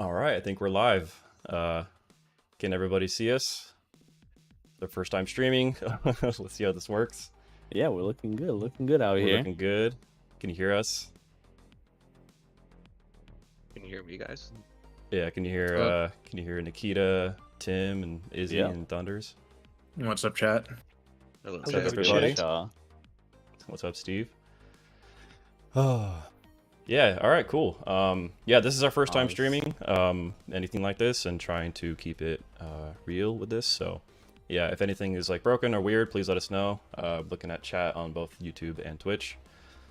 All right, I think we're live. Can everybody see us? Their first time streaming. Let's see how this works. Yeah, we're looking good. Looking good out We're here. looking good. Can you hear us? Can you hear me, guys? Yeah, can you hear Nikita, Tim, and Izzy and Thunders? What's up, chat? Hello, What's up, everybody? What's up, Steve? Oh, yeah. All right, cool. Yeah, this is our first time streaming anything like this and trying to keep it real with this. So, yeah, if anything is like broken or weird, please let us know. Looking at chat on both YouTube and Twitch.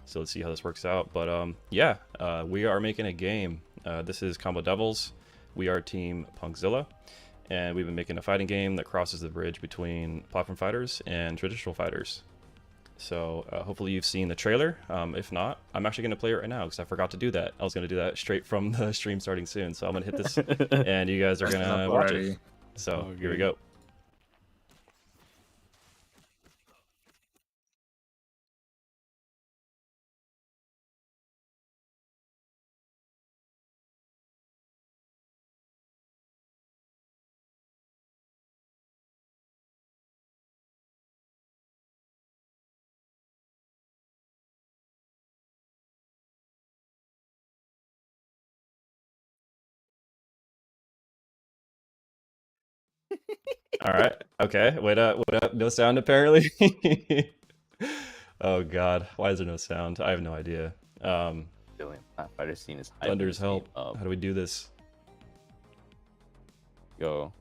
So let's see how this works out. But yeah, we are making a game. This is Combo Devils. We are Team Punkzilla, and we've been making a fighting game that crosses the bridge between platform fighters and traditional fighters. So hopefully you've seen the trailer. If not, I'm actually going to play it right now because I forgot to do that. I was going to do that straight from the stream starting soon. So I'm going to hit this and you guys are going to watch it. So here we go. All right. Okay. Wait up. What up? No sound apparently. Oh God. Why is there no feeling I have no idea. Fighter scene is Thunder's help. How do we do this? Go.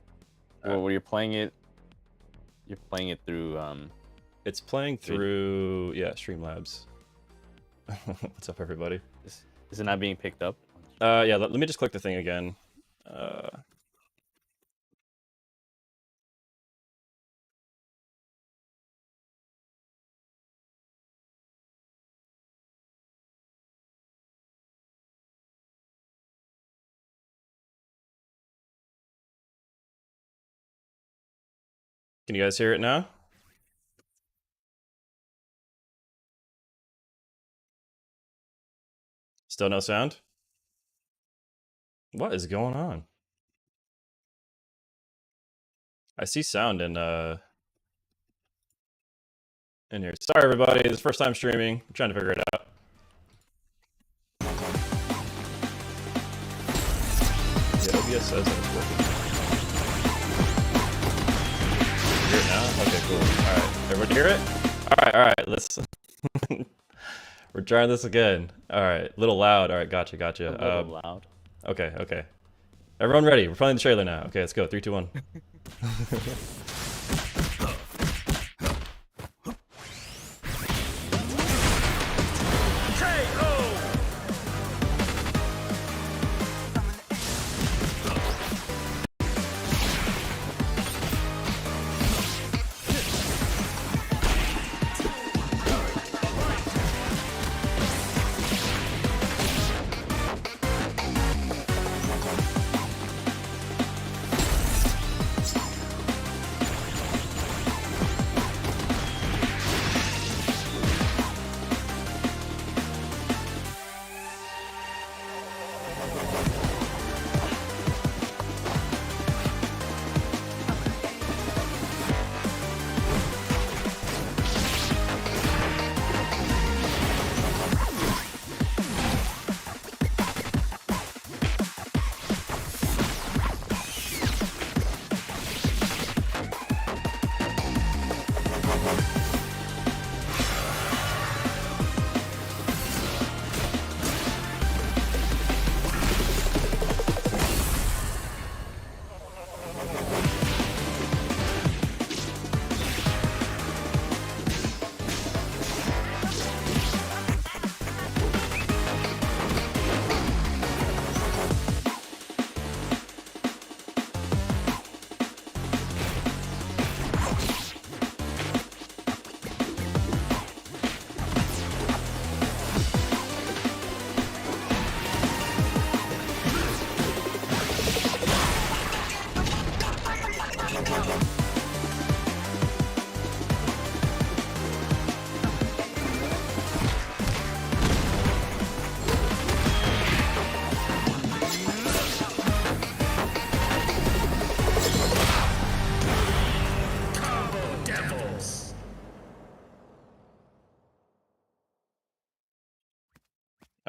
Well, when you're playing it through It's playing through Streamlabs. What's up, everybody? Is it not being picked up? Yeah. Let me just click the thing again. Can you guys hear it now? Still no sound? What is going on? I see sound in here. Sorry everybody, this is first time streaming. I'm trying to figure it out. Yeah, OBS says that it's working. You hear it now? Okay, cool. Alright. Everybody hear it? Alright, let's we're trying this again. Alright, a little loud. Alright, gotcha. A little loud. Okay. Everyone ready? We're playing the trailer now. Okay, let's go. 3, 2, 1.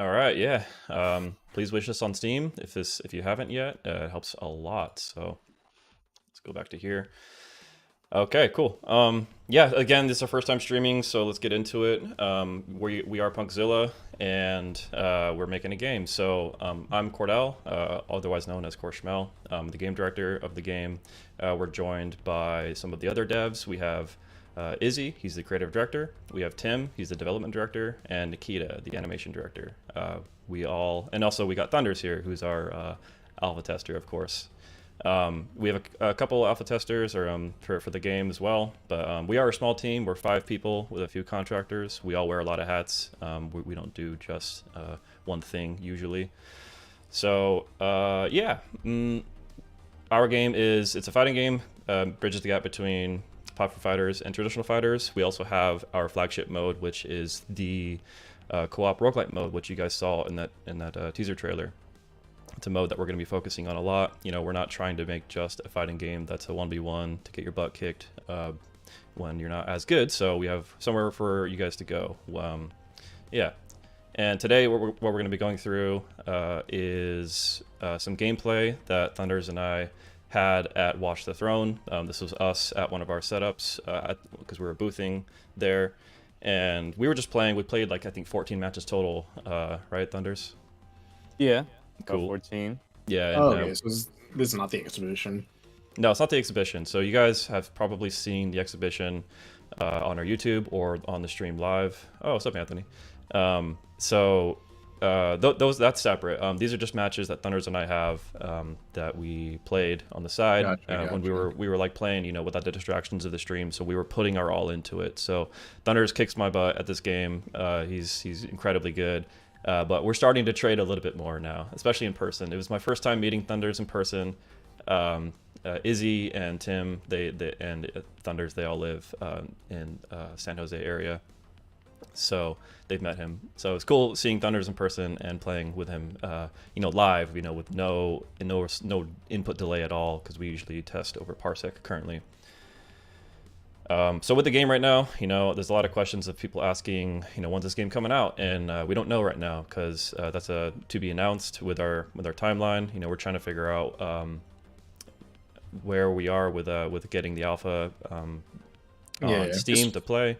All right, yeah. Please wish us on Steam if you haven't yet. It helps a lot. So let's go back to here. Okay, cool. Yeah, again, this is our first time streaming, so let's get into it. We are Punkzilla, and we're making a game. So I'm Cordell, otherwise known as Corshmell, the game director of the game. We're joined by some of the other devs. We have Izzy, he's the creative director. We have Tim, he's the development director, and Nikita, the animation director. And also we got Thunders here, who's our alpha tester, of course. We have a couple alpha testers for the game as well, but we are a small team. We're 5 people with a few contractors. We all wear a lot of hats. We don't do just one thing usually. So yeah, our game it's a fighting game, bridges the gap between platform fighters and traditional fighters. We also have our flagship mode, which is the co-op roguelite mode, which you guys saw in that teaser trailer. It's a mode that we're going to be focusing on a lot. You know, we're not trying to make just a fighting game that's a 1v1 to get your butt kicked when you're not as good. So we have somewhere for you guys to go. Yeah. And today what we're going to be going through is some gameplay that Thunders and I had at Watch the Throne. This was us at one of our setups because we were boothing there. And we were just playing. We played like, I think 14 matches total, right, Thunders? Yeah. Cool. 14. Yeah. And, okay, so this is not the exhibition. No, it's not the exhibition. So you guys have probably seen the exhibition on our YouTube or on the stream live. Oh, what's up, Anthony? That's separate. These are just matches that Thunders and I have that we played on the side. Gotcha. When we were like playing, you know, without the distractions of the stream. So we were putting our all into it. So Thunders kicks my butt at this game. He's incredibly good. But we're starting to trade a little bit more now, especially in person. It was my first time meeting Thunders in person. Izzy and Tim, and Thunders, they all live in San Jose area, so they've met him. So it's cool seeing Thunders in person and playing with him, you know, live, you know, with no input delay at all, because we usually test over Parsec currently. So with the game right now, you know, there's a lot of questions of people asking, you know, when's this game coming out? And we don't know right now, because that's to be announced with our timeline. You know, we're trying to figure out where we are with getting the alpha on Steam to play.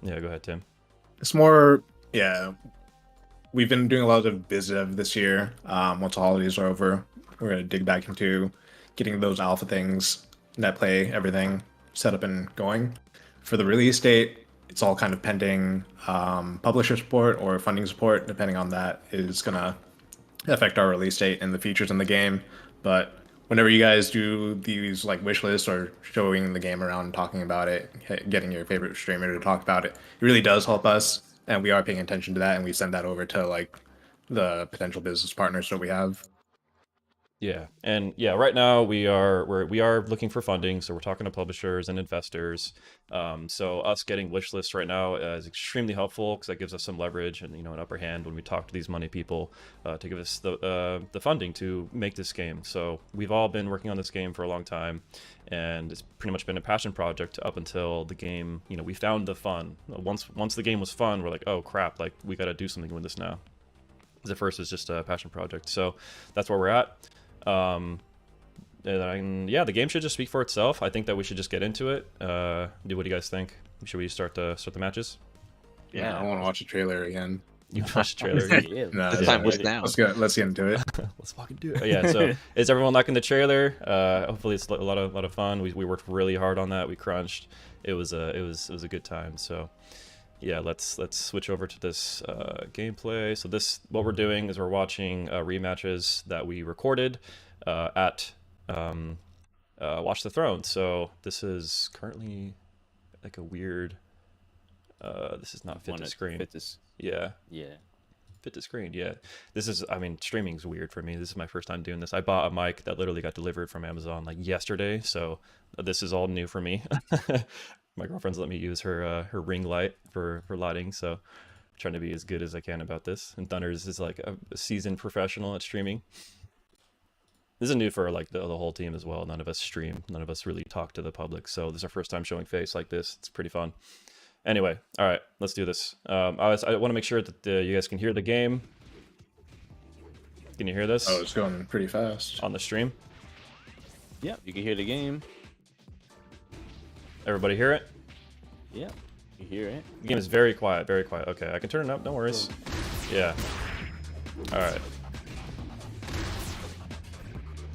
Yeah, go ahead, Tim. It's more, yeah. We've been doing a lot of biz dev this year. Once the holidays are over, we're gonna dig back into getting those alpha things, net play, everything set up and going. For the release date, it's all kind of pending publisher support or funding support. Depending on that is gonna affect our release date and the features in the game. But whenever you guys do these like wish lists or showing the game around and talking about it, getting your favorite streamer to talk about it, it really does help us, and we are paying attention to that, and we send that over to like the potential business partners that we have. Yeah, and yeah, right now we are looking for funding, so we're talking to publishers and investors. So us getting wish lists right now is extremely helpful, because that gives us some leverage and, you know, an upper hand when we talk to these money people to give us the funding to make this game. So we've all been working on this game for a long time, and it's pretty much been a passion project up until the game. You know, we found the fun. Once the game was fun, we're like, oh crap, like we got to do something with this now. Because at first it's just a passion project. So that's where we're at. Yeah, the game should just speak for itself. I think that we should just get into it. What do you guys think? Should we start the matches? Yeah, I want to watch the trailer again. You watch the trailer? Yeah. No, The time was now. Let's get into it. Let's fucking do it. Yeah. So is everyone liking the trailer? Hopefully it's a lot of fun. We worked really hard on that. We crunched. It was a good time. So yeah, let's switch over to this gameplay. So what we're doing is we're watching rematches that we recorded at Watch the Throne. So this is currently like a weird. This is not fit to screen. Yeah. Fit to screen. Yeah. This is. I mean, streaming's weird for me. This is my first time doing this. I bought a mic that literally got delivered from Amazon like yesterday, so this is all new for me. My girlfriend's let me use her ring light for lighting, so I'm trying to be as good as I can about this. And Thunders is like a seasoned professional at streaming. This is new for like the whole team as well. None of us stream. None of us really talk to the public. So this is our first time showing face like this. It's pretty fun. Anyway, all right, let's do this. I want to make sure that you guys can hear the game. Can you hear this Oh, it's going pretty fast. on the stream? Yeah, you can hear the game. Everybody hear it? Yeah, you hear it. The game is very quiet, very quiet. Okay, I can turn it up, no worries. Yeah. Alright.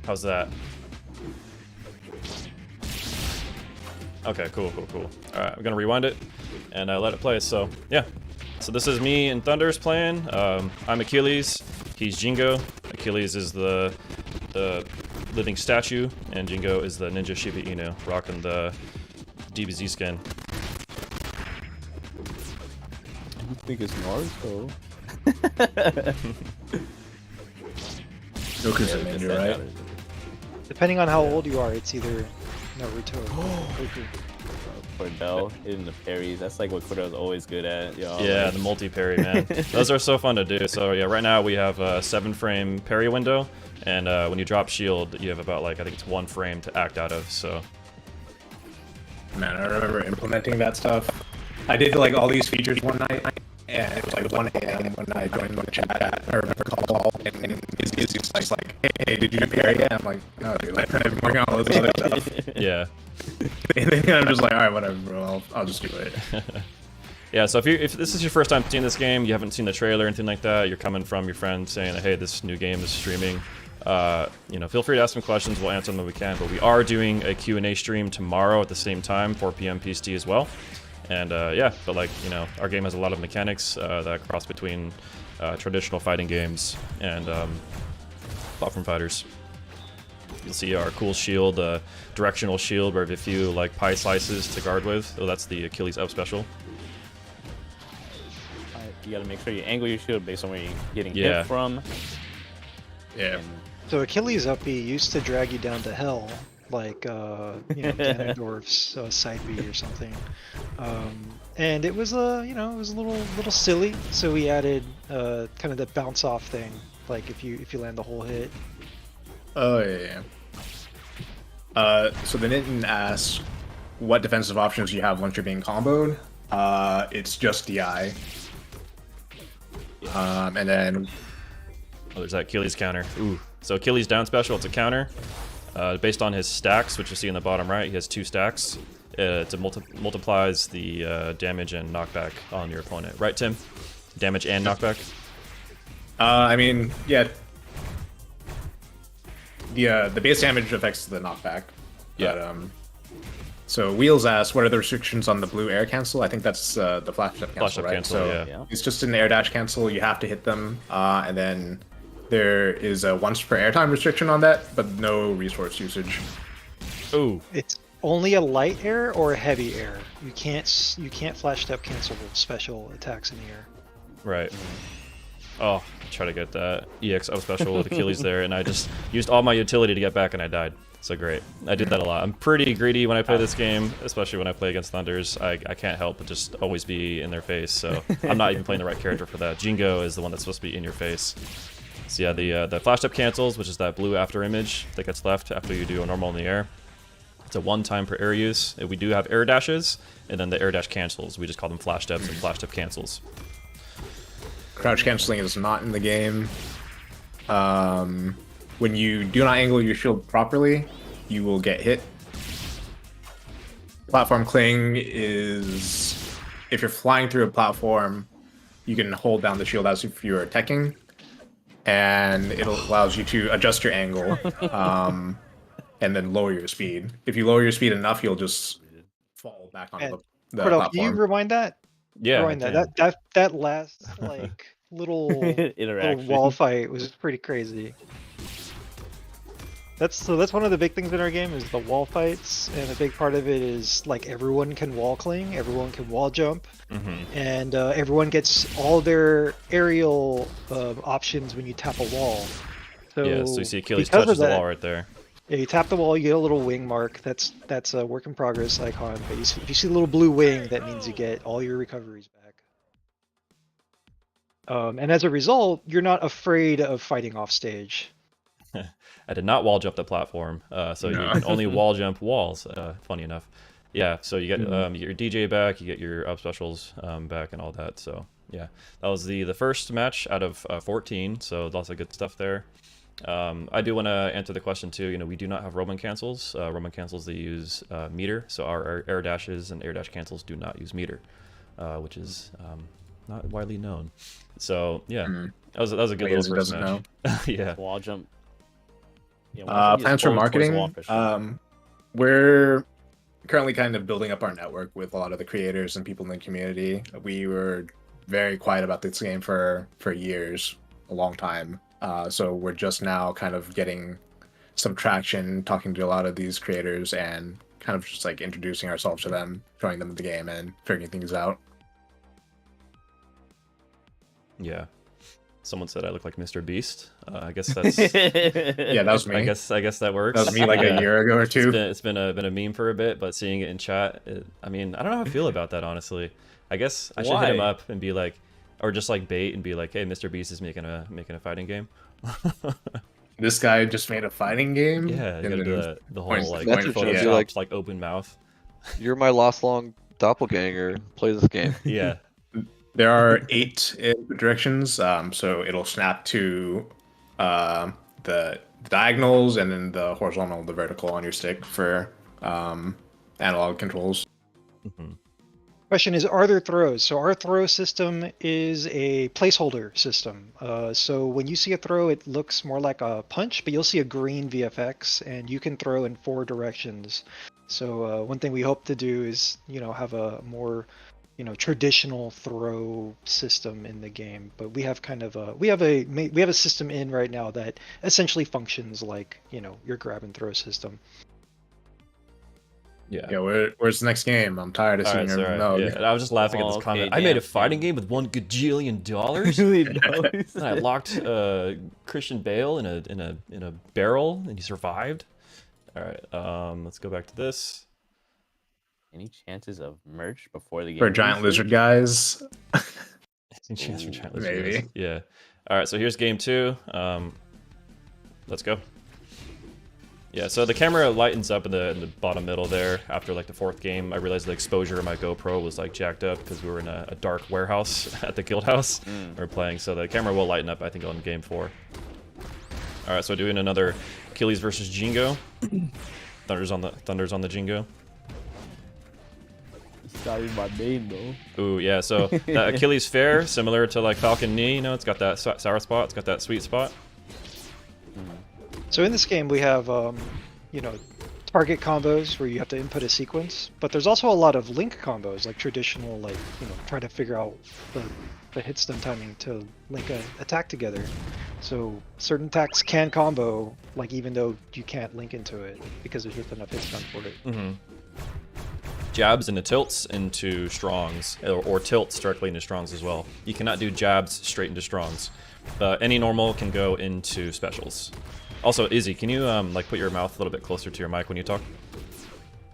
How's that? Okay, cool. Alright, I'm gonna rewind it and let it play, so yeah. So this is me and Thunder's playing. I'm Achilles, he's Jingo. Achilles is the living statue, and Jingo is the Ninja Shiba Inu, rocking the DBZ skin. You think it's Naruto? Goku's a ninja, right? Depending on how old you are, it's either Naruto or Goku. Cordell hitting the parries. That's like what Cordell's always good at, y'all. Yeah, Like, the multi-parry, man. Those are so fun to do. So yeah, right now we have a 7-frame parry window, and when you drop shield, you have about like, I think it's 1 frame to act out of, so. Man, I remember implementing that stuff. I did like all these features one night, and it was like 1 a.m. when I joined the chat. I remember call, and he's just like, hey, did you do parry yet? I'm like, no, dude, like, I've been working on all this other stuff. Yeah. And then I'm just like, all right, whatever, bro, I'll just do it. Yeah, so if this is your first time seeing this game, you haven't seen the trailer or anything like that, you're coming from your friend saying, hey, this new game is streaming, you know, feel free to ask some questions, we'll answer them when we can, but we are doing a Q&A stream tomorrow at the same time, 4 p.m. PST as well. And yeah, but like, you know, our game has a lot of mechanics that cross between traditional fighting games and platform fighters. You'll see our cool shield, directional shield, where if you like pie slices to guard with, oh, that's the Achilles up special. you gotta make sure you angle your shield based on where you're getting Yeah. hit from. Yeah. And So Achilles up B used to drag you down to hell, like you know, Ganondorf's side B or something. And it was it was a little silly. So we added kind of the bounce off thing, like if you land the whole hit. Oh yeah. So the Nitten asks, what defensive options you have once you're being comboed? It's just DI. And then Oh, there's that Achilles counter. Ooh. So Achilles down special, it's a counter. Based on his stacks, which you see in the bottom right, he has 2 stacks. It multiplies the damage and knockback on your opponent. Right, Tim? Damage and knockback? I mean, yeah. The base damage affects the knockback. Yeah. But, so Wheels asks, what are the restrictions on the blue air cancel? I think that's the flash step cancel, Flash step right? cancel, so yeah. it's just an air dash cancel. You have to hit them, and then there is a once per airtime restriction on that, but no resource usage. Ooh. It's only a light air or a heavy air. You can't flash step cancel special attacks in the air. Right. Oh, try to get that EX up special with Achilles there, and I just used all my utility to get back, and I died. So great. I did that a lot. I'm pretty greedy when I play this game, especially when I play against Thunders. I can't help but just always be in their face, so I'm not even playing the right character for that. Jingo is the one that's supposed to be in your face. So yeah, the flash up cancels, which is that blue after image that gets left after you do a normal in the air. It's a 1 time per air use. We do have air dashes, and then the air dash cancels. We just call them flash steps and flash step cancels. Crouch canceling is not in the game. When you do not angle your shield properly, you will get hit. Platform cling is if you're flying through a platform, you can hold down the shield as if you're teching, and it allows you to adjust your angle and then lower your speed. If you lower your speed enough, you'll just fall back onto the Cordell, platform. can you rewind that? Yeah. Rewind I that. can. That last like little interaction. wall fight was pretty crazy. That's one of the big things in our game is the wall fights, and a big part of it is like everyone can wall cling, everyone can wall jump, and everyone gets all their aerial options when you tap a wall. So Yeah, so you see Achilles because of touches the that- wall right there. Yeah, you tap the wall, you get a little wing mark. That's a work in progress icon. But if you see the little blue wing, that means you get all your recoveries back. And as a result, you're not afraid of fighting off stage. I did not wall jump the platform, so you No. can only wall jump walls. Funny enough, yeah. So you get your DJ back, you get your up specials back, and all that. So Yeah, that was the first match out of 14, so lots of good stuff there. I do want to answer the question too. You know, we do not have Roman cancels. Roman cancels, they use meter, so our air dashes and air dash cancels do not use meter, which is not widely known. So yeah, that was a good little first match. Yeah. Wall jump. Yeah, plans for marketing. We're currently kind of building up our network with a lot of the creators and people in the community. We were very quiet about this game for years, a long time. So we're just now kind of getting some traction, talking to a lot of these creators and kind of just like introducing ourselves to them, showing them the game and figuring things out. Yeah. Someone said I look like Mr. Beast. I guess that's yeah, that was me. I guess that works. That was me like a year ago or two. It's been a meme for a bit, but seeing it in chat, I mean, I don't know how I feel about that, honestly. I guess I should hit him up and be like, or just like bait and be like, hey, Mr. Beast is making a fighting game. This guy just made a fighting game. Yeah, you gotta do the whole like Photoshop, like open mouth. You're my lost long doppelganger. Play this game. Yeah. There are 8 directions, so it'll snap to the diagonals and then the horizontal, the vertical on your stick for analog controls. Question is, are there throws? So our throw system is a placeholder system. So when you see a throw, it looks more like a punch, but you'll see a green VFX, and you can throw in 4 directions. So one thing we hope to do is, have a more traditional throw system in the game, but we have kind of we have a system in right now that essentially functions like your grab and throw system. Yeah, where's the next game? I'm tired of seeing everyone know. Yeah, I was just laughing at this comment. I made a fighting game with $1 gajillion. And I locked Christian Bale in a barrel, and he survived. All right, let's go back to this. Any chances of merch before the game? For giant lizard guys? Any chance for giant lizard maybe. guys? Yeah. All right, so here's game 2. Let's go. Yeah, so the camera lightens up in the bottom middle there. After like the 4th game, I realized the exposure of my GoPro was like jacked up because we were in a dark warehouse at the guild house we were playing. So the camera will lighten up, I think, on game 4. All right, so doing another Achilles versus Jingo. Thunder's on the Jingo. Not in my name though. Ooh, yeah, so that Achilles fair, similar to like Falcon Knee, it's got that sour spot, it's got that sweet spot. So in this game we have target combos where you have to input a sequence, but there's also a lot of link combos, like traditional, like try to figure out the hit stun timing to link an attack together. So certain attacks can combo, like even though you can't link into it because there's just enough hit stun for it. Jabs into tilts into strongs, or tilts directly into strongs as well. You cannot do jabs straight into strongs. Any normal can go into specials. Also, Izzy, can you like put your mouth a little bit closer to your mic when you talk?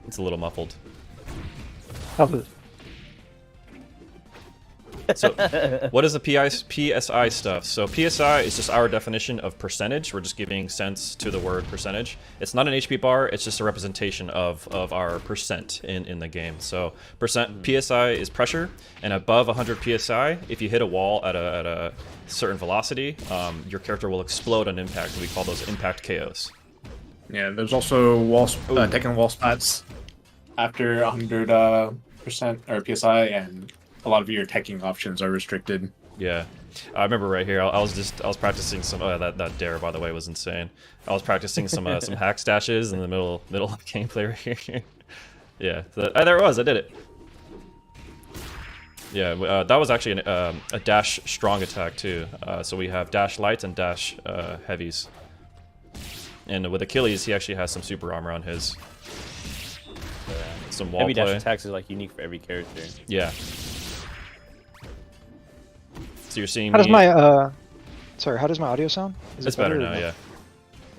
It's a little muffled. So, what is the PSI stuff? So PSI is just our definition of percentage. We're just giving sense to the word percentage. It's not an HP bar. It's just a representation of our percent in the game. So PSI is pressure, and above 100 PSI, if you hit a wall at a certain velocity, your character will explode on impact. And we call those impact KOs. Yeah, there's also Tekken wall spots after 100% or PSI, and a lot of your teching options are restricted. Yeah, I remember right here. I was practicing some. Oh, that dare, by the way, was insane. I was practicing some hack stashes in the middle of gameplay right here. Yeah, there it was. I did it. Yeah, that was actually a dash strong attack too. So we have dash lights and dash heavies. And with Achilles, he actually has some super armor on his. Some wall Heavy play. dash attacks is like unique for every character. Yeah. So you're seeing. How does my sorry? How does my audio sound? Is it's better now. Yeah.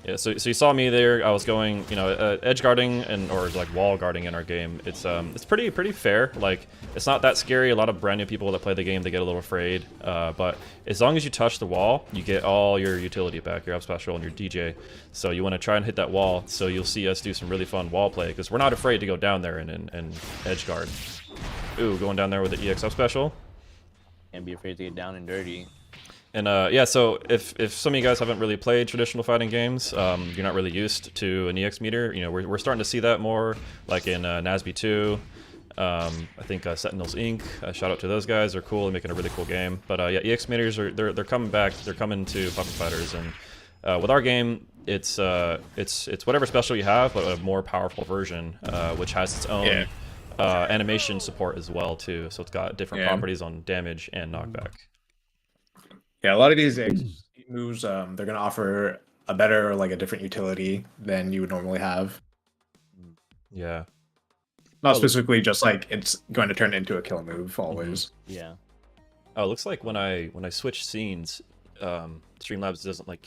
Yeah. So you saw me there. I was going, edge guarding or like wall guarding in our game. It's pretty fair. Like it's not that scary. A lot of brand new people that play the game, they get a little afraid. But as long as you touch the wall, you get all your utility back, your up special and your DJ. So you want to try and hit that wall. So you'll see us do some really fun wall play because we're not afraid to go down there and edge guard. Ooh, going down there with the EX up special. Can't be afraid to get down and dirty. And yeah, so if some of you guys haven't really played traditional fighting games, you're not really used to an EX meter. You know, we're starting to see that more, like in NASB 2. I think Sentinels Inc. Shout out to those guys. They're cool. They're making a really cool game. But yeah, EX meters are they're coming back. They're coming to Puppet Fighters, and with our game, it's whatever special you have, but a more powerful version, which has its own animation support as well too. So it's got different properties on damage and knockback. Yeah, a lot of these moves, they're gonna offer a better, like a different utility than you would normally have. Yeah. Not specifically just like it's going to turn into a kill move always. Yeah. Oh, it looks like when I switch scenes, Streamlabs doesn't like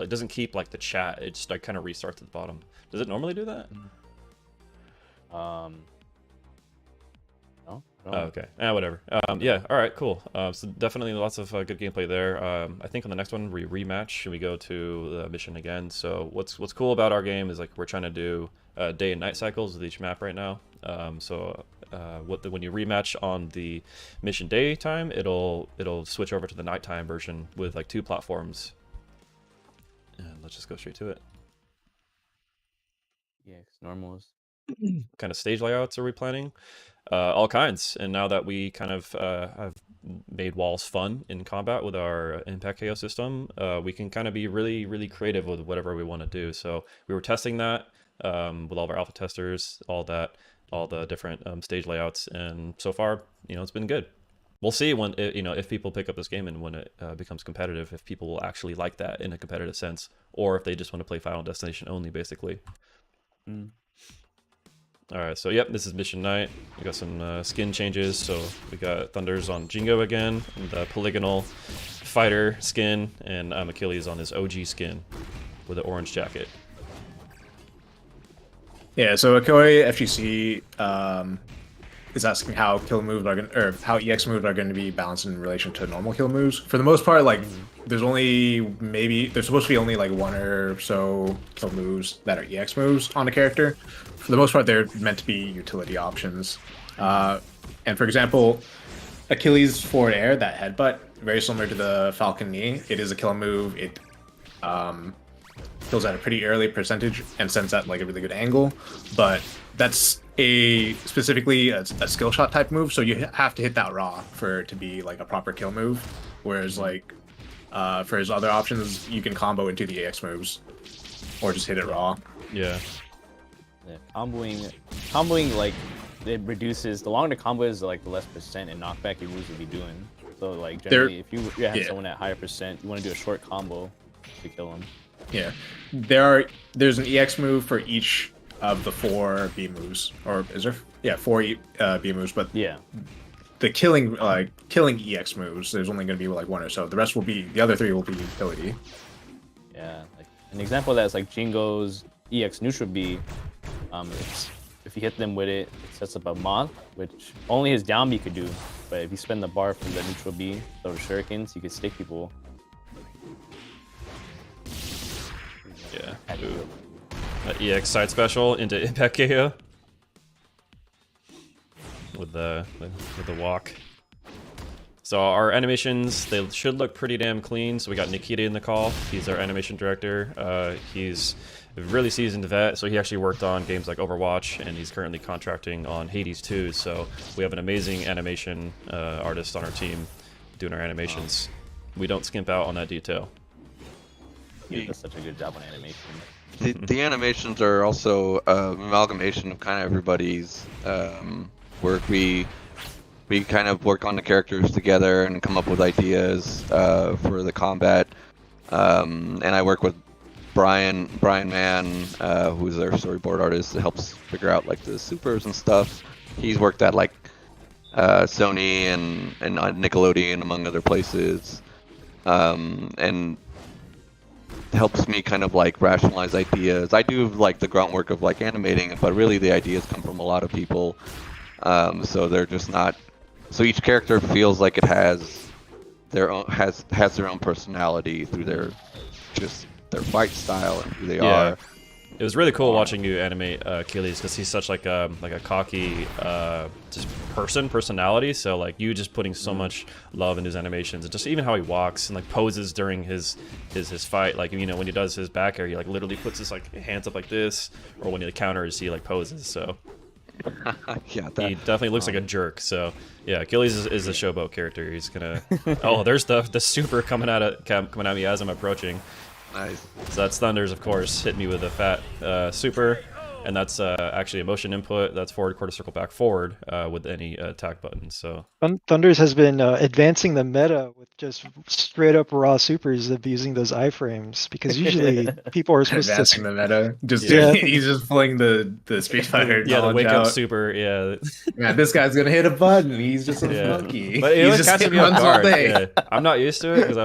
doesn't keep like the chat. It just like kind of restarts at the bottom. Does it normally do that? No. Oh, okay. Whatever. Yeah. All right. Cool. So definitely lots of good gameplay there. I think on the next one we rematch and we go to the mission again. So what's cool about our game is like we're trying to do day and night cycles with each map right now. When you rematch on the mission daytime, it'll switch over to the nighttime version with like 2 platforms. And let's just go straight to it. Yeah, normals. What kind of stage layouts are we planning? All kinds. And now that we kind of have made walls fun in combat with our impact KO system, we can kind of be really, really creative with whatever we want to do. So we were testing that with all of our alpha testers, all the different stage layouts, and so far, it's been good. We'll see when if people pick up this game and when it becomes competitive, if people will actually like that in a competitive sense, or if they just want to play Final Destination only, basically. All right, so yep, this is mission night. We got some skin changes. So we got Thunder's on Jingo again, and the polygonal fighter skin, and Achilles on his OG skin with an orange jacket. Yeah, so Akoi FGC is asking how kill moves are going, or how EX moves are going to be balanced in relation to normal kill moves. For the most part, like there's supposed to be only like 1 or so kill moves that are EX moves on a character. For the most part, they're meant to be utility options. And for example, Achilles forward air, that headbutt, very similar to the Falcon knee. It is a kill move. It kills at a pretty early percentage and sends at like a really good angle, but that's specifically a skill shot type move, so you have to hit that raw for it to be like a proper kill move. Whereas like for his other options, you can combo into the AX moves or just hit it raw. Yeah. Comboing like it reduces, the longer the combo is, like the less percent and knockback your moves will be doing. So like generally, if you have someone at higher percent, you want to do a short combo to kill them. Yeah, there's an EX move for each of the 4 B moves, or is there? Yeah, 4 B moves, but yeah, the killing EX moves, there's only going to be like 1 or so. The other 3 will be utility. Yeah, like an example of that is like Jingo's EX neutral B. If you hit them with it, it sets up a moth, which only his down B could do. But if you spend the bar from the neutral B, those shurikens, you can stick people. Yeah. EX side special into impact KO with the walk. So our animations, they should look pretty damn clean. So we got Nikita in the call. He's our animation director. He's a really seasoned vet, so he actually worked on games like Overwatch, and he's currently contracting on Hades 2. So we have an amazing animation artist on our team doing our animations. We don't skimp out on that detail. He does such a good job on animation. The animations are also an amalgamation of kind of everybody's work. We kind of work on the characters together and come up with ideas for the combat. And I work with Brian Mann, who's our storyboard artist, that helps figure out like the supers and stuff. He's worked at like Sony and Nickelodeon, among other places, and helps me kind of like rationalize ideas. I do like the groundwork of like animating it, but really the ideas come from a lot of people. So they're just not. So each character feels like it has their own personality through their fight style and who they are. It was really cool watching you animate Achilles because he's such like a cocky just personality. So like you just putting so much love into his animations and just even how he walks and like poses during his fight. Like you know when he does his back air, he like literally puts his like hands up like this, or when he counters, he like poses. So Yeah, he definitely looks like a jerk. So yeah, Achilles is a showboat character. He's gonna. Oh, there's the super coming at me as I'm approaching. Nice. So that's Thunder's, of course, hit me with a fat super, and that's actually a motion input. That's forward, quarter circle, back, forward with any attack button. So Thunders has been advancing the meta with just straight up raw supers of using those iframes because usually people are supposed Advancing to. the meta. Just Yeah. he's just pulling the Street Fighter. yeah, the knowledge wake out. up super. Yeah, Yeah, this guy's gonna hit a button. He's just a yeah. monkey. But it He's always just catches hitting me off buttons all guard. day. Yeah. I'm not used to it because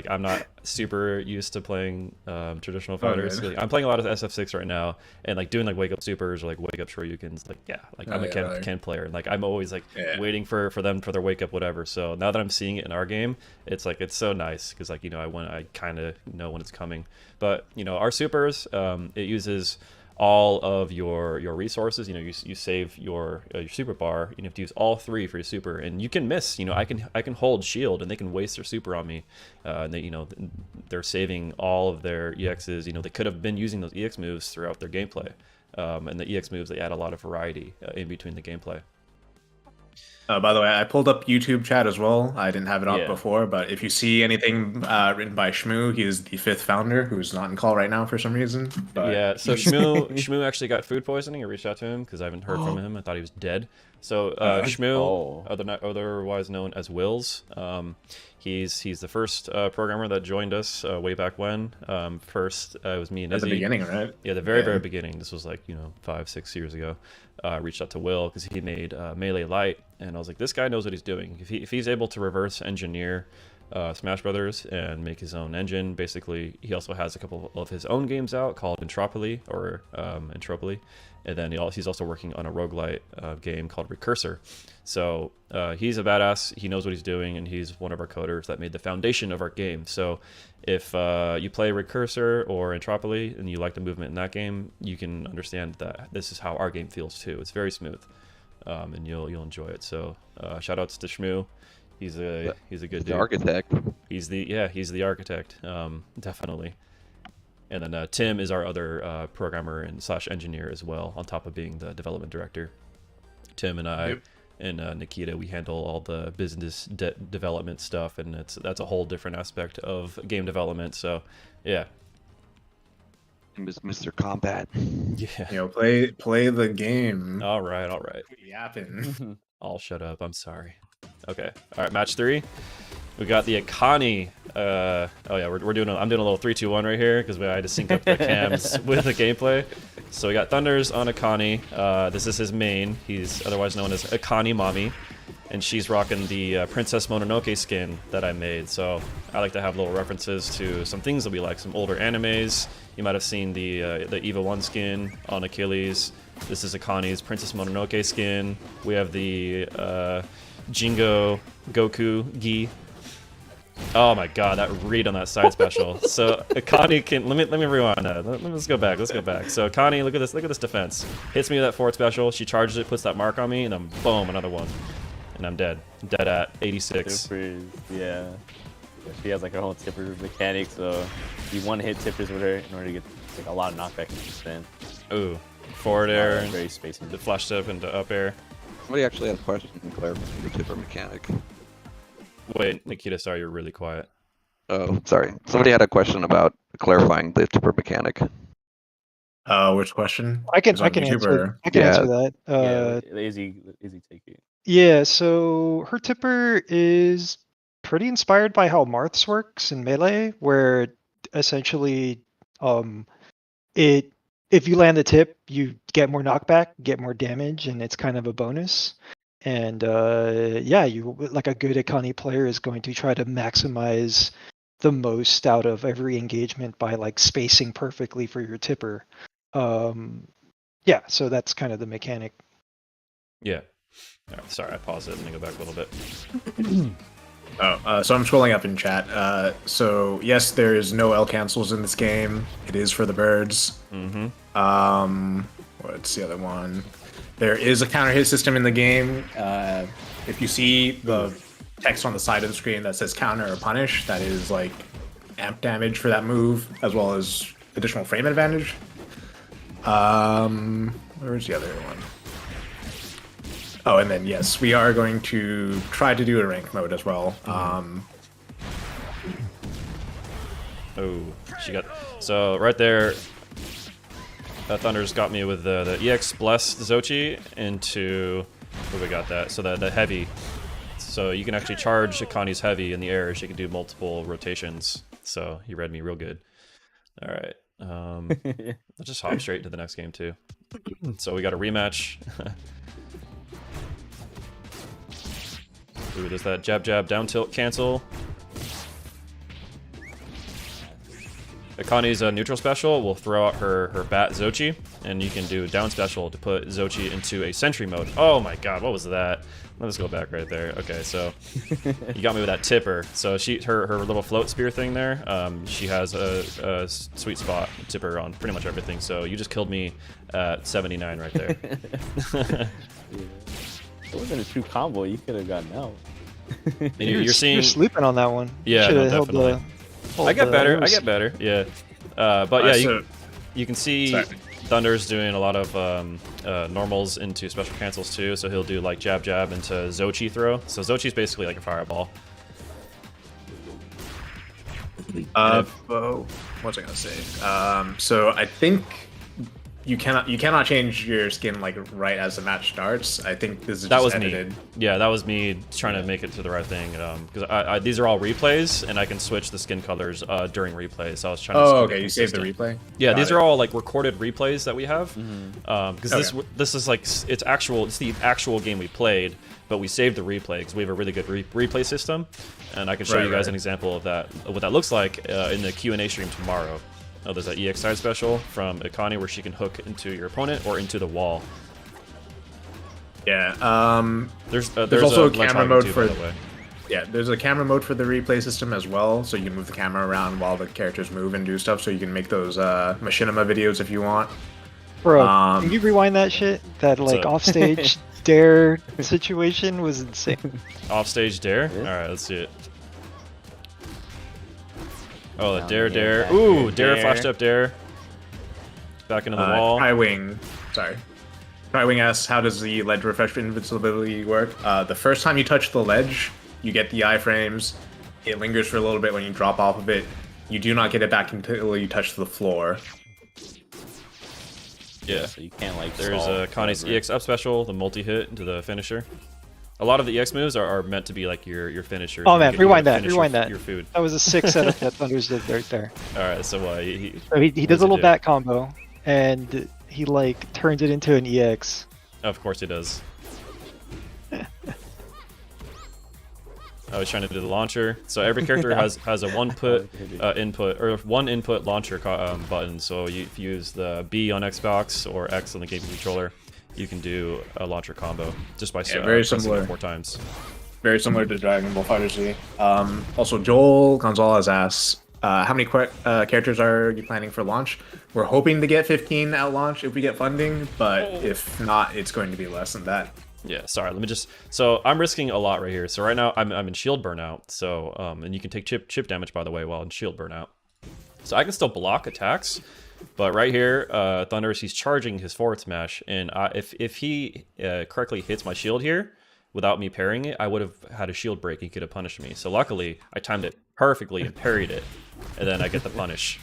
I'm not super used to playing traditional fighters. good. I'm playing a lot of SF6 right now, and like doing like wake up supers or like wake up shoryukens. Like I'm a Ken player, and like I'm always like waiting for them for their wake up whatever. So now that I'm seeing it in our game, it's like it's so nice because like you know I kind of know when it's coming. But you know our supers, it uses all of your resources. You know, you save your super bar. You have to use all 3 for your super, and you can miss. You know, I can hold shield, and they can waste their super on me. And they, you know, they're saving all of their EXs. You know, they could have been using those EX moves throughout their gameplay. And the EX moves, they add a lot of variety in between the gameplay. By the way, I pulled up YouTube chat as well. I didn't have it up Yeah. before, but if you see anything written by Shmoo, he is the 5th founder, who's not in call right now for some reason. But Yeah, so Shmoo actually got food poisoning. I reached out to him because I haven't heard from him. I thought he was dead. So Shmoo, otherwise known as Wills, he's the first programmer that joined us way back when. First, it was me and at the Izzy. beginning, right? Yeah, the very beginning. This was like 5-6 years ago. Reached out to Will because he made Melee Light, and I was like, this guy knows what he's doing. If he's able to reverse engineer Smash Brothers and make his own engine, basically, he also has a couple of his own games out called Entropy, and then he's also working on a roguelite game called Recursor. So he's a badass. He knows what he's doing, and he's one of our coders that made the foundation of our game. So if you play Recursor or Entropy and you like the movement in that game, you can understand that this is how our game feels too. It's very smooth, and you'll enjoy it. So shout outs to Shmoo. He's a good dude. The architect. He's the architect, definitely. And then Tim is our other programmer and / engineer as well, on top of being the development director. Tim and I and Nikita, we handle all the business development stuff, and that's a whole different aspect of game development. So, yeah. Mr. Combat. Yeah. You know, play the game. All right. Yapping. I'll shut up. I'm sorry. Okay. All right. Match 3. We got the Akani. Oh yeah, I'm doing a little 3-2-1 right here because I had to sync up the cams with the gameplay. So we got Thunders on Akani. This is his main. He's otherwise known as Akani Mommy, and she's rocking the Princess Mononoke skin that I made. So I like to have little references to some things that we like, some older animes. You might have seen the Eva 1 skin on Achilles. This is Akani's Princess Mononoke skin. We have the Jingo Goku Gi. Oh my god, that read on that side special. So Akani can let me rewind that. Let's go back. So Akani, look at this defense. Hits me with that forward special. She charges it, puts that mark on me, and then boom, another one, and I'm dead. Dead at 86. Tippers, yeah. She has like her whole tipper mechanic, so you want to hit tippers with her in order to get like a lot of knockback and spin. Ooh, forward air, Very spacey. the flash step into up air. Somebody actually had a question in clarifying the tipper mechanic. Wait, Nikita, sorry, you're really quiet. Oh, sorry. Somebody had a question about clarifying the tipper mechanic. Which question? I can Is on YouTube answer. or- I can Yeah. answer that. Yeah, easy take it. Yeah, so her tipper is pretty inspired by how Marth's works in Melee, where essentially if you land the tip, you get more knockback, get more damage, and it's kind of a bonus. And yeah, you like a good Akani player is going to try to maximize the most out of every engagement by like spacing perfectly for your tipper. Yeah, so that's kind of the mechanic. Yeah. All right, sorry, I paused it. Let me go back a little bit. So I'm scrolling up in chat. So yes, there is no L cancels in this game. It is for the birds. What's the other one? There is a counter hit system in the game. If you see the text on the side of the screen that says counter or punish, that is like amp damage for that move, as well as additional frame advantage. Where's the other one? Oh, and then yes, we are going to try to do a rank mode as well. Oh, she got so right there. Thunder's got me with the EX Bless Zochi into where we got that. So the heavy. So you can actually charge Akani's heavy in the air. She can do multiple rotations. So he read me real good. All right. Let's just hop straight to the next game too. So we got a rematch. Ooh, there's that jab jab down tilt cancel. Akani's neutral special will throw out her bat Zochi, and you can do a down special to put Zochi into a sentry mode. Oh my god, what was that? Let's go back right there. Okay, so you got me with that tipper. So her little float spear thing there, she has a sweet spot tipper on pretty much everything. So you just killed me at 79 right there. It wasn't a true combo. You could have gotten out. You're seeing. You're sleeping on that one. Yeah, no, definitely. I get better. I get better. Yeah, but yeah, you can see Thunder's doing a lot of normals into special cancels too. So he'll do like jab jab into Zochi throw. So Zochi's basically like a fireball. What's I gonna say? So I think you cannot change your skin like right as the match starts. I think this is just edited. Me. Yeah, that was me trying to make it to the right thing. Because these are all replays, and I can switch the skin colors during replays. So I was trying to. Oh, okay. You saved the replay. Yeah, these are all like recorded replays that we have. Because this is like it's the actual game we played, but we saved the replay because we have a really good replay system, and I can show you guys an example of that, of what that looks like in the Q&A stream tomorrow. Oh, there's that EX side special from Akani where she can hook into your opponent or into the wall. Yeah. There's also a camera mode too, for. By the way. Yeah, there's a camera mode for the replay system as well, so you can move the camera around while the characters move and do stuff. So you can make those machinima videos if you want. Bro, can you rewind that shit? That like offstage dare situation was insane. Offstage dare? Yeah. All right, let's see it. Oh, the dare. Ooh, dare flashed up dare. Back into the wall. Tri-Wing. Sorry. Tri-Wing asks, how does the ledge refresh invincibility work? The first time you touch the ledge, you get the iframes. It lingers for a little bit when you drop off of it. You do not get it back until you touch the floor. Yeah. So you can't like. There's Connie's EX up special, the multi-hit into the finisher. A lot of the EX moves are meant to be like your finisher. Oh man, rewind that. Your food. That was a sick setup that Thunders did right there. All right, so he does a little bat combo, and he like turns it into an EX. Of course he does. I was trying to do the launcher. So every character has a one input launcher button. So if you use the B on Xbox or X on the gaming controller, you can do a launcher combo just by very similar 4 times. Very similar to Dragon Ball FighterZ. Also, Joel Gonzalez asks, how many characters are you planning for launch? We're hoping to get 15 at launch if we get funding, but if not, it's going to be less than that. Yeah, sorry. Let me just. So I'm risking a lot right here. So right now I'm in shield burnout. So and you can take chip damage by the way while in shield burnout. So I can still block attacks. But right here, Thunders, he's charging his forward smash, and if he correctly hits my shield here, without me parrying it, I would have had a shield break, he could have punished me. So luckily, I timed it perfectly and parried it, and then I get the punish.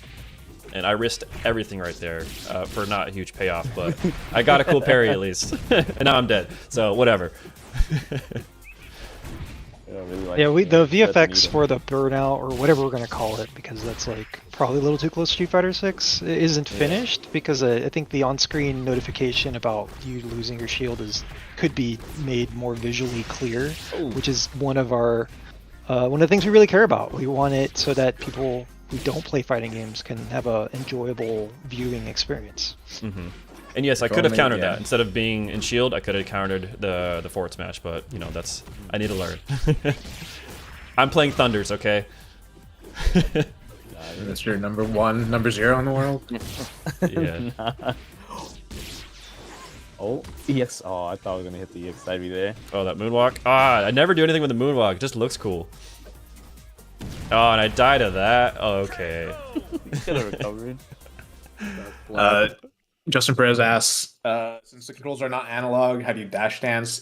And I risked everything right there for not a huge payoff, but I got a cool parry at least. And now I'm dead, so whatever. The VFX for the burnout, or whatever we're going to call it, because that's like probably a little too close to Street Fighter 6, isn't finished, because I think the on-screen notification about you losing your shield could be made more visually clear, which is one of the things we really care about. We want it so that people who don't play fighting games can have a enjoyable viewing experience. Mm-hmm. And yes, I could have countered that. Instead of being in shield, I could have countered the forward smash, but you know, I need to learn. I'm playing Thunders, okay? That's your number 0 in the world. Yeah. Oh, EX. Oh, I thought I was gonna hit the EX side B there. Oh, that moonwalk. Ah, I never do anything with the moonwalk. It just looks cool. Oh, and I died of that. Oh, okay. Could have recovered. Justin Perez asks, since the controls are not analog, how do you dash dance?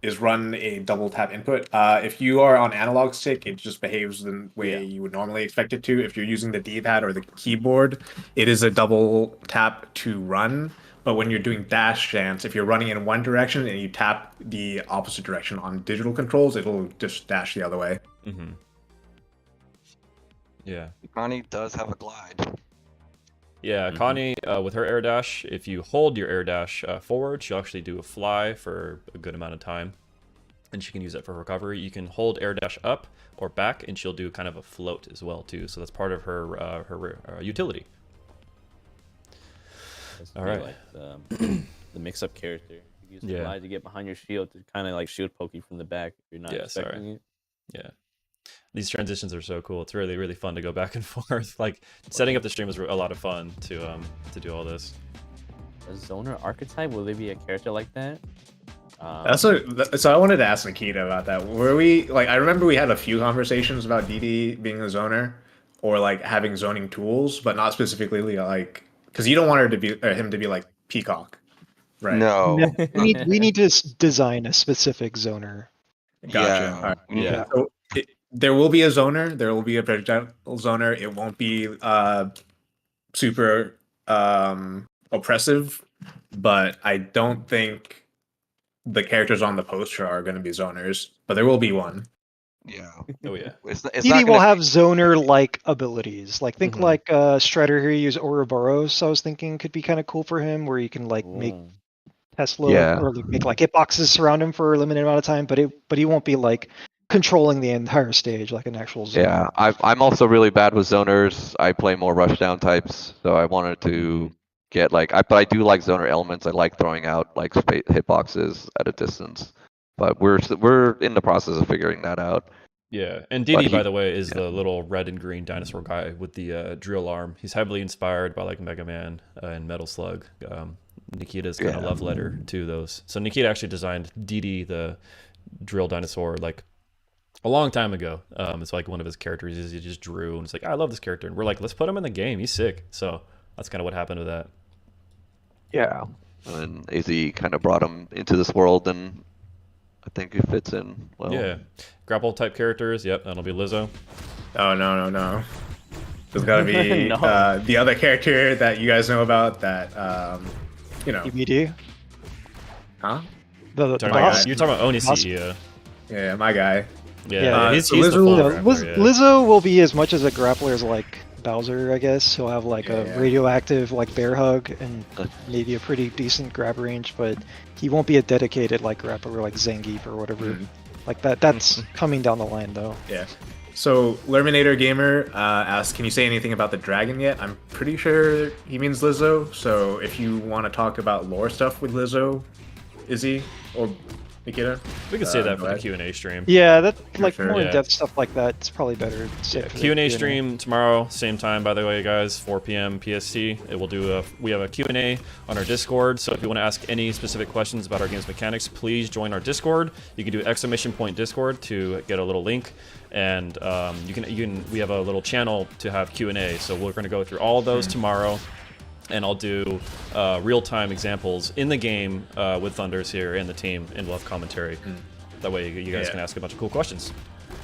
Is run a double tap input? If you are on analog stick, it just behaves the way you would normally expect it to. If you're using the D-pad or the keyboard, it is a double tap to run. But when you're doing dash dance, if you're running in one direction and you tap the opposite direction on digital controls, it'll just dash the other way. Mm-hmm. Yeah. Connie does have a glide. Yeah, Connie, with her air dash, if you hold your air dash forward, she'll actually do a fly for a good amount of time. And she can use that for recovery. You can hold air dash up or back, and she'll do kind of a float as well, too. So that's part of her utility. All right. Like the mix-up character. You use the glide to get behind your shield to kind of like shield poke you from the back if you're not expecting it. Yeah. These transitions are so cool. It's really, really fun to go back and forth. Like, setting up the stream was a lot of fun to do all this. A zoner archetype? Will there be a character like that? So I wanted to ask Nikita about that. Were we like? I remember we had a few conversations about DD being a zoner, or like having zoning tools, but not specifically like because you don't want her to be him to be like Peacock, right? No. we need to design a specific zoner. Gotcha. Yeah. All right. Yeah. So there will be a zoner. There will be a projectile zoner. It won't be super oppressive, but I don't think the characters on the poster are going to be zoners. But there will be one. Yeah. Oh, yeah. It's DD not will gonna have zoner-like abilities. Like think like Strider here use Ouroboros. I was thinking could be kind of cool for him, where you can like make Tesla or like, make like hitboxes surround him for a limited amount of time. But he won't be like controlling the entire stage like an actual zoner. Yeah, I'm also really bad with zoners. I play more rushdown types, so I wanted to get like, but I do like zoner elements. I like throwing out like hitboxes at a distance, but we're in the process of figuring that out. Yeah, and DD, by the way, is the little red and green dinosaur guy with the drill arm. He's heavily inspired by like Mega Man and Metal Slug. Nikita's kind of love letter to those. So Nikita actually designed DD, the drill dinosaur, like a long time ago. It's like one of his characters he just drew, and it's like, I love this character, and we're like, let's put him in the game. He's sick. So that's kind of what happened with that. Yeah, and then AZ kind of brought him into this world, and I think it fits in well. Yeah, grapple type characters. Yep, that'll be Lizzo. Oh no! There's got to be No. the other character that you guys know about that you know. EBD? Huh? The You're boss? talking about Oni Boss? CEO. Yeah, my guy. Yeah, he's so the Lizzo- full Yeah, grappler, yeah. Lizzo will be as much as a grappler as like Bowser, I guess. He'll have like Yeah. a radioactive like bear hug and maybe a pretty decent grab range, but he won't be a dedicated like grappler like Zangief or whatever. Like that's coming down the line though. Yeah. So Lerminator Gamer asks, can you say anything about the dragon yet? I'm pretty sure he means Lizzo. So if you want to talk about lore stuff with Lizzo, Izzy or Nikita, We could say that go for the ahead. Q&A stream. Yeah, that like sure. more Yeah. in-depth stuff like that. It's probably better. Yeah, Q&A stream tomorrow, same time, by the way, guys, 4 p.m. PST. It will do we have a Q&A on our Discord, so if you want to ask any specific questions about our game's mechanics, please join our Discord. You can do !Discord to get a little link, and we have a little channel to have Q&A, so we're going to go through all of those tomorrow. And I'll do real-time examples in the game with Thunders here and the team, and we'll have commentary. That way you guys can ask a bunch of cool questions.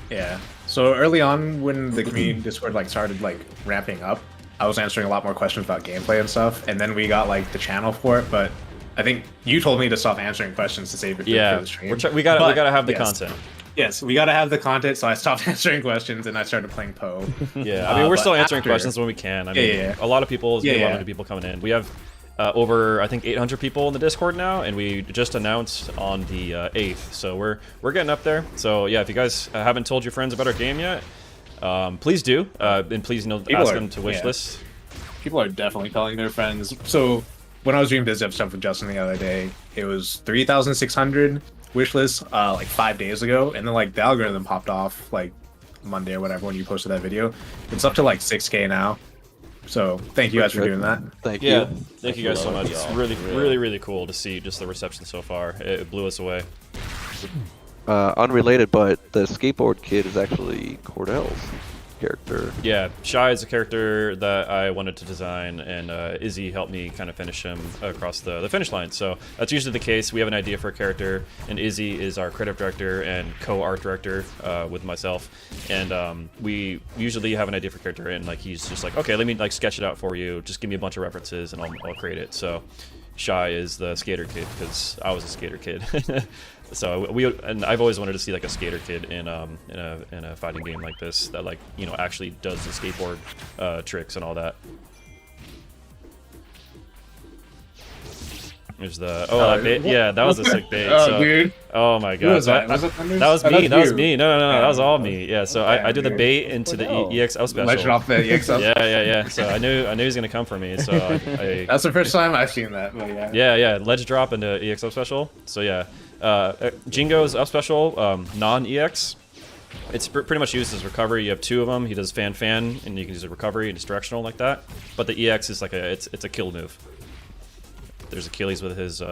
Yeah. So early on, when the community Discord like started like ramping up, I was answering a lot more questions about gameplay and stuff, and then we got like the channel for it. But I think you told me to stop answering questions to save it for the stream. We gotta have the yes. content. Yes, we gotta have the content, so I stopped answering questions and I started playing Poe. Yeah, I mean, we're but still answering after- questions when we can. I mean, Yeah. a lot of people, Yeah, a lot yeah. of people coming in. We have over, I think, 800 people in the Discord now, and we just announced on the 8th, so we're getting up there. So yeah, if you guys haven't told your friends about our game yet, please do, and please ask them to wish list. People are definitely telling their friends. So when I was doing BizDev stuff with Justin the other day, it was 3,600 wish lists like 5 days ago, and then like the algorithm popped off like Monday or whatever when you posted that video. It's up to like 6K now. So thank you guys for doing that. Thank Yeah, you. thank you guys so much. It's y'all. really cool to see just the reception so far. It blew us away. Unrelated, but the skateboard kid is actually Cordell's character. Yeah, Shy is a character that I wanted to design, and Izzy helped me kind of finish him across the finish line. So that's usually the case. We have an idea for a character, and Izzy is our creative director and co-art director with myself. And we usually have an idea for a character, and like he's just like, okay, let me like sketch it out for you. Just give me a bunch of references, and I'll create it. So Shy is the skater kid because I was a skater kid. So and I've always wanted to see like a skater kid in a fighting game like this that like actually does the skateboard tricks and all that. There's the that bait. Yeah, that was a sick bait. Oh, dude. Oh my god. Who was that? Was it Thunders? That was Oh, me. That was you. me. No, that was all me. Yeah. So Okay, I did the dude. bait into the EXL special. Legend off the EXL. Yeah. So I knew he was gonna come for me. So I That's the first time I've seen that. But yeah. yeah, ledge drop into EXO special. So yeah, Jingo's up special, non-EX. It's pretty much used as recovery. You have two of them. He does fan, and you can use a recovery and it's directional like that. But the EX is like it's a kill move. There's Achilles with his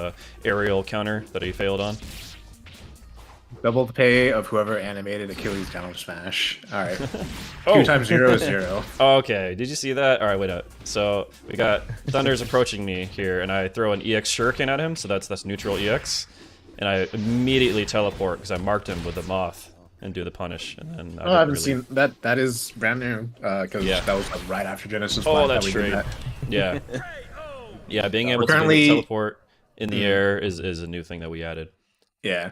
aerial counter that he failed on. Double the pay of whoever animated Achilles down smash. All right. Oh. 2 times 0 is 0. Oh, okay, did you see that? All right, wait up. So we got Thunder's approaching me here, and I throw an EX shuriken at him. So that's neutral EX, and I immediately teleport because I marked him with the moth and do the punish. And then Oh, I haven't seen that. That is brand new because Yeah. that was like right after Genesis. Oh, One that's that we did right. that. Yeah. Yeah, being able We're to currently- teleport in the air is a new thing that we added. Yeah.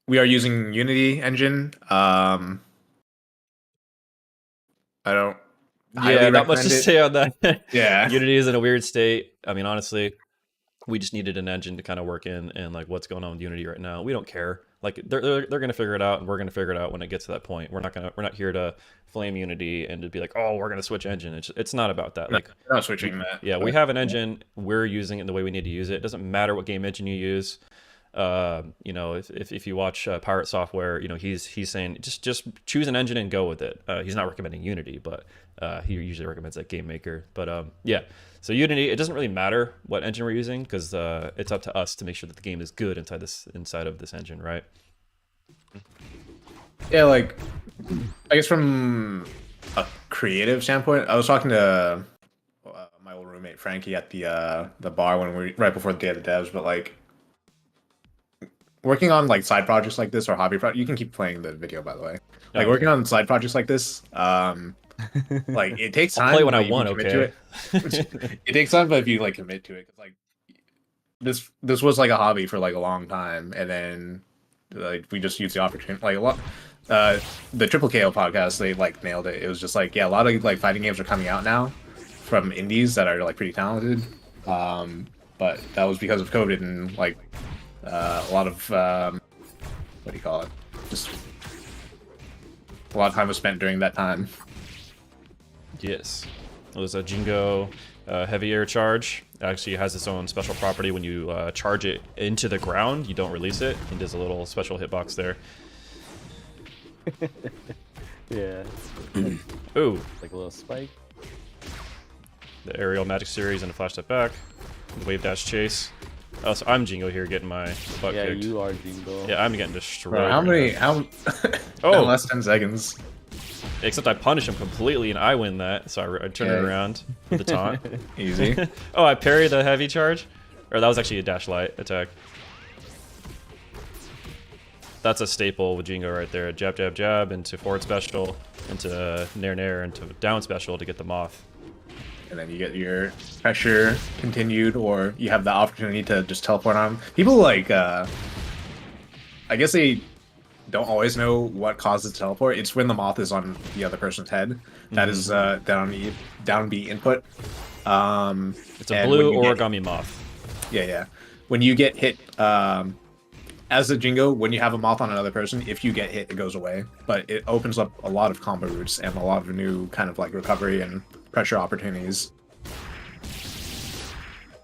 We are using Unity engine. I don't. highly Yeah, not much to recommend it. say on that. Yeah. Unity is in a weird state. I mean, honestly, we just needed an engine to kind of work in, and like what's going on with Unity right now, we don't care. Like they're gonna figure it out, and we're gonna figure it out when it gets to that point. We're not here to flame Unity and to be like, oh, we're gonna switch engine. It's not about that. Like, We're not switching that. yeah, we have an engine. We're using it the way we need to use it. It doesn't matter what game engine you use. If you watch Pirate Software, he's saying just choose an engine and go with it. He's not recommending Unity, but he usually recommends that Game Maker. But yeah, so Unity, it doesn't really matter what engine we're using because it's up to us to make sure that the game is good inside of this engine, right? Yeah, like I guess from a creative standpoint, I was talking to my old roommate Frankie at the bar right before the Day of the Devs, but like working on like side projects like this or hobby projects, you can keep playing the video by the way. Like working on side projects like this, like it takes time. I'll play when but I you want, can commit to okay? it takes time, but if you like commit to it, cause like this was like a hobby for like a long time, and then like we just used the opportunity like a lot. The Triple KO podcast, they like nailed it. It was just like, yeah, a lot of like fighting games are coming out now from indies that are like pretty talented, but that was because of COVID and like a lot of what do you call it? Just a lot of time was spent during that time. Yes. There's a Jingo heavy air charge. It actually has its own special property. When you charge it into the ground, you don't release it. It does a little special hitbox there. Yeah. Ooh, Like a little spike. the aerial magic series and a flash step back. Wave dash chase. Oh, so I'm Jingo here getting my butt Yeah, kicked. you are Jingo. Yeah, I'm getting destroyed. Bro, how right many? now. How? Oh. In less 10 seconds. Except I punish him completely and I win that, so I turn it Okay. around with the taunt. Easy. Oh, I parry the heavy charge? Or that was actually a dash light attack. That's a staple with Jingo right there. Jab, jab, jab into forward special, into nair, nair, into down special to get the moth. And then you get your pressure continued, or you have the opportunity to just teleport on. People like, I guess they don't always know what causes teleport. It's when the moth is on the other person's head. That is down B input. It's a and blue when you get- origami moth. Yeah. When you get hit, as a Jingo, when you have a moth on another person, if you get hit, it goes away. But it opens up a lot of combo routes and a lot of new kind of like recovery and pressure opportunities.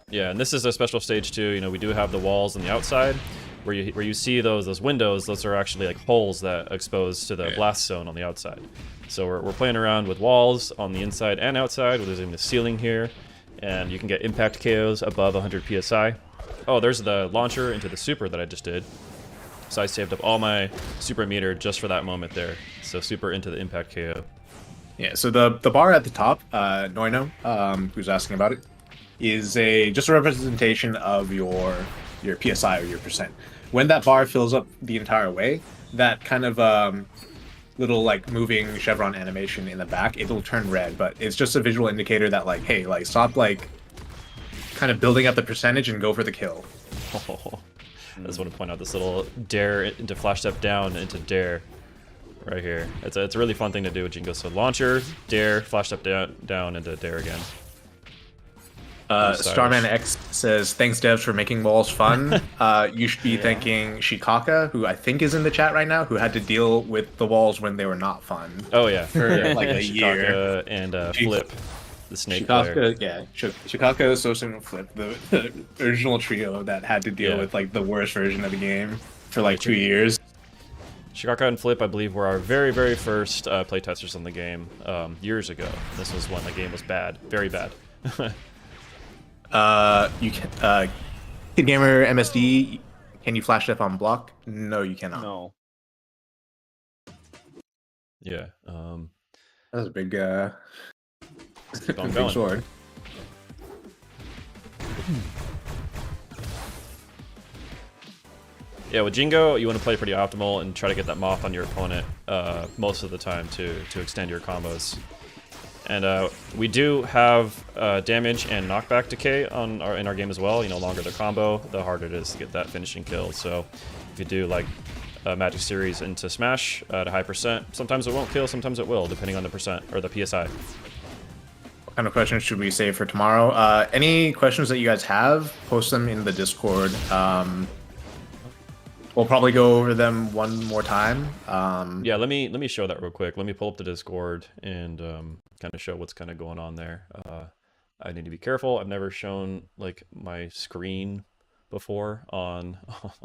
Yeah, and this is a special stage too. We do have the walls on the outside, where you see those windows, those are actually like holes that expose to the blast zone on the outside. So we're playing around with walls on the inside and outside. There's even a ceiling here, and you can get impact KOs above 100 psi. Oh, there's the launcher into the super that I just did. So I saved up all my super meter just for that moment there. So super into the impact KO. Yeah, so the bar at the top, Noino, who's asking about it, is just a representation of your PSI or your percent. When that bar fills up the entire way, that kind of little like moving chevron animation in the back, it'll turn red, but it's just a visual indicator that like, hey, like stop like kind of building up the percentage and go for the kill. Oh, I just want to point out this little dare into flash step down into dare right here. It's a really fun thing to do with Jingo. So launcher, dare, flash step down into dare again. Starman X says, thanks devs for making walls fun. You should be thanking Shikaka, who I think is in the chat right now, who had to deal with the walls when they were not fun. Oh yeah, for like a Shikaka year. And Flip, the snake player. Shikaka, yeah, Shikaka, Sosin, and Flip, the original trio that had to deal with like the worst version of the game for like 2 years. Shikaka and Flip, I believe, were our very first playtesters on the game years ago. This was when the game was bad, very bad. You can, Kid Gamer MSD, can you flash step on block? No, you cannot. No. Yeah. That was a big, keep on big going. sword. Yeah, with Jingo, you want to play pretty optimal and try to get that moth on your opponent most of the time to extend your combos. And we do have damage and knockback decay in our game as well. You know, longer the combo, the harder it is to get that finishing kill. So if you do like a Magic Series into Smash at a high percent, sometimes it won't kill, sometimes it will, depending on the percent or the PSI. What kind of questions should we save for tomorrow? Any questions that you guys have, post them in the Discord. We'll probably go over them one more time. Yeah, let me show that real quick. Let me pull up the Discord and kind of show what's kind of going on there. I need to be careful. I've never shown like my screen before on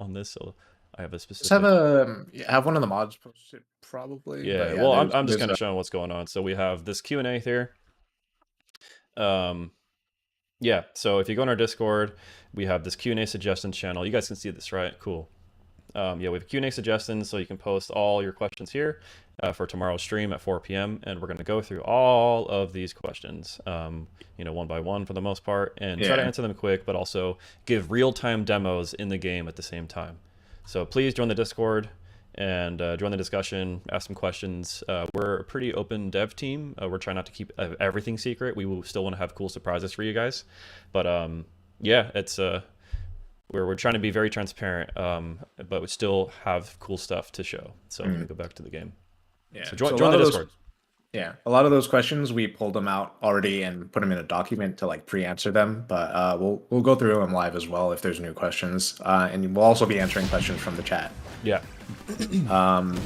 this, so I have a specific. Just have one of the mods post it probably. Yeah, well, I'm just kind of showing what's going on. So we have this Q&A here. Yeah, so if you go on our Discord, we have this Q&A suggestions channel. You guys can see this, right? Cool. Yeah, we have Q&A suggestions, so you can post all your questions here for tomorrow's stream at 4 p.m. And we're going to go through all of these questions, you know, one by one for the most part, and try to answer them quick, but also give real-time demos in the game at the same time. So please join the Discord and join the discussion, ask some questions. We're a pretty open dev team. We're trying not to keep everything secret. We will still want to have cool surprises for you guys. But yeah, it's... We're trying to be very transparent, but we still have cool stuff to show. So let me go back to the game. Yeah. So join the Discord. Yeah, a lot of those questions we pulled them out already and put them in a document to like pre-answer them. But we'll go through them live as well if there's new questions, and we'll also be answering questions from the chat. Yeah.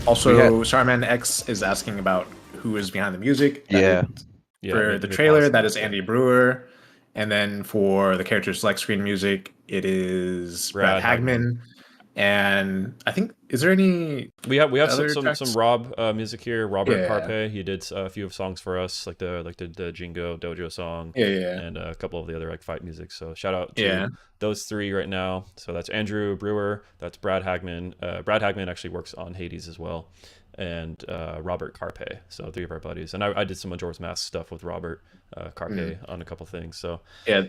Also, Starman X is asking about who is behind the music. Yeah. For the trailer, that is Andy Brewer. And then for the character select screen music, it is Brad Hagman. And I think, is there any? We have some Rob music here. Robert Carpe, he did a few songs for us, like the Jingo Dojo song, and a couple of the other like fight music. So shout out to those three right now. So that's Andrew Brewer, that's Brad Hagman. Brad Hagman actually works on Hades as well, and Robert Carpe. So three of our buddies, and I did some Majora's Mask stuff with Robert Carpe on a couple things. So yeah.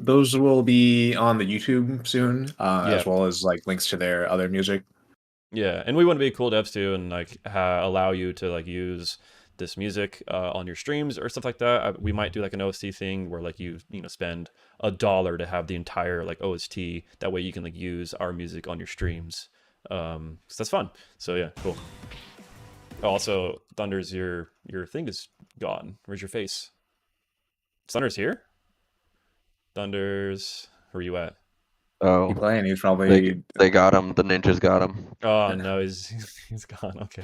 Those will be on the YouTube soon, as well as like links to their other music. Yeah, and we want to be cool devs too, and like allow you to like use this music on your streams or stuff like that. We might do like an OST thing where like you spend $1 to have the entire like OST. That way you can like use our music on your streams. So that's fun. So yeah, cool. Also, Thunder's your thing is gone. Where's your face? Thunder's here. Thunder's, where are you at? Oh, He's playing. He's probably they got him. The ninjas got him. Oh no, he's gone. Okay.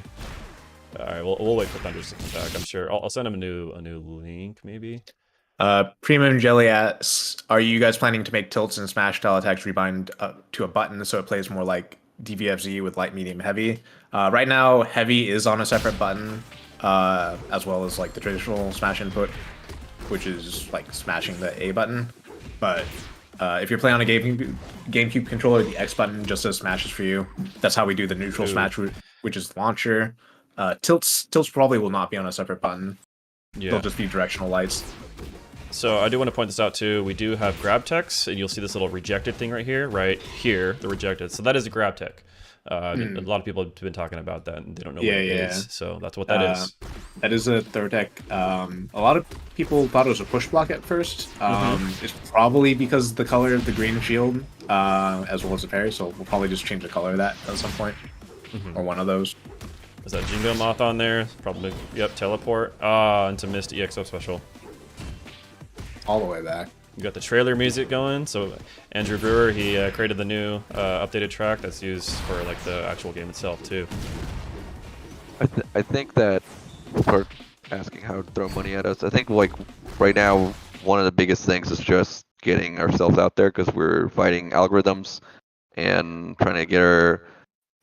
All right, we'll wait for Thunders to come back. I'm sure I'll send him a new link maybe. Primo and Jelly asks, are you guys planning to make tilts and smash style attacks rebind to a button so it plays more like DVFZ with light, medium, heavy? Right now, heavy is on a separate button, as well as like the traditional smash input, which is like smashing the A button. But if you're playing on a GameCube controller, the X button just says smashes for you. That's how we do the neutral smash, which is launcher. Tilts probably will not be on a separate button. Yeah. They'll just be directional lights. So I do want to point this out too. We do have grab techs, and you'll see this little rejected thing right here, the rejected. So that is a grab tech. A lot of people have been talking about that, and they don't know what it is. So that's what that is. That is a third tech. A lot of people thought it was a push block at first. It's probably because of the color of the green shield, as well as the parry. So we'll probably just change the color of that at some point, or one of those. Is that Jingo Moth on there? Probably. Yep. Teleport. Into Mist EXO special. All the way back. You got the trailer music going. So Andrew Brewer, he created the new updated track that's used for like the actual game itself too. I think that for asking how to throw money at us, I think like right now one of the biggest things is just getting ourselves out there because we're fighting algorithms and trying to get our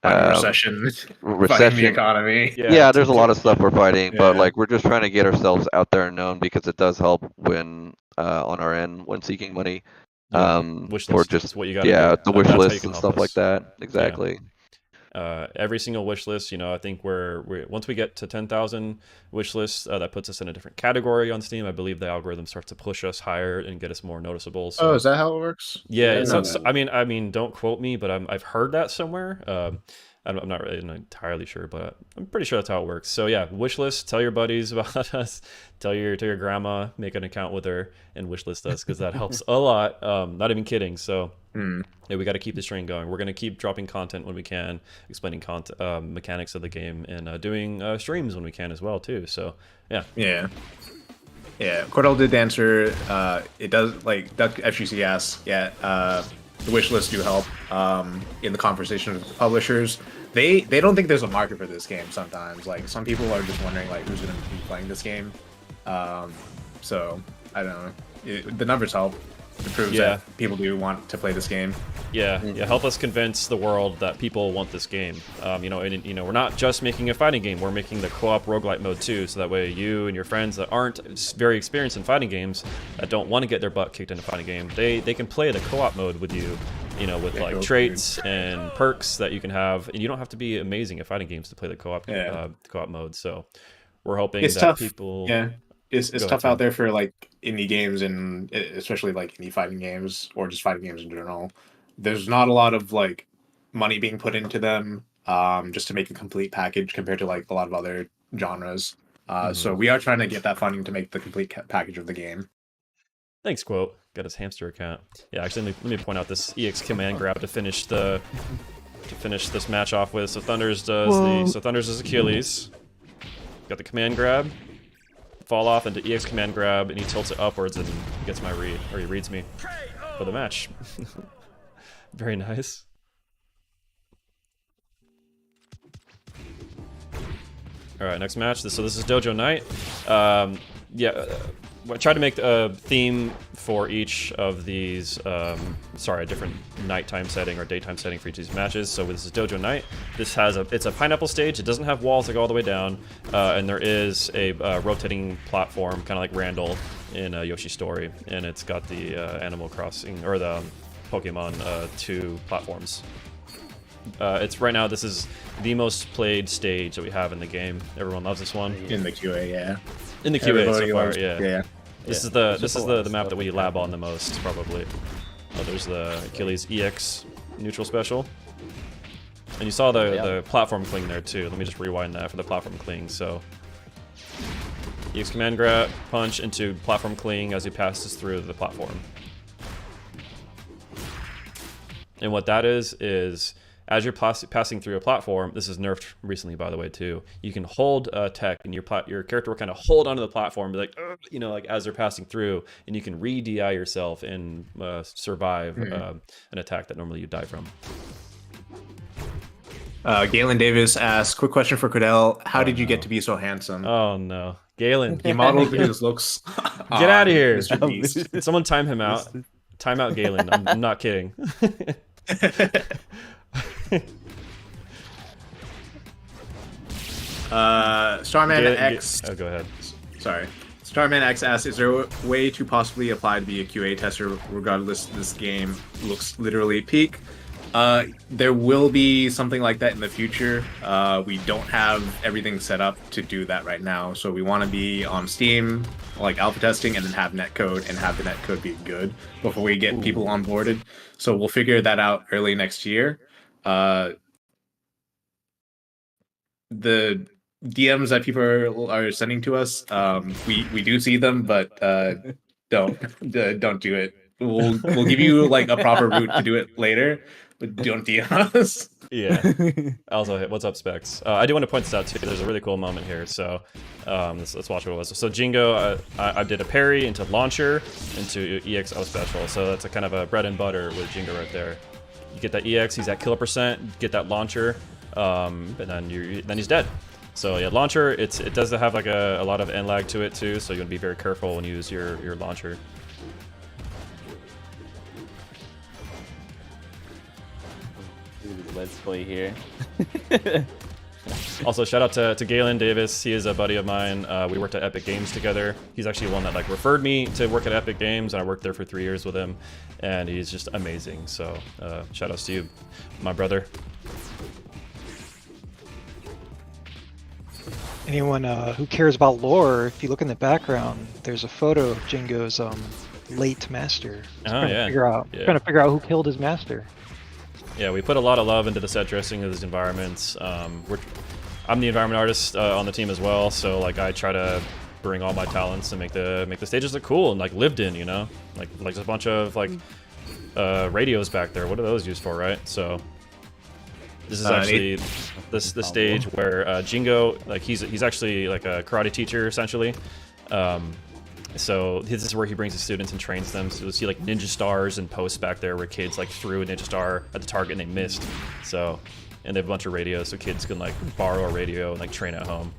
recession, fighting the economy. Yeah, there's a lot of stuff we're fighting, but like we're just trying to get ourselves out there and known because it does help when on our end when seeking money. Wish or list just is what you got. The wish lists and stuff like that. Exactly. Every single wish list, I think we're once we get to 10,000 wish lists, that puts us in a different category on Steam. I believe the algorithm starts to push us higher and get us more noticeable. So. Oh, is that how it works? Yeah, I mean, don't quote me, but I've heard that somewhere. I'm not really entirely sure, but I'm pretty sure that's how it works. So yeah, wish list. Tell your buddies about us. Tell your grandma. Make an account with her and wish list us because that helps a lot. Not even kidding. So yeah, we got to keep this train going. We're gonna keep dropping content when we can, explaining mechanics of the game, and doing streams when we can as well too. So yeah. Yeah. Cordell did answer. It does like Duck FGC asks. Yeah. The wish lists do help in the conversation with the publishers. They don't think there's a market for this game sometimes. Like some people are just wondering like who's going to be playing this game. So I don't know. The numbers help. It proves that people do want to play this game. Yeah, help us convince the world that people want this game. We're not just making a fighting game. We're making the co-op roguelite mode too, so that way you and your friends that aren't very experienced in fighting games, that don't want to get their butt kicked in a fighting game, they can play the co-op mode with you. With like traits and perks that you can have, and you don't have to be amazing at fighting games to play the co-op co-op mode. So we're hoping it's that tough. people. It's tough out there for like indie games and especially like indie fighting games or just fighting games in general. There's not a lot of like money being put into them just to make a complete package compared to like a lot of other genres. So we are trying to get that funding to make the complete package of the game. Thanks, Quote. Got his hamster account. Yeah, actually, let me point out this EX command grab to finish this match off with. So Thunder's does Achilles. Got the command grab. Fall off into EX command grab, and he tilts it upwards and gets my read, or he reads me for the match. Very nice. All right, next match. So this is Dojo Night. I tried to make a theme for each of these, a different nighttime setting or daytime setting for each of these matches. So this is Dojo Night. This has it's a pineapple stage. It doesn't have walls that go all the way down, and there is a rotating platform, kind of like Randall in Yoshi's Story, and it's got the Animal Crossing or the Pokemon 2 platforms. It's right now. This is the most played stage that we have in the game. Everyone loves this one. In the QA, yeah. In the QA Everybody so far, loves, yeah. This is the map that we lab on the most, probably. Oh, there's the Achilles EX neutral special. And you saw the platform cling there too. Let me just rewind that for the platform cling. So EX command grab, punch into platform cling as he passes through the platform. And what that is as you're passing through a platform, this is nerfed recently, by the way, too. You can hold tech, and your character will kind of hold onto the platform, be like, like as they're passing through, and you can re-DI yourself and survive an attack that normally you die from. Galen Davis asks, quick question for Cordell. How did you get to be so handsome? Oh, no. Galen, He modeled his looks. get out of here. Mr. Beast. Someone time him out. Time out Galen. I'm not kidding. Starman X. Oh, go ahead. Sorry. Starman X asks, is there a way to possibly apply to be a QA tester regardless this game looks literally peak? There will be something like that in the future. We don't have everything set up to do that right now, so we want to be on Steam, like alpha testing, and then have netcode and have the netcode be good before we get people onboarded. So we'll figure that out early next year. The DMs that people are sending to us, we do see them, but don't do it. We'll give you like a proper route to do it later, but don't DM us. Yeah. Also, hey, what's up, Specs? I do want to point this out too. There's a really cool moment here. So let's watch what it was. So Jingo, I did a parry into launcher into EXO special. So that's a kind of a bread and butter with Jingo right there. You get that EX, he's at kill %, get that launcher, and then he's dead. So yeah, launcher, it does have like a lot of end lag to it too. So you want to be very careful when you use your launcher. Let's play here. Also, shout out to Galen Davis. He is a buddy of mine. We worked at Epic Games together. He's actually one that like referred me to work at Epic Games, and I worked there for 3 years with him, and he's just amazing. So shout outs to you, my brother. Anyone who cares about lore, if you look in the background, there's a photo of Jingo's late master. Oh yeah. Trying to figure out who killed his master. Yeah, we put a lot of love into the set dressing of these environments. I'm the environment artist on the team as well, so like I try to bring all my talents and make the stages look cool and like lived in, you know, like just a bunch of like radios back there. What are those used for, right? So this is actually the stage where Jingo, like he's actually like a karate teacher essentially. So this is where he brings the students and trains them. So you'll see like ninja stars and posts back there where kids like threw a ninja star at the target and they missed. So, and they have a bunch of radios so kids can like borrow a radio and like train at home.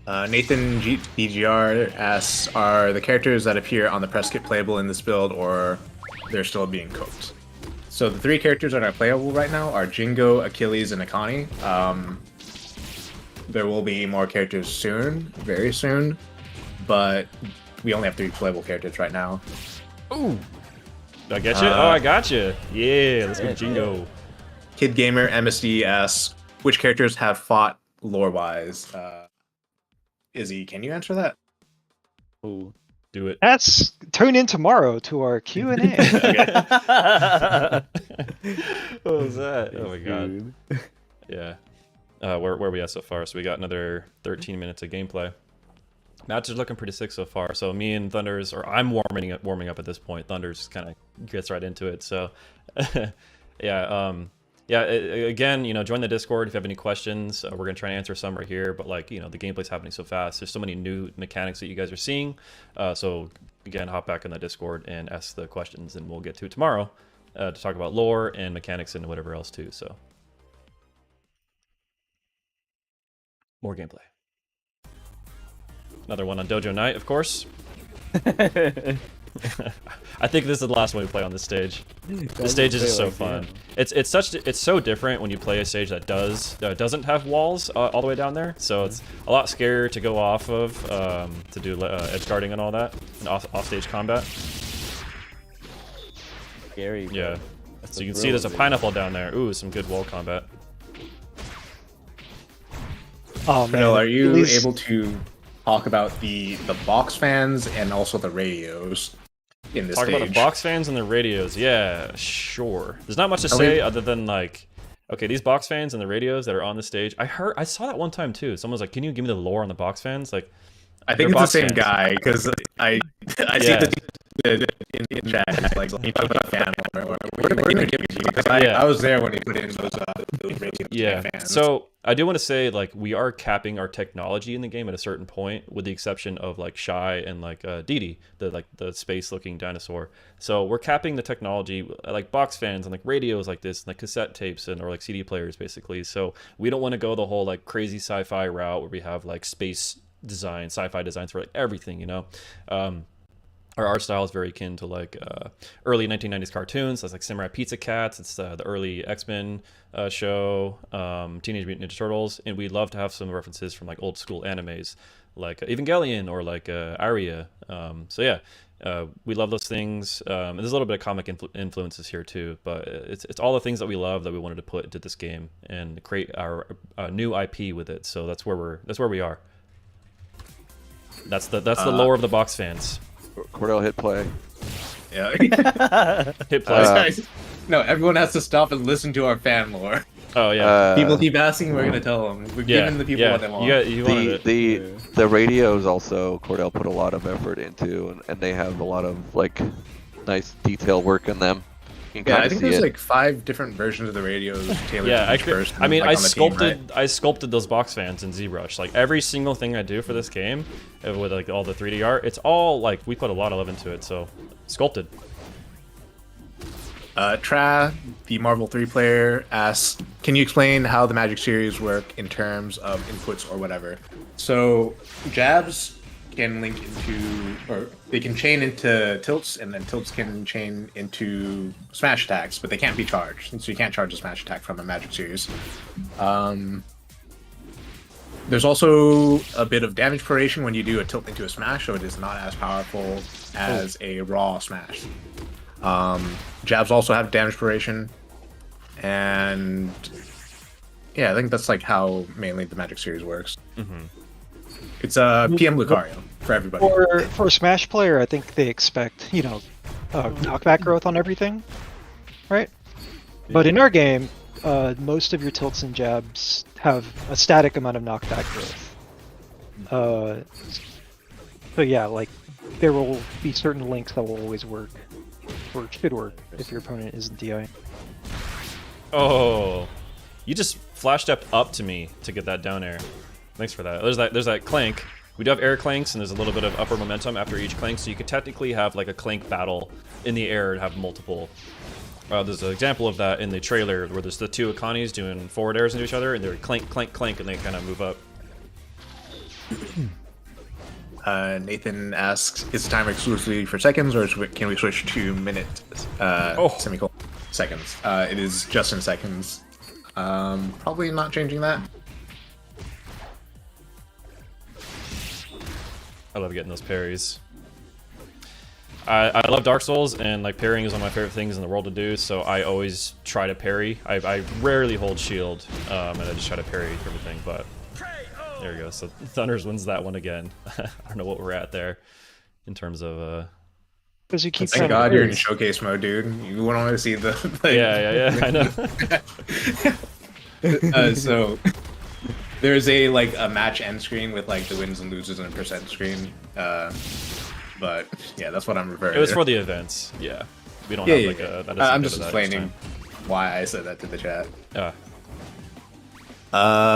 Nathan BGR asks, are the characters that appear on the press kit playable in this build, or they're still being cooked? So the 3 characters that are playable right now are Jingo, Achilles, and Akani. There will be more characters soon, very soon. But we only have 3 playable characters right now. Ooh! Did I get you? Oh, I got you. Yeah, let's go Jingo. Kid Gamer MSD asks, which characters have fought lore-wise? Izzy, can you answer that? Ooh, do it. That's tune in tomorrow to our Q&A. What was that? Oh my god. Yeah. Where are we at so far? So we got another 13 minutes of gameplay. Match is looking pretty sick so far. So me and Thunders, or I'm warming up at this point. Thunders kind of gets right into it. So yeah, again, you know, join the Discord if you have any questions. We're gonna try and answer some right here. But like, you know, the gameplay's happening so fast. There's so many new mechanics that you guys are seeing. So again, hop back in the Discord and ask the questions, and we'll get to it tomorrow to talk about lore and mechanics and whatever else too. So more gameplay. Another one on Dojo Night, of course. I think this is the last one we play on this stage. The stage is just so fun. It's so different when you play a stage that doesn't have walls all the way down there. So it's a lot scarier to go off of to do edge guarding and all that, and off stage combat. Scary. Bro. Yeah. So you can see there's a pineapple down there. Ooh, some good wall combat. Oh man, are you able to talk about the box fans and also the radios in this stage? Talk about the box fans and the radios. Yeah, sure. There's not much to say other than like, okay, these box fans and the radios that are on the stage. I saw that one time too. Someone was like, "Can you give me the lore on the box fans?" Like, I think it's the same guy because I see the in chat like he talked about fan lore. We're gonna give it to you because I was there when he put in those radios fans. So I do want to say, like, we are capping our technology in the game at a certain point, with the exception of like Shy and like Didi, the space-looking dinosaur. So we're capping the technology, like box fans and like radios like this, and like cassette tapes or like CD players, basically. So we don't want to go the whole like crazy sci-fi route where we have like space design, sci-fi designs for like everything, you know. Our art style is very akin to like early 1990s cartoons. That's like Samurai Pizza Cats. It's the early X-Men show, Teenage Mutant Ninja Turtles, and we love to have some references from like old school animes, like Evangelion or like Aria. So yeah, we love those things. And there's a little bit of comic influences here too, but it's all the things that we love that we wanted to put into this game and create our new IP with it. So that's where we are. That's the lore of the box fans. Cordell hit play. Yeah. Hit play. No, everyone has to stop and listen to our fan lore. Oh yeah. People keep asking, we're gonna tell them. We're giving the people what they want. You wanted it. The radios also Cordell put a lot of effort into, and they have a lot of like nice detail work in them. You can Yeah, I kinda think see there's it. like 5 different versions of the radios tailored Yeah, to each person. I mean, like, I on the team, sculpted right? I sculpted those box fans in ZBrush. Like every single thing I do for this game, with like all the 3D art, it's all like we put a lot of love into it. So sculpted. Tra, the Marvel 3 player, asks, can you explain how the Magic series work in terms of inputs or whatever? So jabs can link into, or they can chain into tilts, and then tilts can chain into smash attacks, but they can't be charged, so you can't charge a smash attack from a Magic series. There's also a bit of damage proration when you do a tilt into a smash, so it is not as powerful as a raw smash. Jabs also have damage proration, and yeah, I think that's like how mainly the Magic series works. It's a PM Lucario for everybody. For a Smash player, I think they expect, knockback growth on everything, right? But in our game, most of your tilts and jabs have a static amount of knockback growth. So yeah, like there will be certain links that will always work, or should work, if your opponent isn't DI. Oh, you just flash stepped up to me to get that down air. Thanks for that. There's that clank. We do have air clanks, and there's a little bit of upper momentum after each clank, so you could technically have like a clank battle in the air and have multiple. There's an example of that in the trailer where there's the 2 Akanis doing forward airs into each other, and they're clank, clank, clank, and they kind of move up. Nathan asks, is the timer exclusively for seconds, or can we switch to minute semicolon seconds? It is just in seconds. Probably not changing that. I love getting those parries. I love Dark Souls, and like parrying is one of my favorite things in the world to do, so I always try to parry. I rarely hold shield, and I just try to parry everything, but there we go. So Thunders wins that one again. I don't know what we're at there in terms of... Because you keep Thank God you're in showcase mode, dude. You wouldn't want to see the... Like... Yeah, I know. So... There's a match end screen with like the wins and loses and a percent screen, but yeah, that's what I'm referring to. It was for the events, yeah. We don't have like a. That I'm just explaining why I said that to the chat.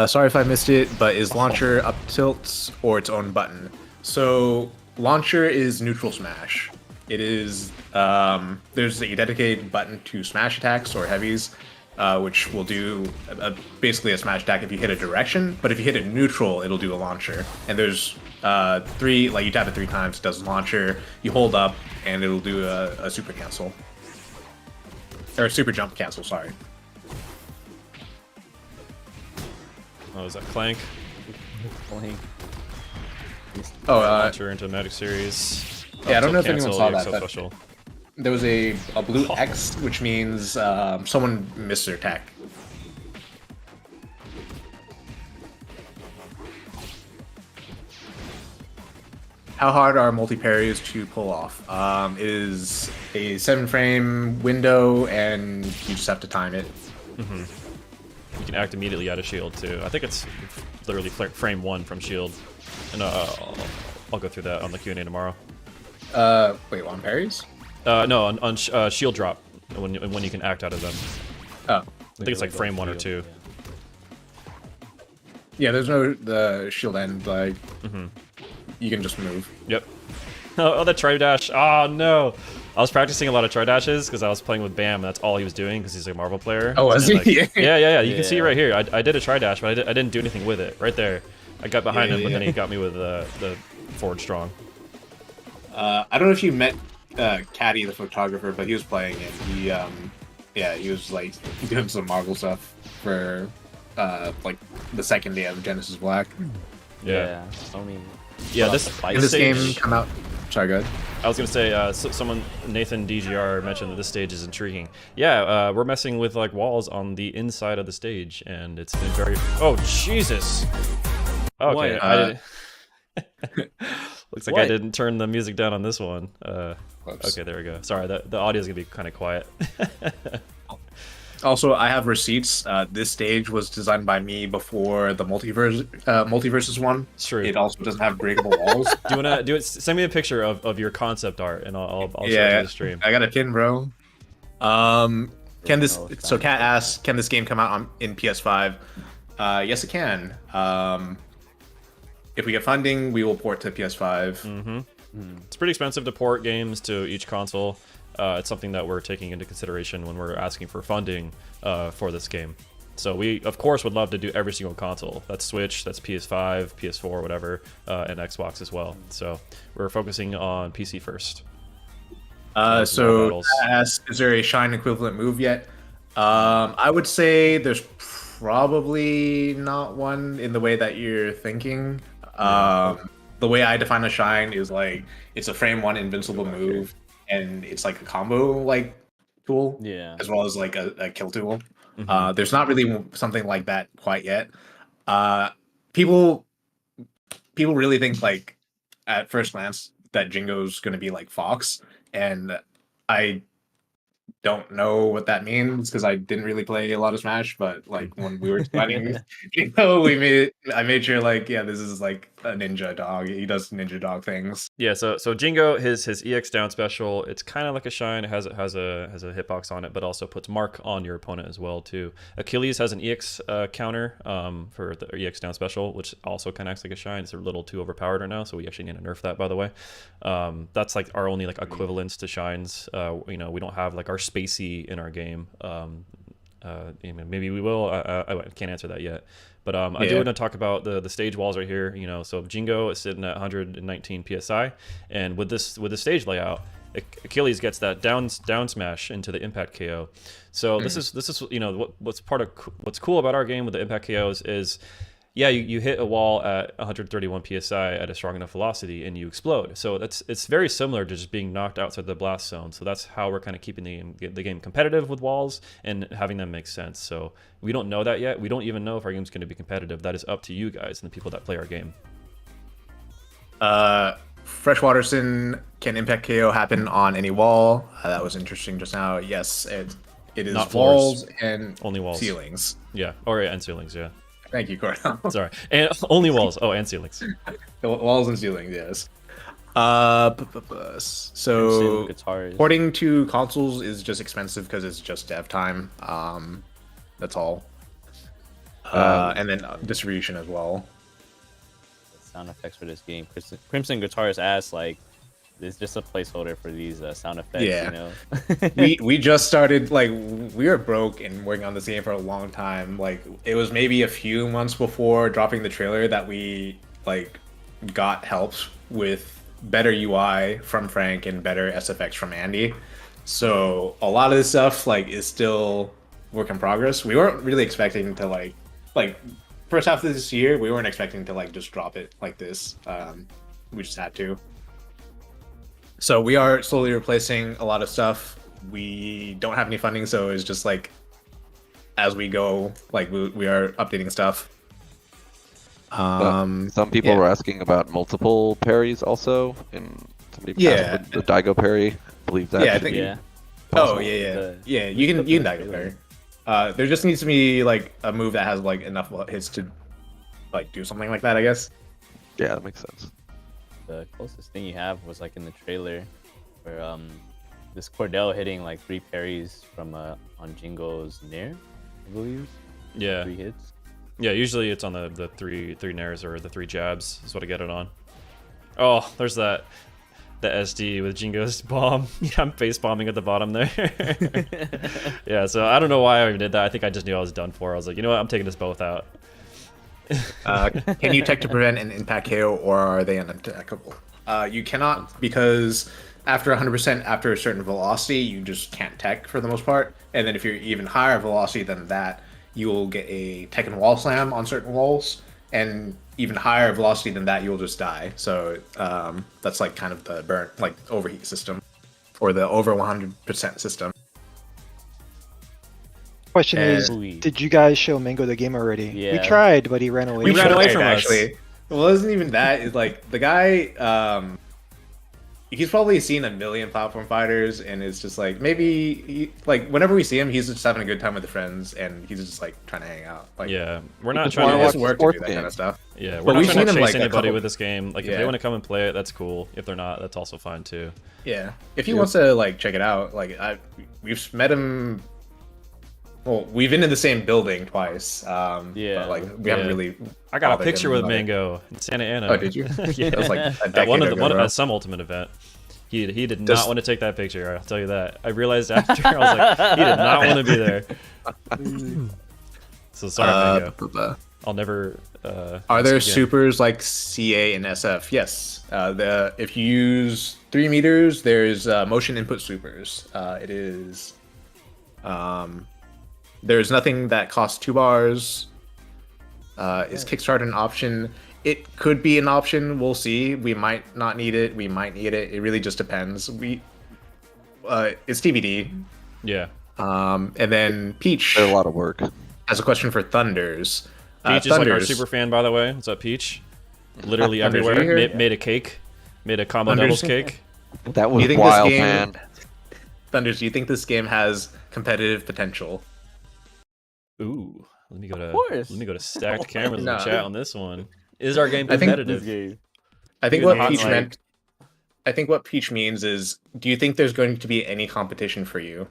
Sorry if I missed it, but is launcher up tilts or its own button? So launcher is neutral smash. It is there's a dedicated button to smash attacks or heavies. Which will do basically a smash attack if you hit a direction, but if you hit a neutral, it'll do a launcher. And there's 3, like you tap it 3 times, it does launcher, you hold up, and it'll do a super cancel. Or a super jump cancel, sorry. Oh, is that Clank? Clank. Launcher into Magic Series. Yeah, I don't know if anyone saw that, but but there was a blue X, which means someone missed their attack. How hard are multi-parries to pull off? It is a 7-frame window, and you just have to time it. You can act immediately out of shield too. I think it's literally frame 1 from shield. And I'll go through that on the Q&A tomorrow. Wait, on parries? No, on shield drop, when you can act out of them. Oh. I think it's like frame 1 or 2. Yeah, there's no the shield end, like, you can just move. Yep. Oh, the tri dash. Oh, no. I was practicing a lot of tri dashes because I was playing with Bam, and that's all he was doing because he's a Marvel player. Oh, was he? Like, yeah. You can see right here. I did a tri dash, but I didn't do anything with it. Right there. I got behind him, but then yeah. he got me with the forward strong. I don't know if you met Caddy, the photographer, but he was playing it. He was like doing some Marvel stuff for like the second day of Genesis Black. Yeah. Sony. Yeah, this Game stage, come out. Sorry, go ahead. I was gonna say, someone, Nathan DGR mentioned that this stage is intriguing. Yeah, we're messing with like walls on the inside of the stage, and it's been very. Oh Jesus! Okay, What? I didn't. Looks like I What? didn't turn the music down on this one. Whoops. Okay, there we go. Sorry, the audio is gonna be kind of quiet. Also, I have receipts. This stage was designed by me before the multiverses one. It's true. It also doesn't have breakable walls. Do you wanna do it? Send me a picture of your concept art, and I'll show it Yeah, to the stream. I got a pin, bro. Can this? Oh, it's So, fine. Kat asked, can this game come out in PS5? Yes, it can. If we get funding, we will port to PS5. It's pretty expensive to port games to each console. It's something that we're taking into consideration when we're asking for funding for this game. So we, of course, would love to do every single console. That's Switch, that's PS5, PS4, whatever, and Xbox as well. So we're focusing on PC first. So, battles. is there a Shine equivalent move yet? I would say there's probably not one in the way that you're thinking. The way I define a Shine is like it's a frame one invincible move, and it's like a combo like tool, Yeah. as well as like a kill tool. There's not really something like that quite yet. People really think like at first glance that Jingo's going to be like Fox, and I don't know what that means because I didn't really play a lot of Smash. But like when we were designing Jingo, I made sure like this is like a ninja dog. He does ninja dog things. Yeah, so Jingo, his EX down special, it's kind of like a Shine. It has a hitbox on it, but also puts mark on your opponent as well too. Achilles has an EX counter for the EX down special, which also kind of acts like a Shine. It's a little too overpowered right now, so we actually need to nerf that, by the way. That's like our only like equivalents to Shines. We don't have like our Spacey in our game. Maybe we will. I can't answer that yet. But I do want to talk about the stage walls right here. So Jingo is sitting at 119 psi, and with this stage layout, Achilles gets that down smash into the impact KO. So this is what's cool about our game with the impact KOs is. Yeah, you hit a wall at 131 psi at a strong enough velocity and you explode. So it's very similar to just being knocked outside the blast zone. So that's how we're kind of keeping the game competitive with walls and having them make sense. So we don't know that yet. We don't even know if our game's going to be competitive. That is up to you guys and the people that play our game. Freshwaterson, can impact KO happen on any wall? That was interesting just now. Yes, it is Not walls floors. and Only walls. ceilings. Yeah, or and ceilings. Yeah. Thank you, Cordell. Sorry, and only walls. Oh, and ceilings. Walls and ceilings, yes. So Crimson guitars. porting to consoles is just expensive because it's just dev time. That's all. And then distribution as well. Sound effects for this game. Crimson Guitars asked like, it's just a placeholder for these sound effects. Yeah. we just started, like, we were broke and working on this game for a long time. Like, it was maybe a few months before dropping the trailer that we like got helps with better UI from Frank and better SFX from Andy. So a lot of this stuff like is still work in progress. We weren't really expecting to like first half of this year, we weren't expecting to like just drop it like this. We just had to. So we are slowly replacing a lot of stuff. We don't have any funding, so it's just like as we go, like we are updating stuff. Some people were asking about multiple parries also, and somebody asked the Daigo parry. I believe that. Yeah, I should think. be Yeah. Oh possible. yeah. You can Daigo parry. There just needs to be like a move that has like enough hits to like do something like that, I guess. Yeah, that makes sense. The closest thing you have was like in the trailer, where this Cordell hitting like 3 parries from on Jingo's Nair, I believe. Yeah. 3 hits. Yeah, usually it's on the three nairs or the 3 jabs is what I get it on. Oh, there's the SD with Jingo's bomb. Yeah, I'm face bombing at the bottom there. Yeah, so I don't know why I even did that. I think I just knew I was done for. I was like, you know what, I'm taking us both out. Can you tech to prevent an impact KO, or are they unattackable? You cannot, because after 100%, after a certain velocity, you just can't tech for the most part. And then if you're even higher velocity than that, you will get a tech and wall slam on certain walls. And even higher velocity than that, you'll just die. So that's like kind of the burn, like overheat system, or the over 100% system. Question is, Ooh. did you guys show Mango the game already? We Yeah. tried, but he ran away. We ran away tried, from us. actually. Well, it wasn't even that. It's like the guy. He's probably seen a million platform fighters, and it's just like maybe like whenever we see him, he's just having a good time with the friends, and he's just like trying to hang out. Like, Yeah, we're not just trying wanna to. watch it's work to do that kind of stuff. Yeah, But we're not we've trying to seen him, chase like, a anybody couple- with this game. Like, if Yeah. they want to come and play it, that's cool. If they're not, that's also fine too. Yeah, if he wants to like check it out, like we've met him. Well, we've been in the same building twice. Yeah. But, like we haven't Yeah. really. I got a bothered picture him with about it. Mango in Santa Ana. Oh, did you? Yeah, That was like a at decade one of the ago, bro. at some Ultimate event. He did Does- not want to take that picture. I'll tell you that. I realized after I was like, he did not want to be there. So sorry, Mango. I'll never. Are ask there again. supers like CA and SF? Yes. If you use 3 meters, there's motion input supers. It is. There's nothing that costs 2 bars. Is Kickstarter an option? It could be an option. We'll see. We might not need it. We might need it. It really just depends. It's TBD. Yeah. And then Peach They're a lot of work. has a question for Thunders. Peach is like our Thunders. super fan, by the way. What's up, Peach? Literally Thunders, you everywhere. here? Made a cake. Made a combo Thunders. doubles cake. That was you think this wild, game- man. Thunders, do you think this game has competitive potential? Ooh. Let me go to. course. Let me go to stacked cameras in No. the chat on this one. Is our game I think- competitive? I think Good what hot Peach mic. meant. I think what Peach means is, do you think there's going to be any competition for you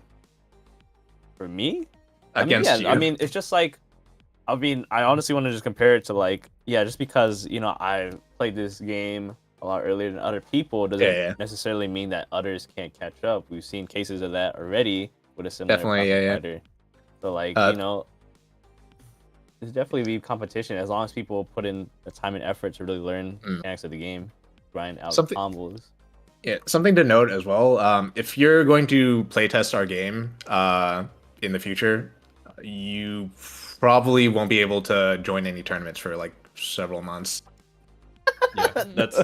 For me? against you? I mean, it's just like, I honestly want to just compare it to like, just because, I played this game a lot earlier than other people doesn't Yeah. necessarily mean that others can't catch up. We've seen cases of that already with a similar Definitely, platform yeah. fighter. So like, there's definitely be competition as long as people put in the time and effort to really learn the mechanics of the game, grind out Something- combos. Yeah, something to note as well. If you're going to playtest our game in the future, you probably won't be able to join any tournaments for like several months. Yeah, that's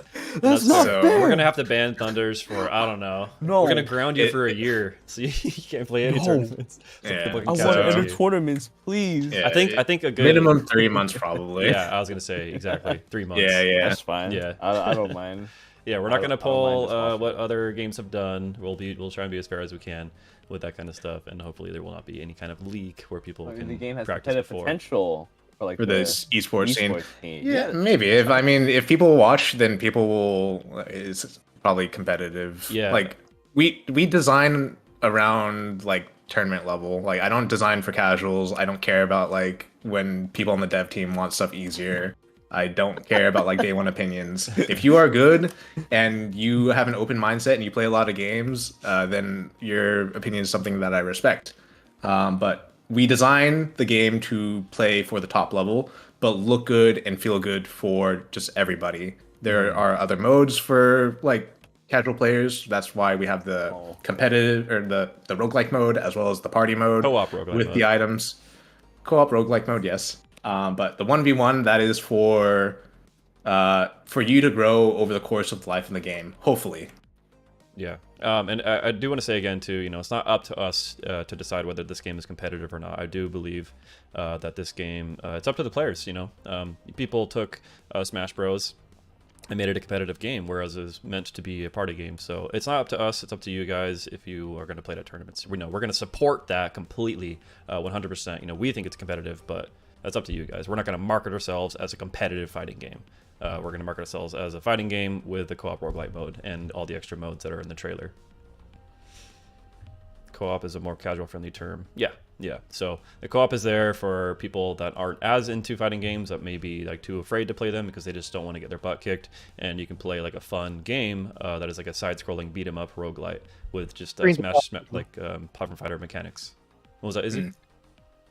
not so fair. we're gonna have to ban Thunders for I don't know. No. We're gonna ground you It- for a year, so you can't play any No. tournaments. So Yeah. people can I catch wanna up to enter you. tournaments, please. Yeah, I think a good minimum 3 months probably. Yeah, I was gonna say exactly 3 months. yeah. That's fine. Yeah. I don't mind. Yeah, we're not gonna I don't mind pull just watching what other games have done. We'll try and be as fair as we can with that kind of stuff, and hopefully there will not be any kind of leak where people I mean, can the game has practice competitive before. potential for like For the esports scene. scene. Yeah, maybe. If people watch, then people will. It's probably competitive. Yeah. Like we design around like tournament level. Like I don't design for casuals. I don't care about like when people on the dev team want stuff easier. I don't care about like day one opinions. If you are good and you have an open mindset and you play a lot of games, then your opinion is something that I respect. But we design the game to play for the top level, but look good and feel good for just everybody. There are other modes for like casual players. That's why we have the competitive or the roguelike mode as well as the party mode Co-op roguelike with mode. the items. Co-op roguelike mode, yes. But the 1v1, that is for you to grow over the course of life in the game, hopefully. Yeah, and I do want to say again too, it's not up to us to decide whether this game is competitive or not. I do believe that this game, it's up to the players. People took Smash Bros. And made it a competitive game, whereas it was meant to be a party game. So it's not up to us; it's up to you guys if you are going to play it at tournaments. We're going to support that completely, 100%. We think it's competitive, but that's up to you guys. We're not going to market ourselves as a competitive fighting game. We're going to market ourselves as a fighting game with the co-op roguelite mode and all the extra modes that are in the trailer. Co-op is a more casual-friendly term. Yeah. So the co-op is there for people that aren't as into fighting games, that may be like too afraid to play them because they just don't want to get their butt kicked. And you can play like a fun game that is like a side-scrolling beat-em-up roguelite with just platform fighter mechanics. What was that? Is it?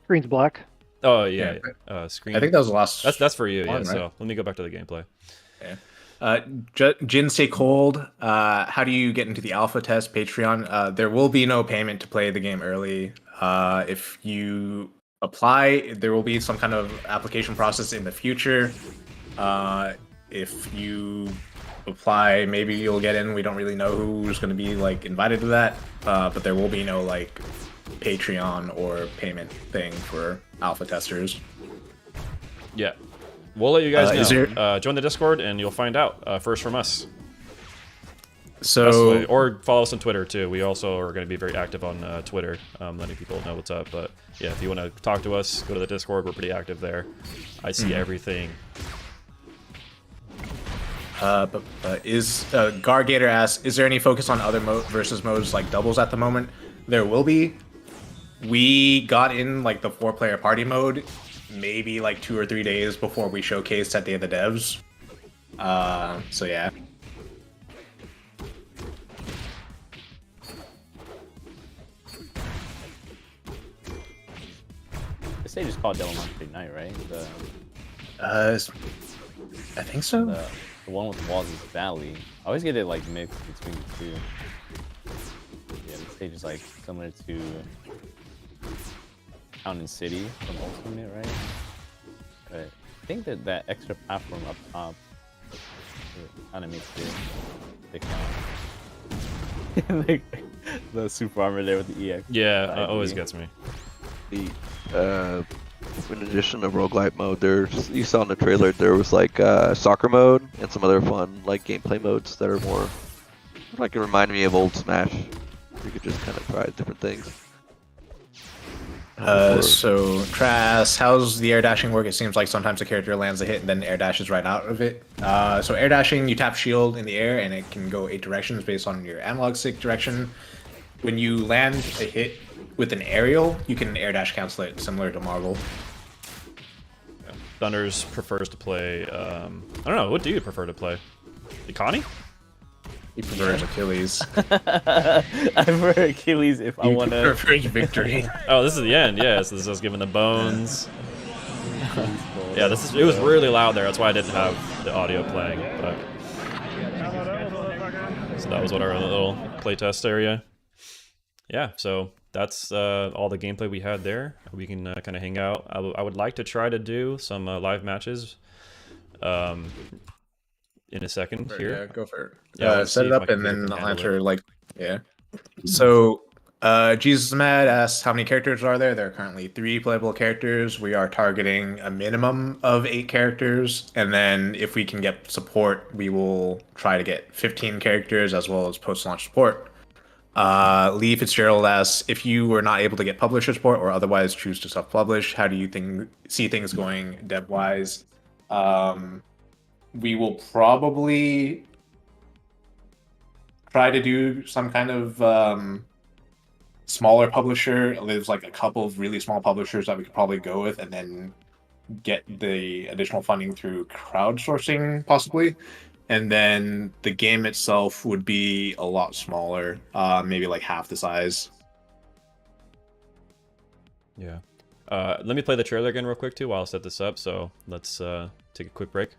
Screen's black. Oh yeah, screen. I think that was the last. That's for you. one, Yeah. right? So let me go back to the gameplay. Jin Stay Cold. How do you get into the alpha test? Patreon. There will be no payment to play the game early. If you apply, there will be some kind of application process in the future. If you apply, maybe you'll get in. We don't really know who's going to be like invited to that, but there will be no like Patreon or payment thing for alpha testers. Yeah. We'll let you guys Is know. Join the Discord and you'll find out first from us. So, or follow us on Twitter too. We also are going to be very active on Twitter, letting people know what's up. But yeah, if you want to talk to us, go to the Discord. We're pretty active there. I see everything. Is Gargator asks, is there any focus on other versus modes like doubles at the moment? There will be. We got in like the 4-player party mode maybe like 2 or 3 days before we showcased at Day of the Devs. So yeah. The stage is called Devil Monster Night, right? I think so. The one with the walls is Valley. I always get it like mixed between the two. Yeah, the stage is like similar to Town and City from Ultimate, right? But I think that that extra platform up top kind of makes it stick out. Like the super armor there with the EX. Yeah, always gets me. In addition to roguelite mode, there's, you saw in the trailer, there was like soccer mode and some other fun like gameplay modes that are more like, it reminded me of old Smash. You could just kind of try different things. So Trass, how's the air dashing work? It seems like sometimes the character lands a hit and then air dashes right out of it. So air dashing, you tap shield in the air and it can go 8 directions based on your analog stick direction. When you land a hit with an aerial, you can air dash cancel it, similar to Marvel. Thunders prefers to play. I don't know. What do you prefer to play? Ikani? He prefers Achilles. I prefer Achilles if I want to. Prefers victory. Oh, this is the end. Yeah, so this is giving the bones. Yeah, this is. It was really loud there. That's why I didn't have the audio playing. But so that was what our little playtest area. Yeah, so that's all the gameplay we had there. We can kind of hang out. I would like to try to do some live matches in a second here. Yeah, go for it. Yeah, set it up and then I'll answer like, yeah. So, Jesus Mad asks, how many characters are there? There are currently 3 playable characters. We are targeting a minimum of 8 characters. And then if we can get support, we will try to get 15 characters as well as post-launch support. Lee Fitzgerald asks, if you were not able to get publisher support or otherwise choose to self-publish, how do you see things going dev-wise? We will probably try to do some kind of smaller publisher. There's like a couple of really small publishers that we could probably go with and then get the additional funding through crowdsourcing possibly. And then the game itself would be a lot smaller, maybe like half the size. Yeah. Let me play the trailer again real quick too while I set this up. So let's take a quick break.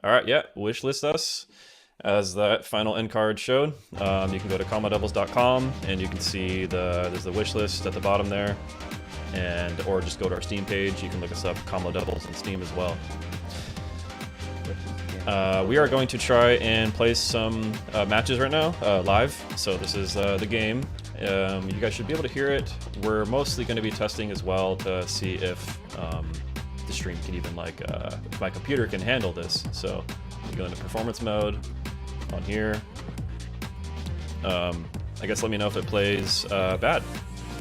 All right, yeah, wishlist us. As that final end card showed, you can go to ComboDevils.com and you can see there's the wish list at the bottom there, or just go to our Steam page. You can look us up, Combo Devils, on Steam as well. We are going to try and play some matches right now, live. So this is the game. You guys should be able to hear it. We're mostly going to be testing as well to see if the stream can even if my computer can handle this. So you go into performance mode on here. I guess let me know if it plays bad,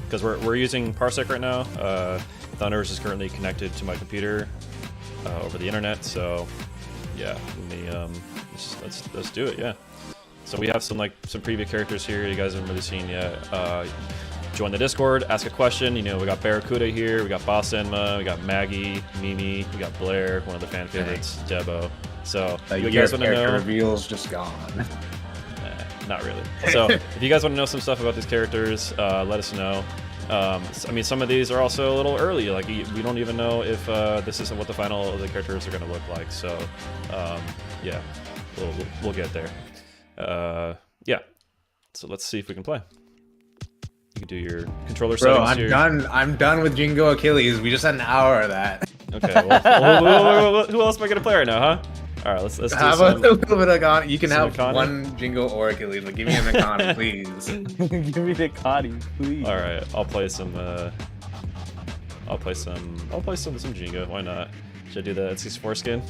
because we're using Parsec right now. ThundeRz is currently connected to my computer over the internet, so yeah, let me let's do it. Yeah. So we have some preview characters here you guys haven't really seen yet. Join the Discord, ask a question. You know, we got Barracuda here, we got Boss Enma, we got Maggie, Mimi, we got Blair, one of the fan favorites, Debo. So you guys want to know? Reveal's just gone. Not really. So if you guys want to know some stuff about these characters, let us know. I mean, some of these are also a little early. Like, we don't even know if this is what the final of the characters are going to look like. So yeah, we'll get there. Yeah. So let's see if we can play. You can do your controller settings here. I'm done with Jingo Achilles. We just had an hour of that. Okay. Well, who else am I going to play right now, huh? All right, let's do have some, a little bit of Akane. You can have Akane? one Jingo or Achilles. Like, give me an Akane, please. Give me the Akane, please. All right, I'll play some Jingo. Why not? Should I do the N64 skin?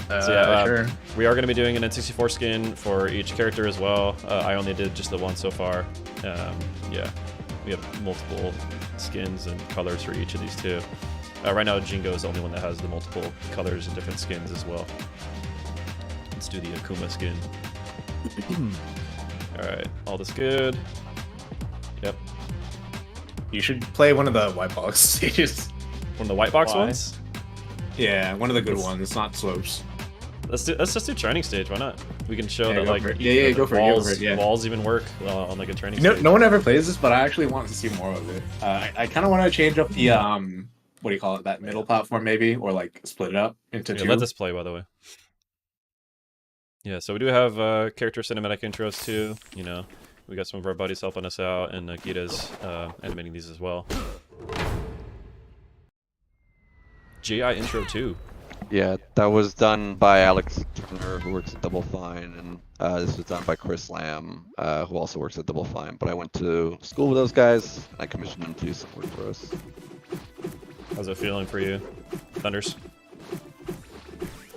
So yeah, sure. We are going to be doing an N64 skin for each character as well. I only did just the one so far. Yeah, we have multiple skins and colors for each of these two. Right now, Jingo is the only one that has the multiple colors and different skins as well. Let's do the Akuma skin. Alright, all this good. Yep. You should play one of the white box stages. One of the white box ones? Yeah, one of the good ones, not slopes. Let's just do training stage, why not? We can show that go for it. Walls even work on like a training stage. No one ever plays this, but I actually want to see more of it. I kind of want to change up the what do you call it? That middle platform maybe, or like split it up into two. Let this play, by the way. Yeah, so we do have character cinematic intros too. You know, we got some of our buddies helping us out, and Gita's animating these as well. GI intro too. Yeah, that was done by Alex Turner, who works at Double Fine, and this was done by Chris Lamb, who also works at Double Fine. But I went to school with those guys, and I commissioned them to do some work for us. How's it feeling for you, ThundeRz?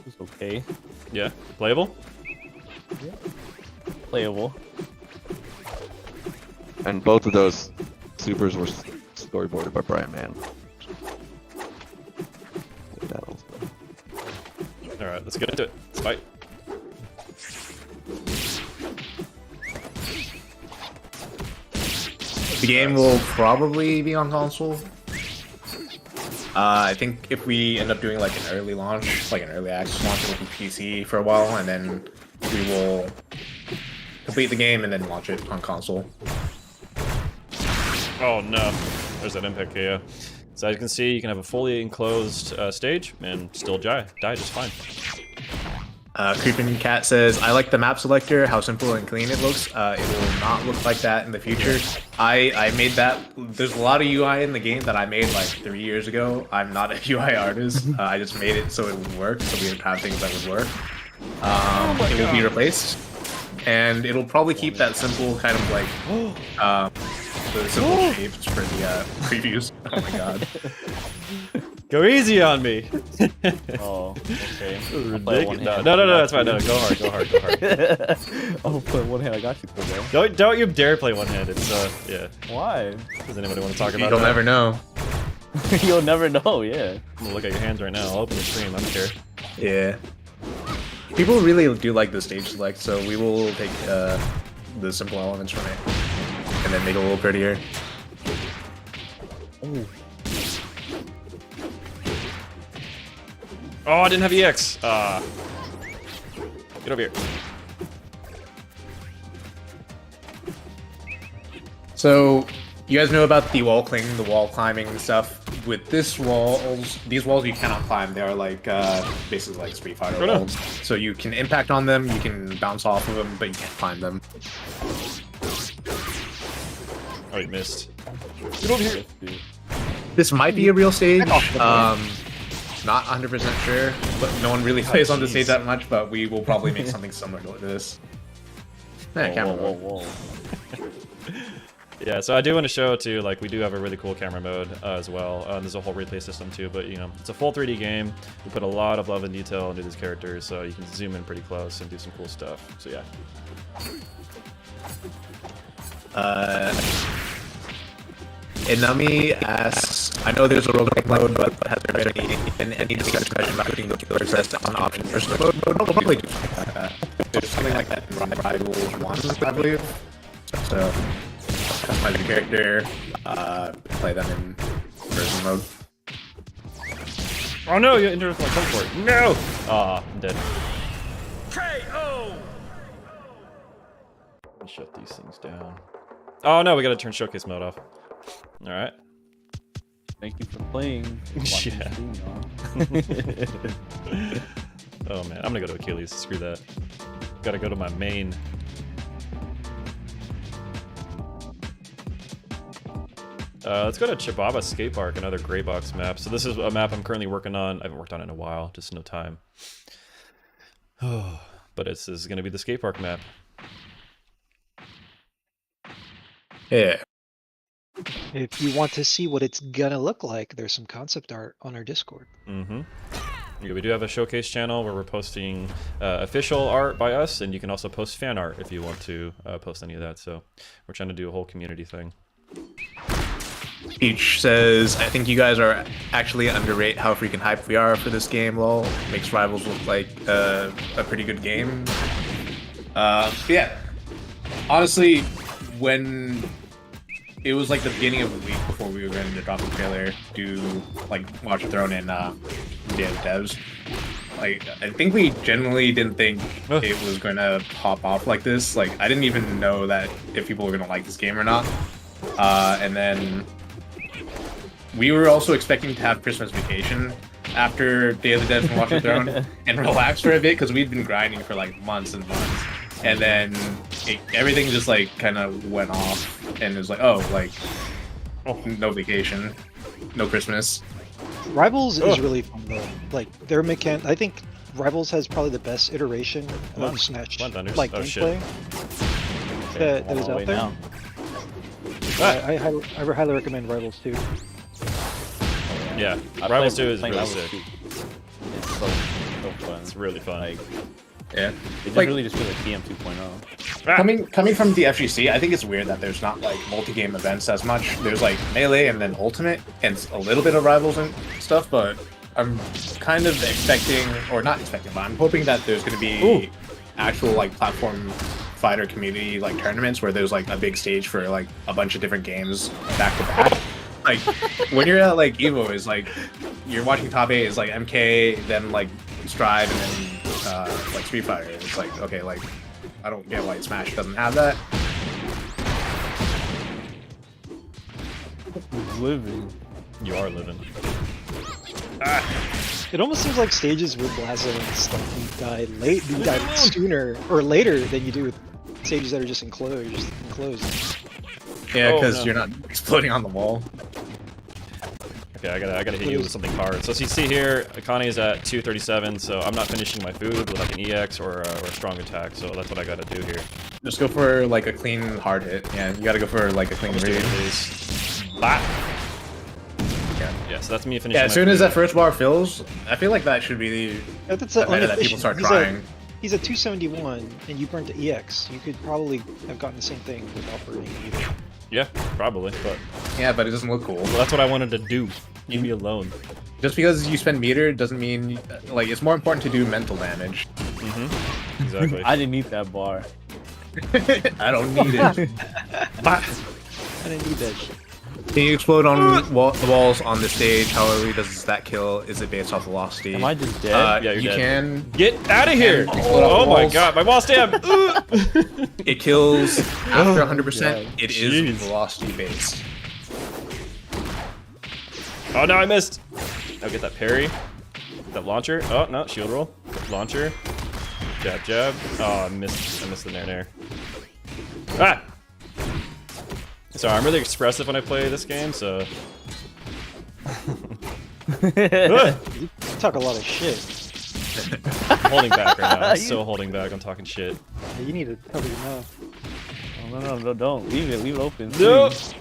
It's okay. Yeah, playable? Yeah. Playable. And both of those supers were storyboarded by Brian Mann. Alright, let's get into it. Let's fight. The game will probably be on console. I think if we end up doing like an early launch, like an early access launch, it'll be PC for a while, and then we will complete the game and then launch it on console. Oh no, there's that impact KO. So as you can see, you can have a fully enclosed stage and still die just fine. Creeping Cat says, I like the map selector, how simple and clean it looks. It will not look like that in the future. I made that. There's a lot of UI in the game that I made like 3 years ago. I'm not a UI artist. I just made it so it would work, so we would have things that would work. It will be replaced. And it'll probably keep that simple kind of like the simple shapes for the previews. Oh my god. Go easy on me. Oh, okay. Ridiculous. No, that's fine. No, go hard. I'll play one hand. I got you, bro. Don't you dare play one-handed. So yeah. Why? Does anybody want to talk about You'll that? never know. You'll never know. Yeah. I'm gonna look at your hands right now. I'll open the stream. I don't care. Yeah. People really do like the stage select, so we will take the simple elements from it and then make it a little prettier. Oh, I didn't have EX. Get over here. So, you guys know about the wall climbing stuff with these walls you cannot climb. They are like basically like Street Fighter Oh, no. walls. So you can impact on them, you can bounce off of them, but you can't climb them. Oh, you missed. Get over here. This might be a real stage. Not 100% sure, but no one really plays on the stage that much. But we will probably make something similar to this. Camera mode. Yeah, so I do want to show too, like we do have a really cool camera mode as well. There's a whole replay system too, but you know, it's a full 3D game. We put a lot of love and detail into these characters, so you can zoom in pretty close and do some cool stuff. So yeah. Inami asks, I know there's a roguelike mode, but has there been any discussion about putting the killer test on option versus mode? We'll probably do something like that. There's something like that in Rival 1, I believe. So, customize your character, play them in version mode. Oh no, you entered my teleport. No! Ah, I'm dead. KO! Let me shut these things down. Oh no, we gotta turn showcase mode off. Alright. Thank you for playing. Yeah. Oh man, I'm gonna go to Achilles. Screw that. Gotta go to my main. Let's go to Chibaba Skate Park, another gray box map. So this is a map I'm currently working on. I haven't worked on it in a while, just no time. Oh, but this is gonna be the skate park map. Yeah. If you want to see what it's gonna look like, there's some concept art on our Discord. Mm-hmm. Yeah, we do have a showcase channel where we're posting official art by us, and you can also post fan art if you want to post any of that. So we're trying to do a whole community thing. Peach says, I think you guys are actually underrate how freaking hyped we are for this game, lol. Makes Rivals look like a pretty good game. Yeah. Honestly, when it was like the beginning of the week before we were going to drop the trailer, do like Watch the Throne and Day of the Devs, like I think we genuinely didn't think it was going to pop off like this. Like I didn't even know that if people were going to like this game or not. And then we were also expecting to have Christmas vacation after Day of the Devs and Watch the Throne and relax for a bit because we'd been grinding for like months and months. And then everything just like kind of went off, and it was like, oh, like, no vacation, no Christmas. Rivals is really fun though. Like their I think Rivals has probably the best iteration of Snatch like gameplay that is out there. Now. I highly recommend Rivals too. Yeah, Rivals 2 is really sick. It's so fun. It's really fun. Like, Yeah, it just like, really just feels like TM 2.0. Coming from the FGC, I think it's weird that there's not like multi-game events as much. There's like Melee and then Ultimate and a little bit of Rivals and stuff, but I'm kind of expecting, or not expecting, but I'm hoping that there's going to be actual like platform fighter community like tournaments where there's like a big stage for like a bunch of different games back to back. Like when you're at like Evo, is like you're watching top 8 is like MK, then like Strive, and then like Street Fighter. It's like, okay, like I don't get why Smash doesn't have that. Living. You are living. It almost seems like stages with Blazo and stuff you die sooner or later than you do with stages that are just enclosed. Yeah, because you're not exploding on the wall. Okay, I gotta hit you with something hard. So as you see here, Akane is at 237, so I'm not finishing my food with like an EX or a strong attack, so that's what I gotta do here. Just go for like a clean hard hit. Yeah, you gotta go for like a clean read. Yeah, so that's me finishing. Yeah, as soon as that first bar fills, I feel like that should be the meta that people start trying. He's at 271, and you burnt the EX. You could probably have gotten the same thing without burning either. Yeah, probably, but... Yeah, but it doesn't look cool. Well, that's what I wanted to do. Leave me alone. Just because you spend meter doesn't mean... Like, it's more important to do mental damage. Mm-hmm. Exactly. I didn't need that bar. I don't need it. I didn't need that shit. Can you explode on the walls on the stage? However, does that kill? Is it based off velocity? Am I just dead? Yeah, you're you dead. Can get out of here! Oh my god, my wall stab! It kills after 100%. God. It is velocity based. Oh no, I missed. I'll get that parry. That launcher. Oh no, shield roll. Launcher. Jab, jab. Oh, I missed the nair. Ah! Sorry, I'm really expressive when I play this game, so. You talk a lot of shit. I'm holding back right now. I'm so holding back. I'm talking shit. Yeah, you need to cover your mouth. Oh, no, don't leave it open. No. Please.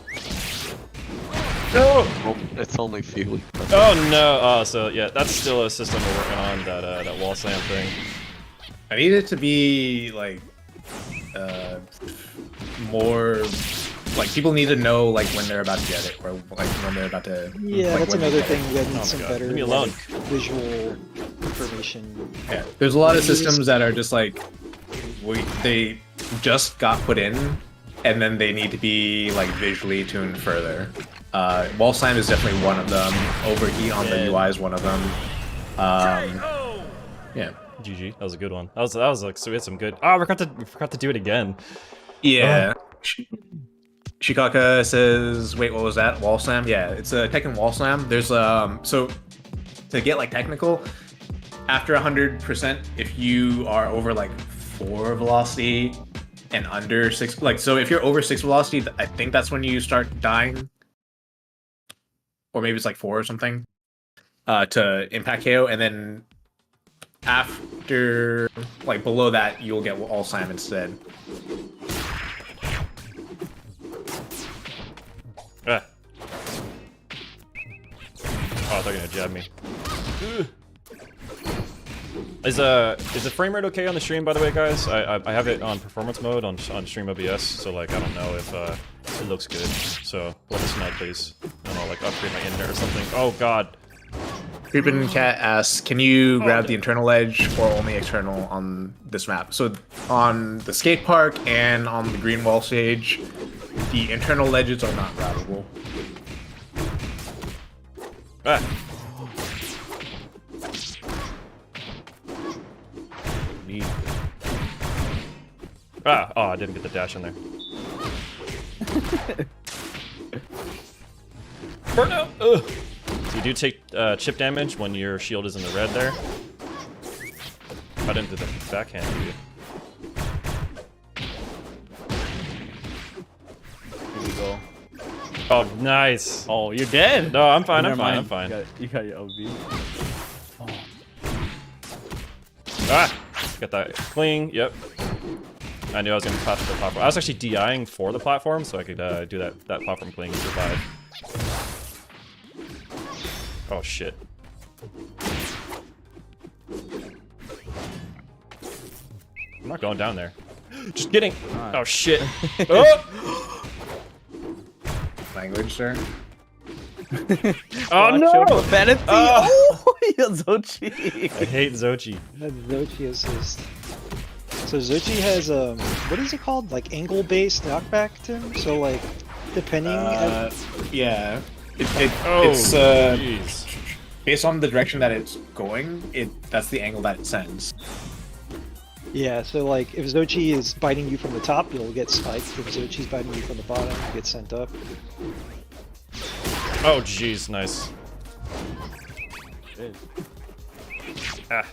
No. Oh, it's only fueling. Oh no. Oh, so yeah, that's still a system we're working on. That wall slam thing. I need it to be like more like people need to know like when they're about to get it or like when they're about to. Yeah, like, that's when they another get it. thing that needs Oh, some God. better Leave me alone. like, visual information. Yeah, there's a lot of systems that are just like they just got put in, and then they need to be like visually tuned further. Wall slam is definitely one of them. Overheat on the UI is one of them. Yeah. GG. That was a good one. That was like, so we had some good. Oh, we forgot to do it again. Yeah. Shikaka says, wait, what was that? Wall slam? Yeah, it's a Tekken wall slam. There's so to get like technical, after 100%, if you are over like 4 velocity and under 6, like so if you're over 6 velocity, I think that's when you start dying. Or maybe it's like 4 or something. To impact KO, and then after like below that you'll get wall slam instead. Ah. Oh, they're gonna jab me. Ugh. Is the frame rate okay on the stream, by the way, guys? I have it on performance mode on stream OBS, so like I don't know if it looks good. So let us know, please. I don't know, like upgrade my internet or something. Oh God. Creepin' Cat asks, can you grab the internal edge or only external on this map? So on the skate park and on the green wall stage, the internal ledges are not grabbable. Ah. Ah, oh, I didn't get the dash in there. Burnout! Ugh. So you do take chip damage when your shield is in the red there. I didn't do the backhand, do you? Here we go. Oh, nice. Oh, you're dead. No, I'm fine, I'm Never fine, mind. I'm fine. You got your OB. Ah! Got that cling, yep. I knew I was gonna pass the platform. I was actually DIing for the platform, so I could do that platform cling and survive. Oh shit. I'm not going down there. Just kidding. Right. Oh shit. Oh! Language, sir. Oh no! Profanity! Oh, Zochi! I hate Zochi. That's Zochi assist. So Zochi has what is it called? Like angle-based knockback to him. So like, depending. Yeah. Oh, It's jeez. based on the direction that it's going. That's the angle that it sends. Yeah. So like, if Zochi is biting you from the top, you'll get spiked. If Zochi's biting you from the bottom, you get sent up. Oh jeez, nice. Good. Ah.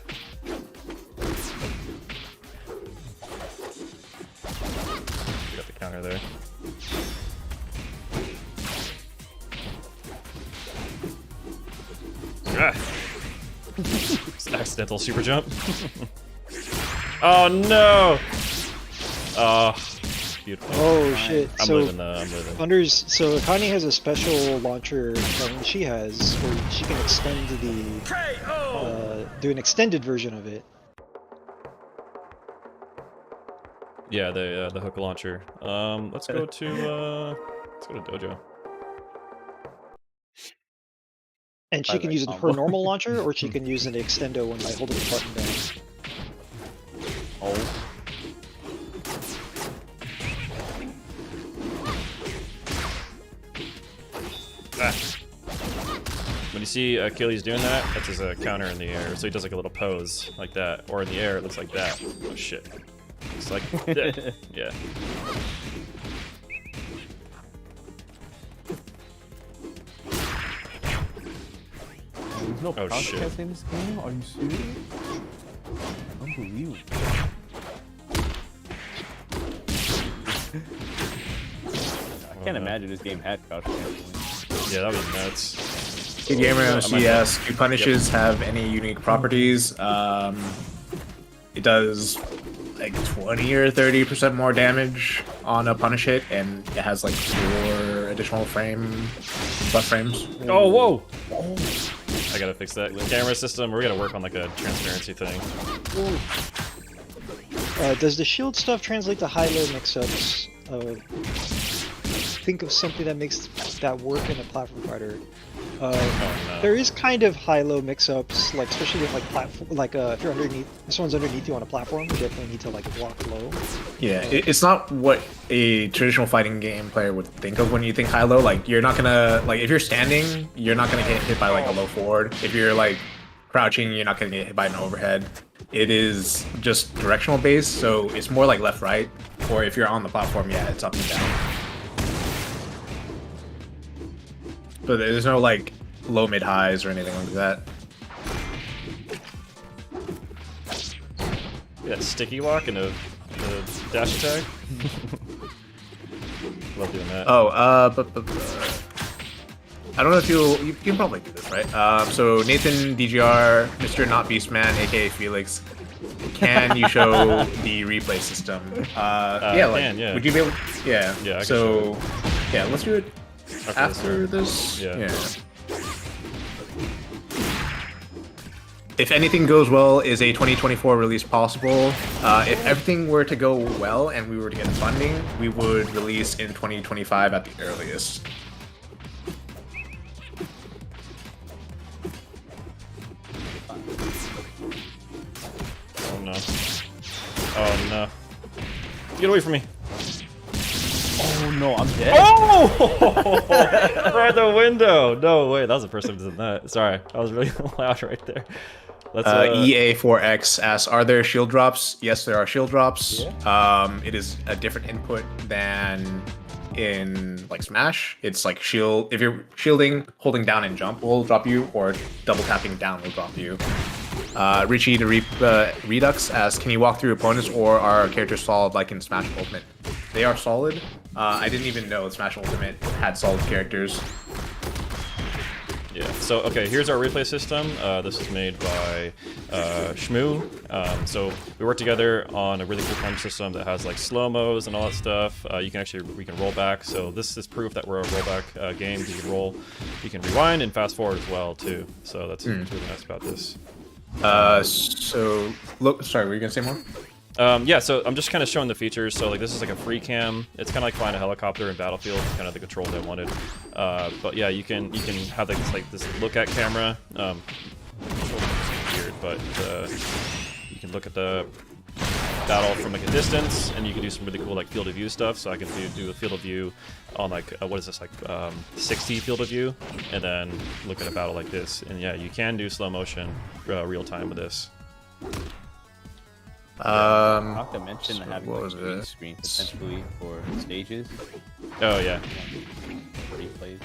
Got the counter there. Ah. Accidental super jump. Oh no! Oh, beautiful. Oh shit! I'm so living though. I'm living. So Akane has a special launcher that she has where she can extend the do an extended version of it. Yeah, the hook launcher. Let's go to Dojo. And she can use it her normal launcher, or she can use an extendo one by holding the button down. Oh. Ah. When you see Achilles doing that, that's his counter in the air. So he does like a little pose like that, or in the air it looks like that. Oh shit! It's like that. Yeah. There's no Oh, crouch shit. test in this game? Are you serious? Unbelievable. I can't imagine this game had crouch test. Yeah, that was nuts. Good gamer on I might- CS. Do punishes have any unique properties? It does like 20 or 30% more damage on a punish hit, and it has like 4 additional buff frames. Oh, whoa! I gotta fix that camera system. We're gonna work on like a transparency thing. Does the shield stuff translate to high-low mix-ups? Think of something that makes that work in a platform fighter. Oh, no. There is kind of high-low mix-ups, like especially with like platform, like if you're underneath, if someone's underneath you on a platform, you definitely need to like walk low. Yeah, it's not what a traditional fighting game player would think of when you think high-low. Like, you're not gonna, like, if you're standing, you're not gonna get hit by like a low forward. If you're like crouching, you're not gonna get hit by an overhead. It is just directional based, so it's more like left-right. Or if you're on the platform, yeah, it's up and down. But there's no like low mid highs or anything like that. Yeah, sticky walk and a dash attack. Love doing that. Oh, I don't know if you can probably do this, right? So Nathan DGR, Mr. Not Beastman, aka Felix, can you show the replay system? Yeah, like, yeah. would you be able? Yeah. Yeah, I can So, yeah, let's do it after this, this. yeah. If anything goes well, is a 2024 release possible? If everything were to go well and we were to get funding, we would release in 2025 at the earliest. Oh no. Oh no. Get away from me. Oh no, I'm dead. Oh! Right the window. No way. That was the first time I've done that. Sorry. I was really loud right there. Let's, EA4X asks, are there shield drops? Yes, there are shield drops. It is a different input than in like Smash. It's like shield. If you're shielding, holding down and jump will drop you, or double tapping down will drop you. Richie the Redux asks, can you walk through opponents, or are characters solid like in Smash Ultimate? They are solid. I didn't even know Smash Ultimate had solid characters. Yeah, so okay, here's our replay system. This is made by Shmoo. So we work together on a really cool punch system that has like slow-mos and all that stuff. We can roll back. So this is proof that we're a rollback game. You can roll, you can rewind and fast forward as well too. So that's what's really nice about this. So look, sorry, were you gonna say more? Yeah, so I'm just kind of showing the features. So like this is like a free cam. It's kind of like flying a helicopter in Battlefield. It's kind of the controls I wanted. But yeah, you can have like this look at camera. Weird, but you can look at the battle from like a distance, and you can do some really cool like field of view stuff. So I can do a field of view on like what is this, like 60 field of view, and then look at a battle like this. And yeah, you can do slow motion real time with this. Not to mention so having what like was green it? screen potentially for stages. Oh yeah. Replays.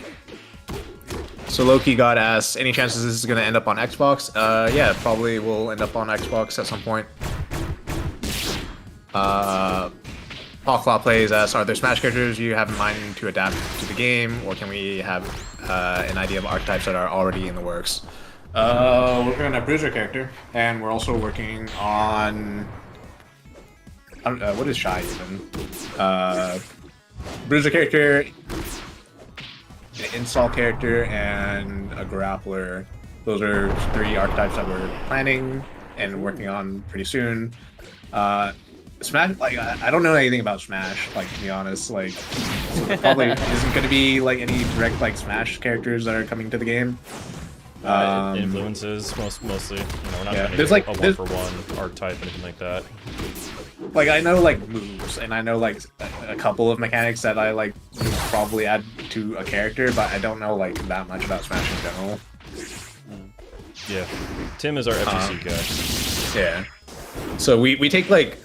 So Loki God asks, any chances this is going to end up on Xbox? Yeah, probably will end up on Xbox at some point. Hawklaw plays asks, are there Smash characters you have in mind to adapt to the game, or can we have an idea of archetypes that are already in the works? We're working on a Bruiser character, and we're also working on... what is Shy even? Bruiser character, an install character, and a grappler. Those are 3 archetypes that we're planning and working on pretty soon. Smash, like, I don't know anything about Smash, like, to be honest. Like, so there probably isn't going to be like any direct like Smash characters that are coming to the game. Influences mostly. You know, we're not Yeah, gonna there's make like- a there's- one-for-one archetype, anything like that. Like, I know like moves, and I know like a couple of mechanics that I like probably add to a character, but I don't know like that much about Smash in general. Yeah, Tim is our FGC guy. Yeah. So we take like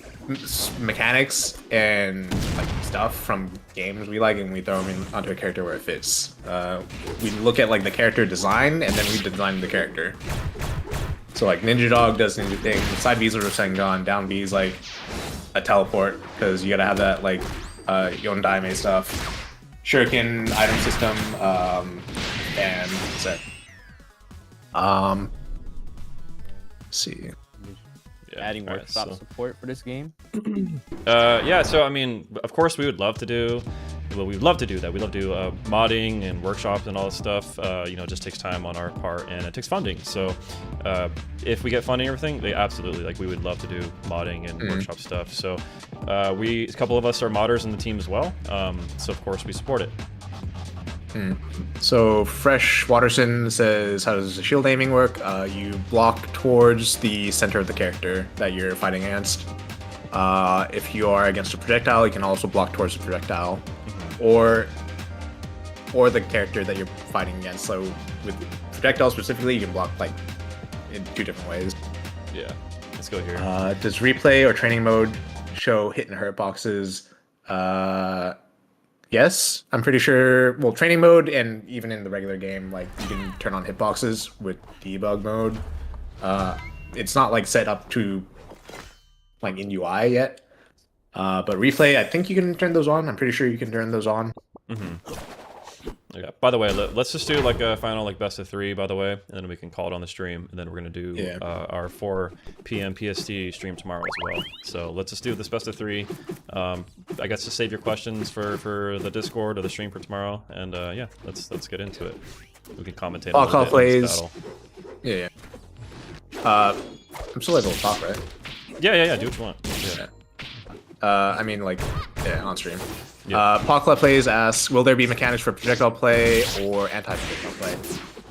mechanics and like stuff from games we like, and we throw them in onto a character where it fits. We look at like the character design, and then we design the character. So like Ninja Dog does ninja things, side B's are Rasengan, down B's like a teleport, because you gotta have that like Yon Daime stuff. Shuriken item system, and what's that? Let's see. Yeah, Adding alright, workshop so- support for this game. Yeah, so I mean, of course we would love to do, well, we'd love to do that. We love to do modding and workshops and all this stuff. You know, it just takes time on our part, and it takes funding. So if we get funding and everything, they absolutely, like, we would love to do modding and workshop stuff. So a couple of us are modders in the team as well. So of course we support it. So Fresh Waterson says, how does the shield aiming work? You block towards the center of the character that you're fighting against. If you are against a projectile, you can also block towards the projectile, or the character that you're fighting against. So with projectile specifically, you can block like in 2 different ways. Yeah, let's go here. Does replay or training mode show hit and hurt boxes? Yes, I'm pretty sure. Well, training mode and even in the regular game, like you can turn on hitboxes with debug mode. It's not like set up to like in UI yet. But replay, I think you can turn those on. I'm pretty sure you can turn those on. Yeah. By the way, let's just do like a final like best of 3. By the way, and then we can call it on the stream, and then we're gonna do our 4 p.m. PST stream tomorrow as well. So let's just do this best of 3. I guess just save your questions for the Discord or the stream for tomorrow, and yeah, let's get into it. We can commentate. All a call little bit on this plays. battle. Yeah. I'm still able to talk, right? Yeah. Do what you want. Yeah. I mean, like, yeah, on stream. Pakla Plays asks, will there be mechanics for projectile play or anti-projectile play?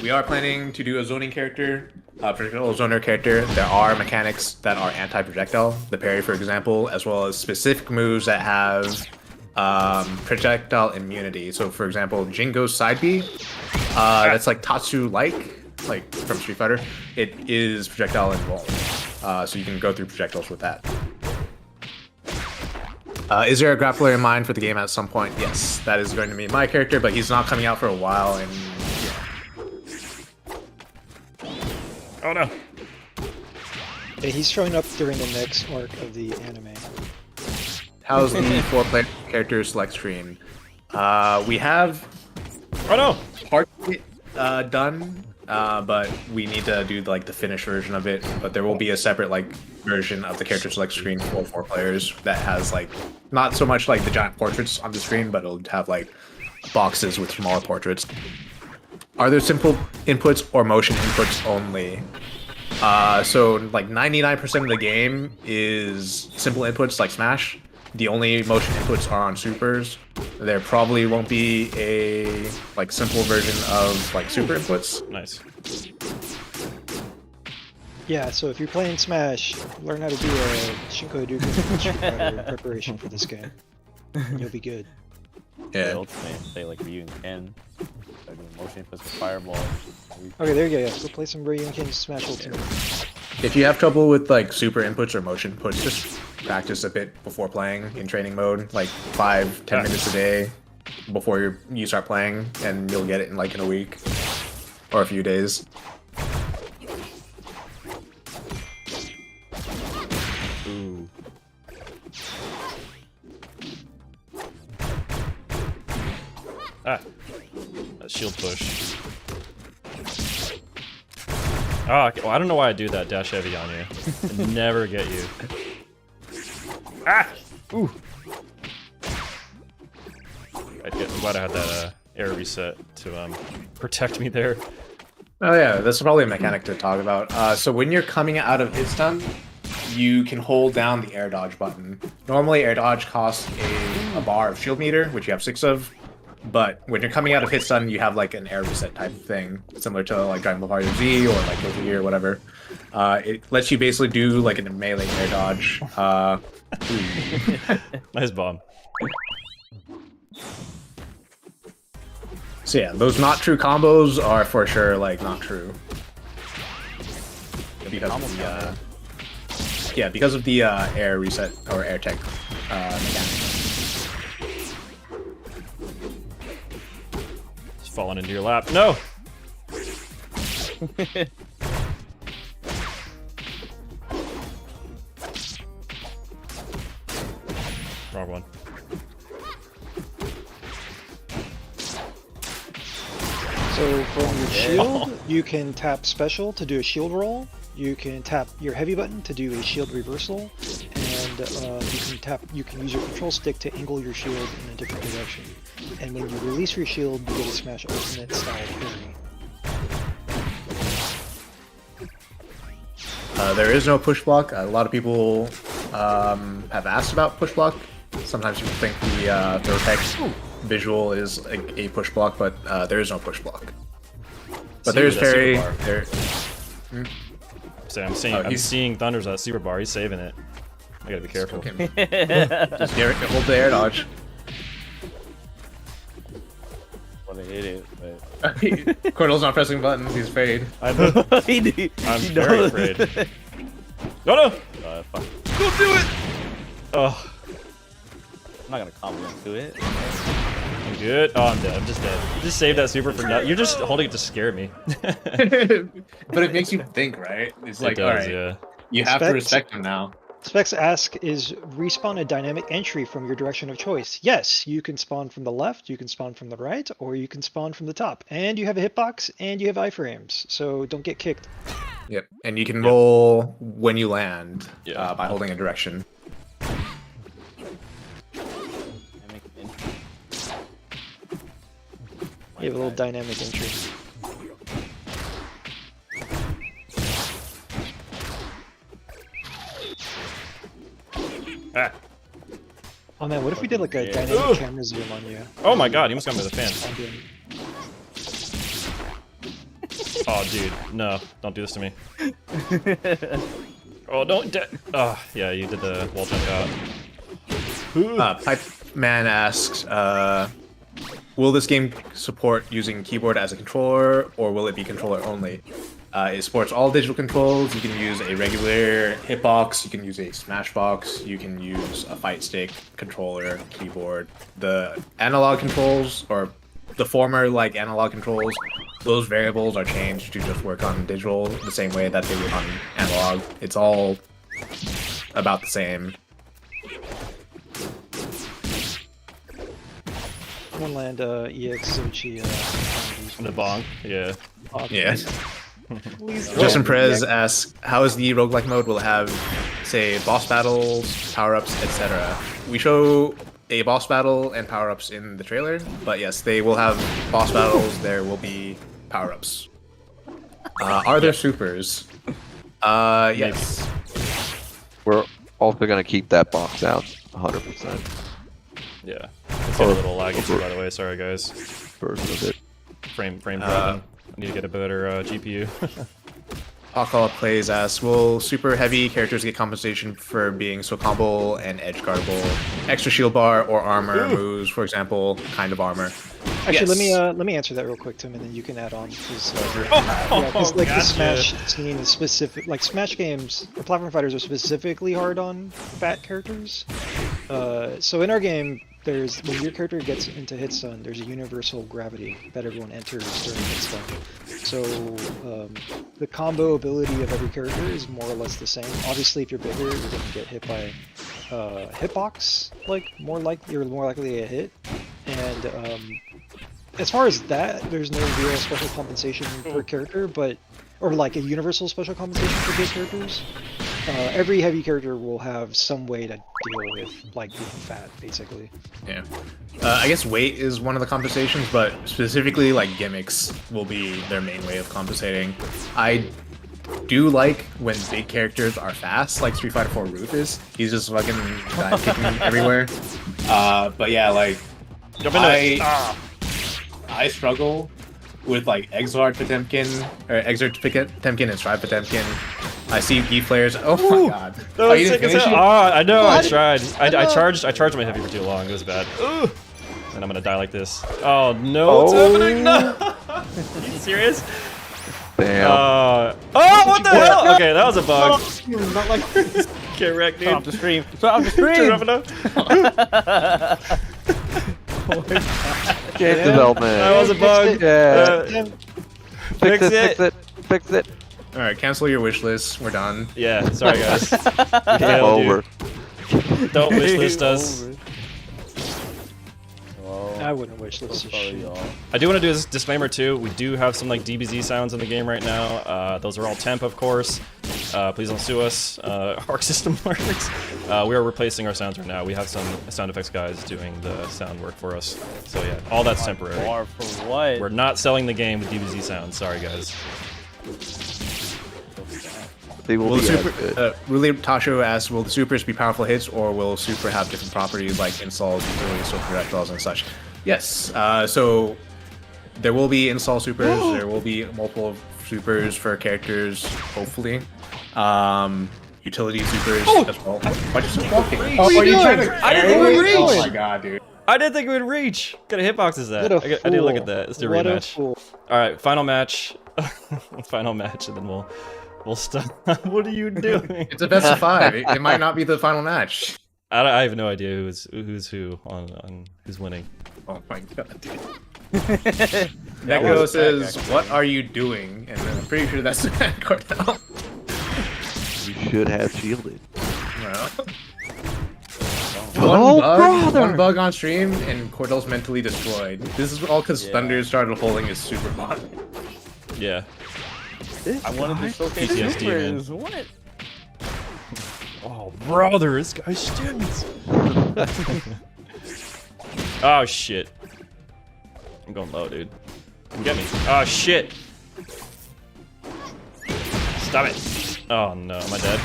We are planning to do a zoning character, projectile zoner character. There are mechanics that are anti-projectile, the parry, for example, as well as specific moves that have projectile immunity. So, for example, Jingo's side B, that's like Tatsu-like from Street Fighter. It is projectile involved, so you can go through projectiles with that. Is there a grappler in mind for the game at some point? Yes, that is going to be my character, but he's not coming out for a while, and yeah. Oh no! Yeah, he's showing up during the next arc of the anime. How's the 4-player character select screen? We have part of it done, but we need to do like the finished version of it. But there will be a separate like version of the character select screen for 4 players that has like not so much like the giant portraits on the screen, but it'll have like boxes with smaller portraits. Are there simple inputs or motion inputs only? So like 99% of the game is simple inputs like Smash. The only motion inputs are on supers. There probably won't be a like simple version of like super inputs. Nice. Yeah, so if you're playing Smash, learn how to do a Shinko Hadouken Street Fighter preparation for this game. You'll be good. The Yeah. ultimate, play like Ryu and Ken. Start doing motion plus with Fireball. Okay, there you go. Yeah. Go play some Ryu and Ken Smash Ultimate. If you have trouble with like super inputs or motion inputs, just practice a bit before playing in training mode, like 5-10 minutes a day before you start playing, and you'll get it in like in a week or a few days. Ooh. Ah. That shield push. Ah, okay. Well, I don't know why I do that dash heavy on you. I never get you. Ah! Ooh! I'm glad I had that air reset to protect me there. Oh yeah, that's probably a mechanic to talk about. So when you're coming out of hit stun, you can hold down the air dodge button. Normally air dodge costs a bar of shield meter, which you have 6 of. But when you're coming out of hit stun, you have like an air reset type of thing, similar to like Dragon Ball Fighter Z or like Guilty Gear or whatever. It lets you basically do like a melee air dodge. Nice bomb. So yeah, those not true combos are for sure like not true. Because yeah, because of the air reset or air tech mechanic. It's falling into your lap. No! Wrong one. So from your shield, you can tap special to do a shield roll. You can tap your heavy button to do a shield reversal, and you can use your control stick to angle your shield in a different direction. And when you release your shield, you get a smash ultimate style parry. There is no push block. A lot of people have asked about push block. Sometimes people think the throw tech visual is a push block, but there is no push block. But there's very there. So I'm seeing Thunder's super bar. He's saving it. I gotta be careful. Okay. Just hold the air dodge. Want to hit it, but Cordell's not pressing buttons. He's afraid. I'm he very afraid. No! Fuck. Don't do it! Oh, I'm not gonna combo into it. I'm good. Oh, I'm dead. I'm just dead. You just saved that super for nothing. You're just holding it to scare me. But it makes you think, right? It's like, it does, alright, yeah. you have to respect him now. Specs ask, is respawn a dynamic entry from your direction of choice? Yes, you can spawn from the left, you can spawn from the right, or you can spawn from the top. And you have a hitbox, and you have iframes, so don't get kicked. Yep, and you can roll when you land Yeah. by holding a direction. Dynamic entry. You have a little dynamic entry. Ah. Oh man, what if we did like a dynamic camera zoom on you? Oh my god, he almost got me with a fan. Oh, dude. No, don't do this to me. Oh, don't. Oh, yeah, you did the wall jump out. Pipe Man asks, will this game support using keyboard as a controller, or will it be controller only? It supports all digital controls. You can use a regular hitbox, you can use a smashbox, you can use a fight stick, controller, keyboard. The analog controls, or the former like analog controls, those variables are changed to just work on digital the same way that they would on analog. It's all about the same. One land EX Sochi. The bong, yeah. Yeah. Please Justin Perez asks, how is the roguelike mode? Will it have, say, boss battles, power-ups, etc.? We show a boss battle and power-ups in the trailer, but yes, they will have boss battles, there will be power-ups. Are there supers? Yes. We're also gonna keep that box out 100%. Yeah. It's getting a little laggy too, by the way. Sorry, guys. Version of it. Frame dropping. I need to get a better GPU. Hawkall plays asks, will super heavy characters get compensation for being so combo and edge guardable? Extra shield bar or armor moves, for example, kind of armor. Actually, Yes. let me answer that real quick, Tim, and then you can add on. Because Oh, like the gotcha. Smash scene is specific. Like Smash games, the platform fighters are specifically hard on fat characters. So in our game, there's when your character gets into hit stun, there's a universal gravity that everyone enters during hit stun. So the combo ability of every character is more or less the same. Obviously, if you're bigger, you're going to get hit by hitbox. You're more likely to get hit. And as far as that, there's no real special compensation per character, or like a universal special compensation for big characters. Every heavy character will have some way to deal with like being fat, basically. Yeah. I guess weight is one of the compensations, but specifically like gimmicks will be their main way of compensating. I do like when big characters are fast, like Street Fighter 4 Ruth is. He's just fucking dive kicking everywhere. But yeah, like Jump into it. I struggle with like Exard Potemkin or Exard Potemkin and Strive Potemkin. I see G players. Oh my god! That was you sick didn't as finish hell. it? I know. I tried. I charged my heavy for too long. It was bad. And I'm gonna die like this. Oh no! What's happening? No! Are you serious? Damn. Oh! What the hell? Okay, that was a bug. Not like this. Get wrecked, Turn off dude. the stream. Turn off the stream. Turn off enough. Game development. That was a bug. Yeah. Fix it. Fix it. Fix it. All right, cancel your wish list. We're done. Yeah, sorry guys. Game Yeah, over. Don't wishlist us. I wouldn't wish this. I do want to do this disclaimer too. We do have some like DBZ sounds in the game right now. Those are all temp, of course. Please don't sue us. Our system works. We are replacing our sounds right now. We have some sound effects guys doing the sound work for us. So yeah, all that's temporary. Bar for what? We're not selling the game with DBZ sounds. Sorry guys. They will Will be the as super? good. Really, Tasho asks, will the supers be powerful hits, or will super have different properties like installs, utilities, so projectiles, and such? Yes. So there will be install supers. There will be multiple supers for characters, hopefully. Utility supers as well. Why just walking? What are you trying to? I didn't think we would Oh reach. my god, dude. I didn't think we would reach. What kind of hitbox is that? What a I need to look fool. at that. It's the What a rematch. fool. All right, final match. Final match, and then we'll stop. What are you doing? It's a best of 5. It might not be the final match. I have no idea who's who on who's winning. Oh my god, dude. Neko says, "What are you doing?" And then I'm pretty sure that's Cordell. You should have shielded. No. Oh, brother! One bug on stream, and Cordell's mentally destroyed. This is all because Thunder started holding his super mod. Yeah. I wanted to showcase PTSD, man. supers. What? Oh, brother, this guy stinks. Oh shit. I'm going low, dude. Come get me. Oh shit. Stop it. Oh no, am I dead?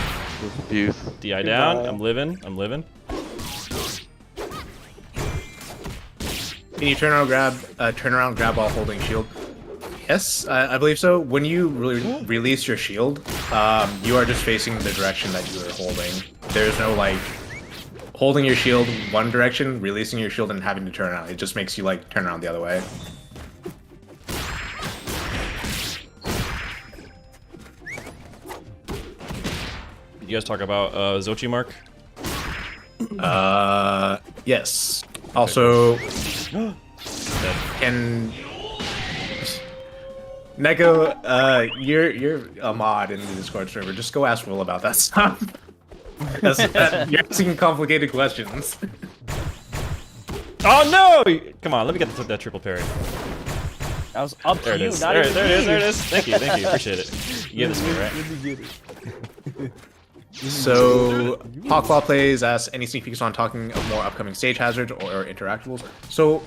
Abuse. DI down. I'm living. I'm living. Can you turn around grab while holding shield? Yes, I believe so. When you release your shield, you are just facing the direction that you are holding. There's no like holding your shield one direction, releasing your shield, and having to turn around. It just makes you like turn around the other way. Did you guys talk about Zochi Mark? Yes. Also, Dead. can Neko, you're a mod in the Discord server. Just go ask Will about that stuff. You're asking complicated questions. Oh no! Come on, let me get that triple parry. That was up There to it you, is. not There even it is. me. There it is. Thank you. Appreciate it. You gave this to me, right? So, Hawklaw Plays asks, any sneak peeks on talking of more upcoming stage hazards or interactables? So,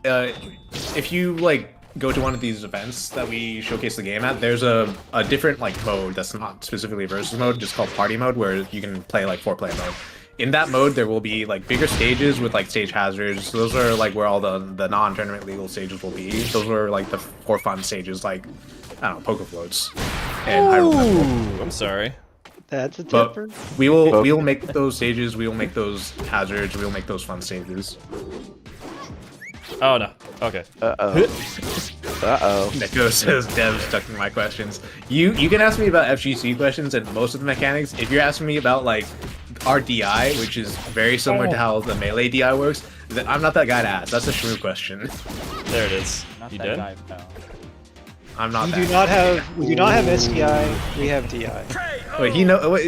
if you like go to one of these events that we showcase the game at, there's a different like mode that's not specifically versus mode, just called party mode, where you can play like 4-player mode. In that mode, there will be like bigger stages with like stage hazards. Those are like where all the non-tournament legal stages will be. Those are like the for fun stages, like I don't know, poker floats and Hyrule Temple. Ooh, I'm sorry. That's a But temper. we will make those stages. We will make those hazards. We will make those fun stages. Oh no. Okay. Uh-oh. Uh-oh. Neko says, "Dev's ducking my questions." You can ask me about FGC questions and most of the mechanics. If you're asking me about like our DI, which is very similar to how the melee DI works, then I'm not that guy to ask. That's a Shrew question. There it is. Not You that dead? guy, pal. I'm not. We that do not have SDI. We have DI. Wait,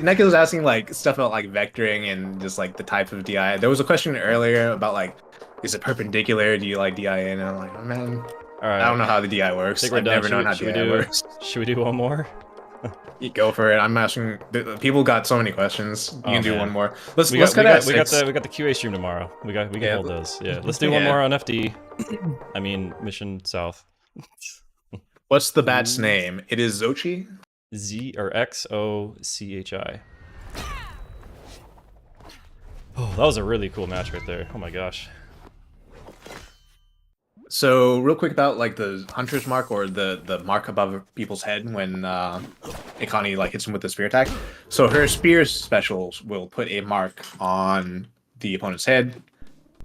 Neko's asking like stuff about like vectoring and just like the type of DI. There was a question earlier about like, is it perpendicular? Do you like DI in? And I'm like, oh, man, All right. I don't know how the DI works. Think we're I've done. never Should known we- how should we DI do- works. Should we do one more? You go for it. I'm asking. People got so many questions. You Oh, can do man. one more. Let's We cut got at we got 6. the QA stream tomorrow. We can Yeah, hold those. Yeah. Let's do one yeah. more on FD. I mean Mission South. What's the bat's name? It is Zochi. Z or XOCHI. Oh, that was a really cool match right there. Oh my gosh. So real quick about like the hunter's mark or the mark above people's head when Ikani like hits him with the spear attack. So her spear specials will put a mark on the opponent's head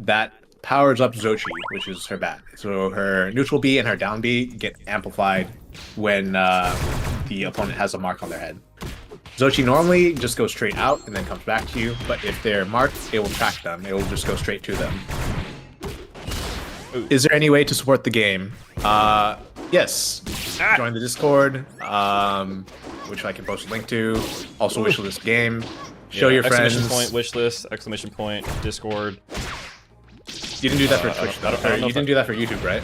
that powers up Zochi, which is her bat. So her neutral B and her down B get amplified when the opponent has a mark on their head. Zochi normally just goes straight out and then comes back to you, but if they're marked, it will track them. It will just go straight to them. Is there any way to support the game? Yes. Join the Discord, which I can post a link to. Also, wishlist game. Show your friends. Exclamation point, wishlist, exclamation point, Discord. You didn't do that for Twitch, though. You didn't do that for YouTube, right?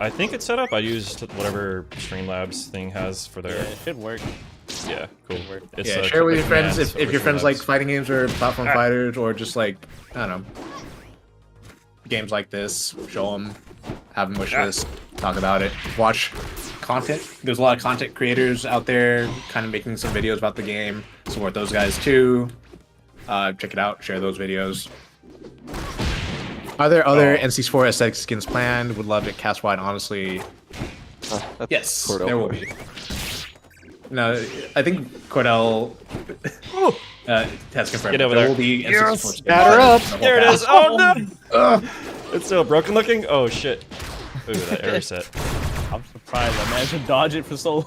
I think it's set up. I used whatever Streamlabs thing has for their. Yeah, it should work. Yeah, cool. It's, Yeah, share with your friends if your friends Streamlabs. like fighting games or platform fighters or just like, I don't know, games like this. Show them, have them wish list, talk about it, watch content. There's a lot of content creators out there kind of making some videos about the game. Support those guys too. Check it out, share those videos. Are there other NC4 aesthetic skins planned? Would love it cast wide, honestly. Yes, there will be. No, I think Cordell has confirmed. Get over there there. will be N64 skins. Batter up. There it is. Oh no! It's still broken looking. Oh shit! Ooh, that error set. I'm surprised. I managed to dodge it for so long.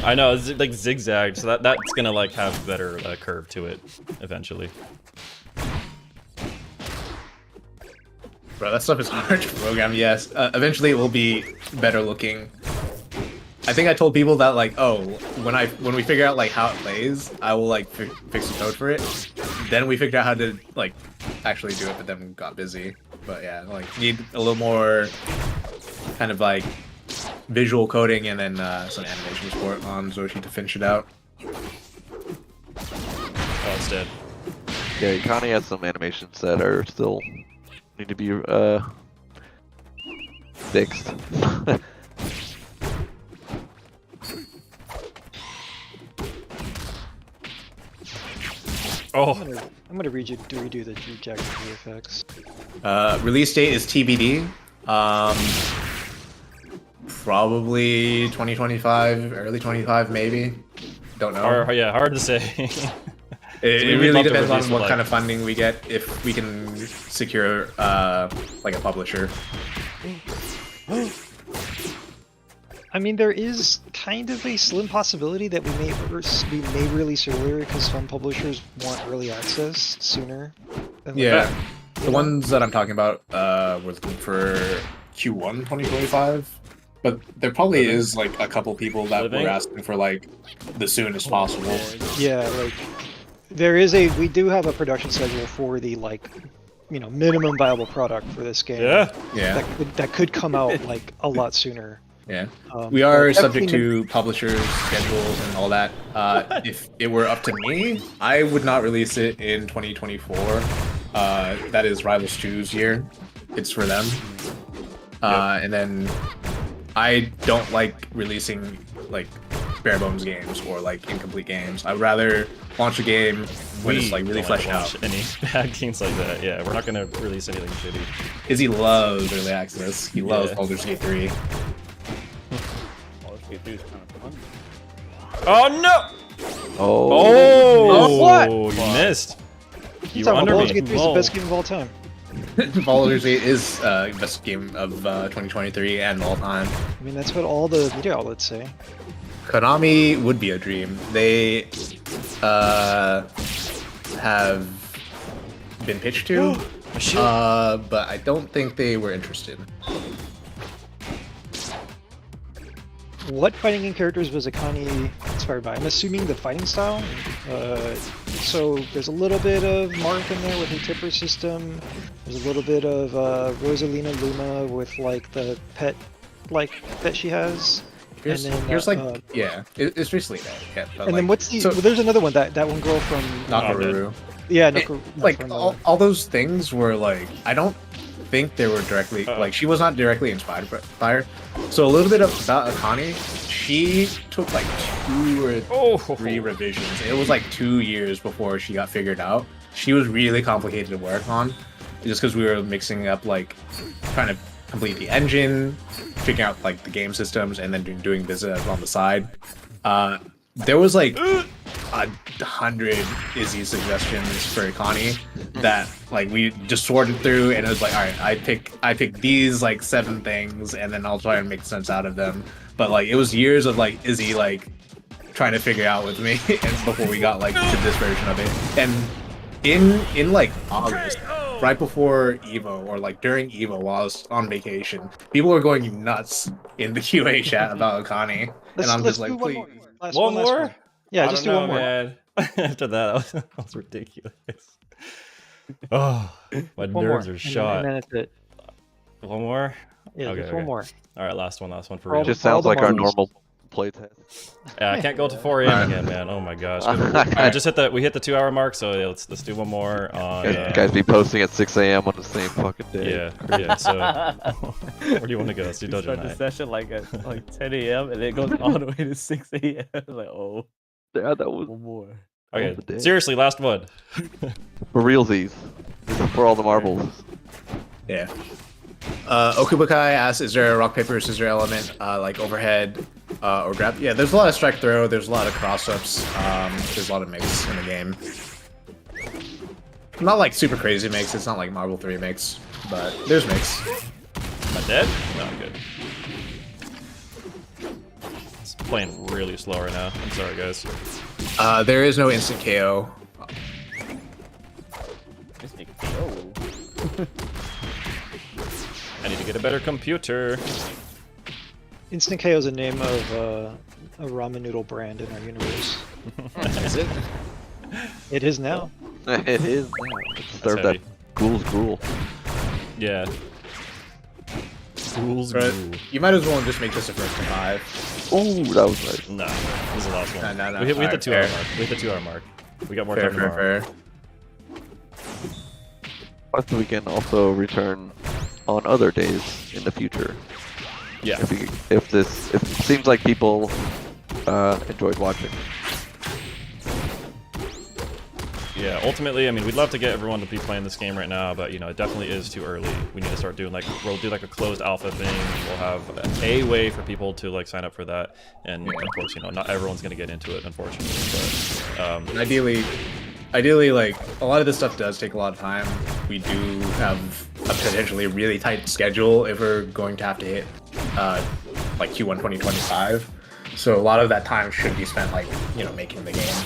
I know, it's like zigzagged, so that's gonna like have better curve to it eventually. Bro, that stuff is hard to program. Yes, eventually it will be better looking. I think I told people that like, oh, when we figure out like how it plays, I will like fix the code for it. Then we figured out how to like actually do it, but then we got busy. But yeah, like need a little more kind of like visual coding and then some animation support on Zoshi to finish it out. Oh, it's dead. Yeah, Connie has some animations that are still need to be fixed. Oh, I'm gonna redo the Jack VFX. Release date is TBD. Probably 2025, early 25 maybe. Don't know. yeah, hard to say. It we'd really love to depends on release what like- kind of funding we get. If we can secure like a publisher. I mean, there is kind of a slim possibility that we may release earlier because some publishers want early access sooner. Than Yeah, the ones that I'm talking about were looking for Q1 2025, but there probably is like a couple people that were asking for like the soonest possible. Yeah, like we do have a production schedule for the like, minimum viable product for this game. Yeah. That could come out like a lot sooner. Yeah, we are but subject definitely- to publishers' schedules and all that. If it were up to me, I would not release it in 2024. That is Rivals 2's year. It's for them. And then I don't like releasing like bare bones games or like incomplete games. I'd rather launch a game when it's like really don't fleshed out. launch any bad games like that. Yeah, we're not gonna release anything shitty. Izzy loves early access. He loves Yeah. Baldur's Gate 3. Oh no! Oh, Oh, what? You missed. You Talking were under about Baldur's me. Gate 3 is the best game of all time. Baldur's Gate is best game of 2023 and all time. I mean, that's what all the media outlets say. Konami would be a dream. They have been pitched to, but I don't think they were interested. What fighting game characters was Akane inspired by? I'm assuming the fighting style. So there's a little bit of Marth in there with her tipper system. There's a little bit of Rosalina Luma with like the pet that she has. Here's, and then, here's like, yeah, it's basically that. Yeah, but and like, then what's the? so, Well, there's another one that one girl from. Nakaruru. Yeah, It- Nakaruru. like all those things were like, I don't think they were directly like, she was not directly inspired by her. So a little bit about Akane, she took like 2 or 3 revisions. It was like 2 years before she got figured out. She was really complicated to work on, just because we were mixing up like trying to complete the engine, figuring out like the game systems, and then doing business on the side. There was like 100 Izzy suggestions for Akane that like we just sorted through, and it was like, all right, I pick these like 7 things, and then I'll try and make sense out of them. But like it was years of like Izzy like trying to figure out with me and before we got like to this version of it. And in like August, right before Evo or like during Evo while I was on vacation, people were going nuts in the QA chat about Akani, and I'm just like, please. One last more? one. Yeah, I just don't do know, one more. man. After that, that was ridiculous. Oh, my One nerves more, are shot. And then it's it. One more? Yeah, Okay, just one okay. more. All right, last one for For all real. the- Just sounds the like our marbles. normal playtest. Yeah, I can't go to 4 a.m. again, man. Oh my gosh. We hit the 2-hour mark, so yeah, let's do one more on. Guys be posting at 6 a.m. on the same fucking day. Yeah. So where do you want to go? Let's do We Dojo start the Night. session like at like 10 a.m. and it goes all the way to 6 a.m. Like, oh, Yeah, that was one more. Okay, the day. seriously, last one. for realsies. This is for all the marbles. Yeah. Okubukai asks, is there a rock, paper, scissors element, like overhead or grab? Yeah, there's a lot of strike throw, there's a lot of cross-ups, there's a lot of mix in the game. Not like super crazy mix, it's not like Marble 3 mix, but there's mix. Am I dead? No, I'm good. It's playing really slow right now. I'm sorry, guys. There is no instant KO. Oh. I need to get a better computer. Instant KO is a name of a ramen noodle brand in our universe. Is it? It is now. It is now. It's served heavy. at Ghoul's Gruel. Yeah. Rules Right. rule. You might as well just make this a first to 5. Oh, that was nice. No, this is the last one. No. We hit the Alright, 2-hour fair. mark. We hit the 2-hour mark. We got more Fair, time tomorrow. fair. Plus, we can also return on other days in the future. Yeah. If it seems like people enjoyed watching. Yeah, ultimately, I mean, we'd love to get everyone to be playing this game right now, but, you know, it definitely is too early. We need to start doing, like, we'll do, like, a closed alpha thing. We'll have a way for people to, like, sign up for that. And, of course, you know, not everyone's going to get into it, unfortunately. But, And ideally, like, a lot of this stuff does take a lot of time. We do have a potentially really tight schedule if we're going to have to hit, like, Q1 2025. So a lot of that time should be spent, like, you know, making the game.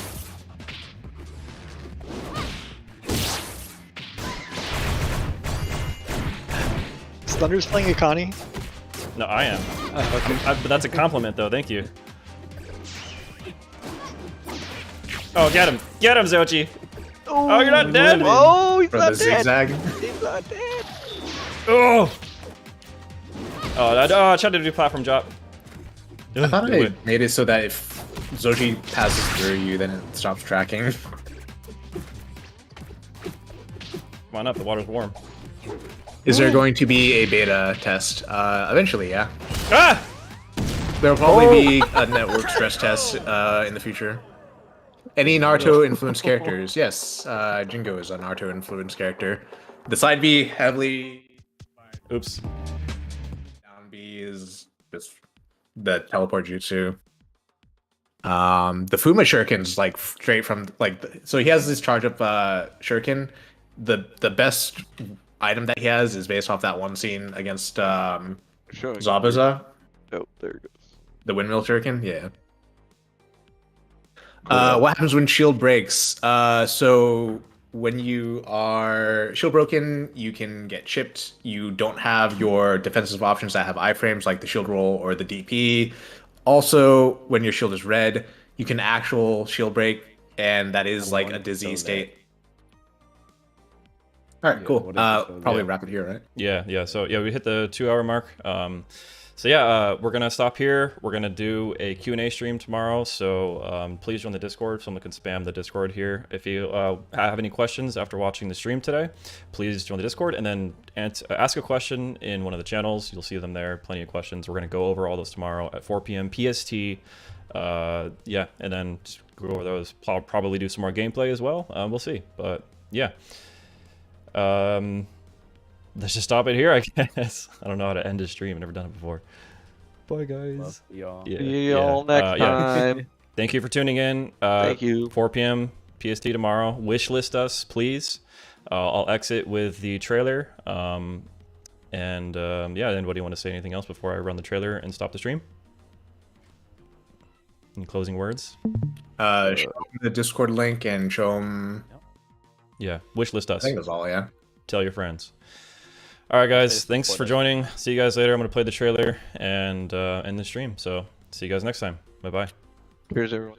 Is Thunder's playing Akani? no, I am. Okay. But that's a compliment, though. Thank you. Oh, get him. Get him, Zochi. Oh, you're not dead. Oh, he's For not the dead. zigzag. He's not dead. Oh. Oh, I tried to do platform drop. I thought I made it so that if Zoji passes through you, then it stops tracking. Come on up, the water's warm. Is there going to be a beta test? Eventually, yeah. Ah! There'll probably be a network stress test in the future. Any Naruto-influenced characters? Yes, Jingo is a Naruto-influenced character. The side B heavily... Oops. Down B is just the teleport jutsu. The Fuma Shuriken's like straight from like so he has this charge up shuriken. The best item that he has is based off that one scene against Zabuza, Oh, there it goes. the windmill shuriken. Yeah. What happens when shield breaks? So when you are shield broken, you can get chipped. You don't have your defensive options that have iframes like the shield roll or the DP. Also, when your shield is red, you can actual shield break, and that is like a dizzy state. All right, cool. Probably wrap it here, right? Yeah. So yeah, we hit the 2-hour mark. So yeah, we're gonna stop here. We're gonna do a Q&A stream tomorrow. So please join the Discord. Someone can spam the Discord here. If you have any questions after watching the stream today, please join the Discord and then ask a question in one of the channels. You'll see them there. Plenty of questions. We're gonna go over all those tomorrow at 4 p.m. PST. Yeah, and then just go over those. Probably do some more gameplay as well. We'll see. But yeah. Let's just stop it here, I guess. I don't know how to end a stream. I've never done it before. Bye, guys. Love y'all. Yeah, See y'all next time. Thank you for tuning in. Thank you. 4 p.m. PST tomorrow. Wishlist us, please. I'll exit with the trailer. Yeah, anybody want to say anything else before I run the trailer and stop the stream? Any closing words? Show them the Discord link and show them. Yeah, wishlist I us. think that's all. Yeah. Tell your friends. All right, guys. Please Thanks support for us. joining. See you guys later. I'm gonna play the trailer and end the stream. So see you guys next time. Bye bye. Cheers, everyone.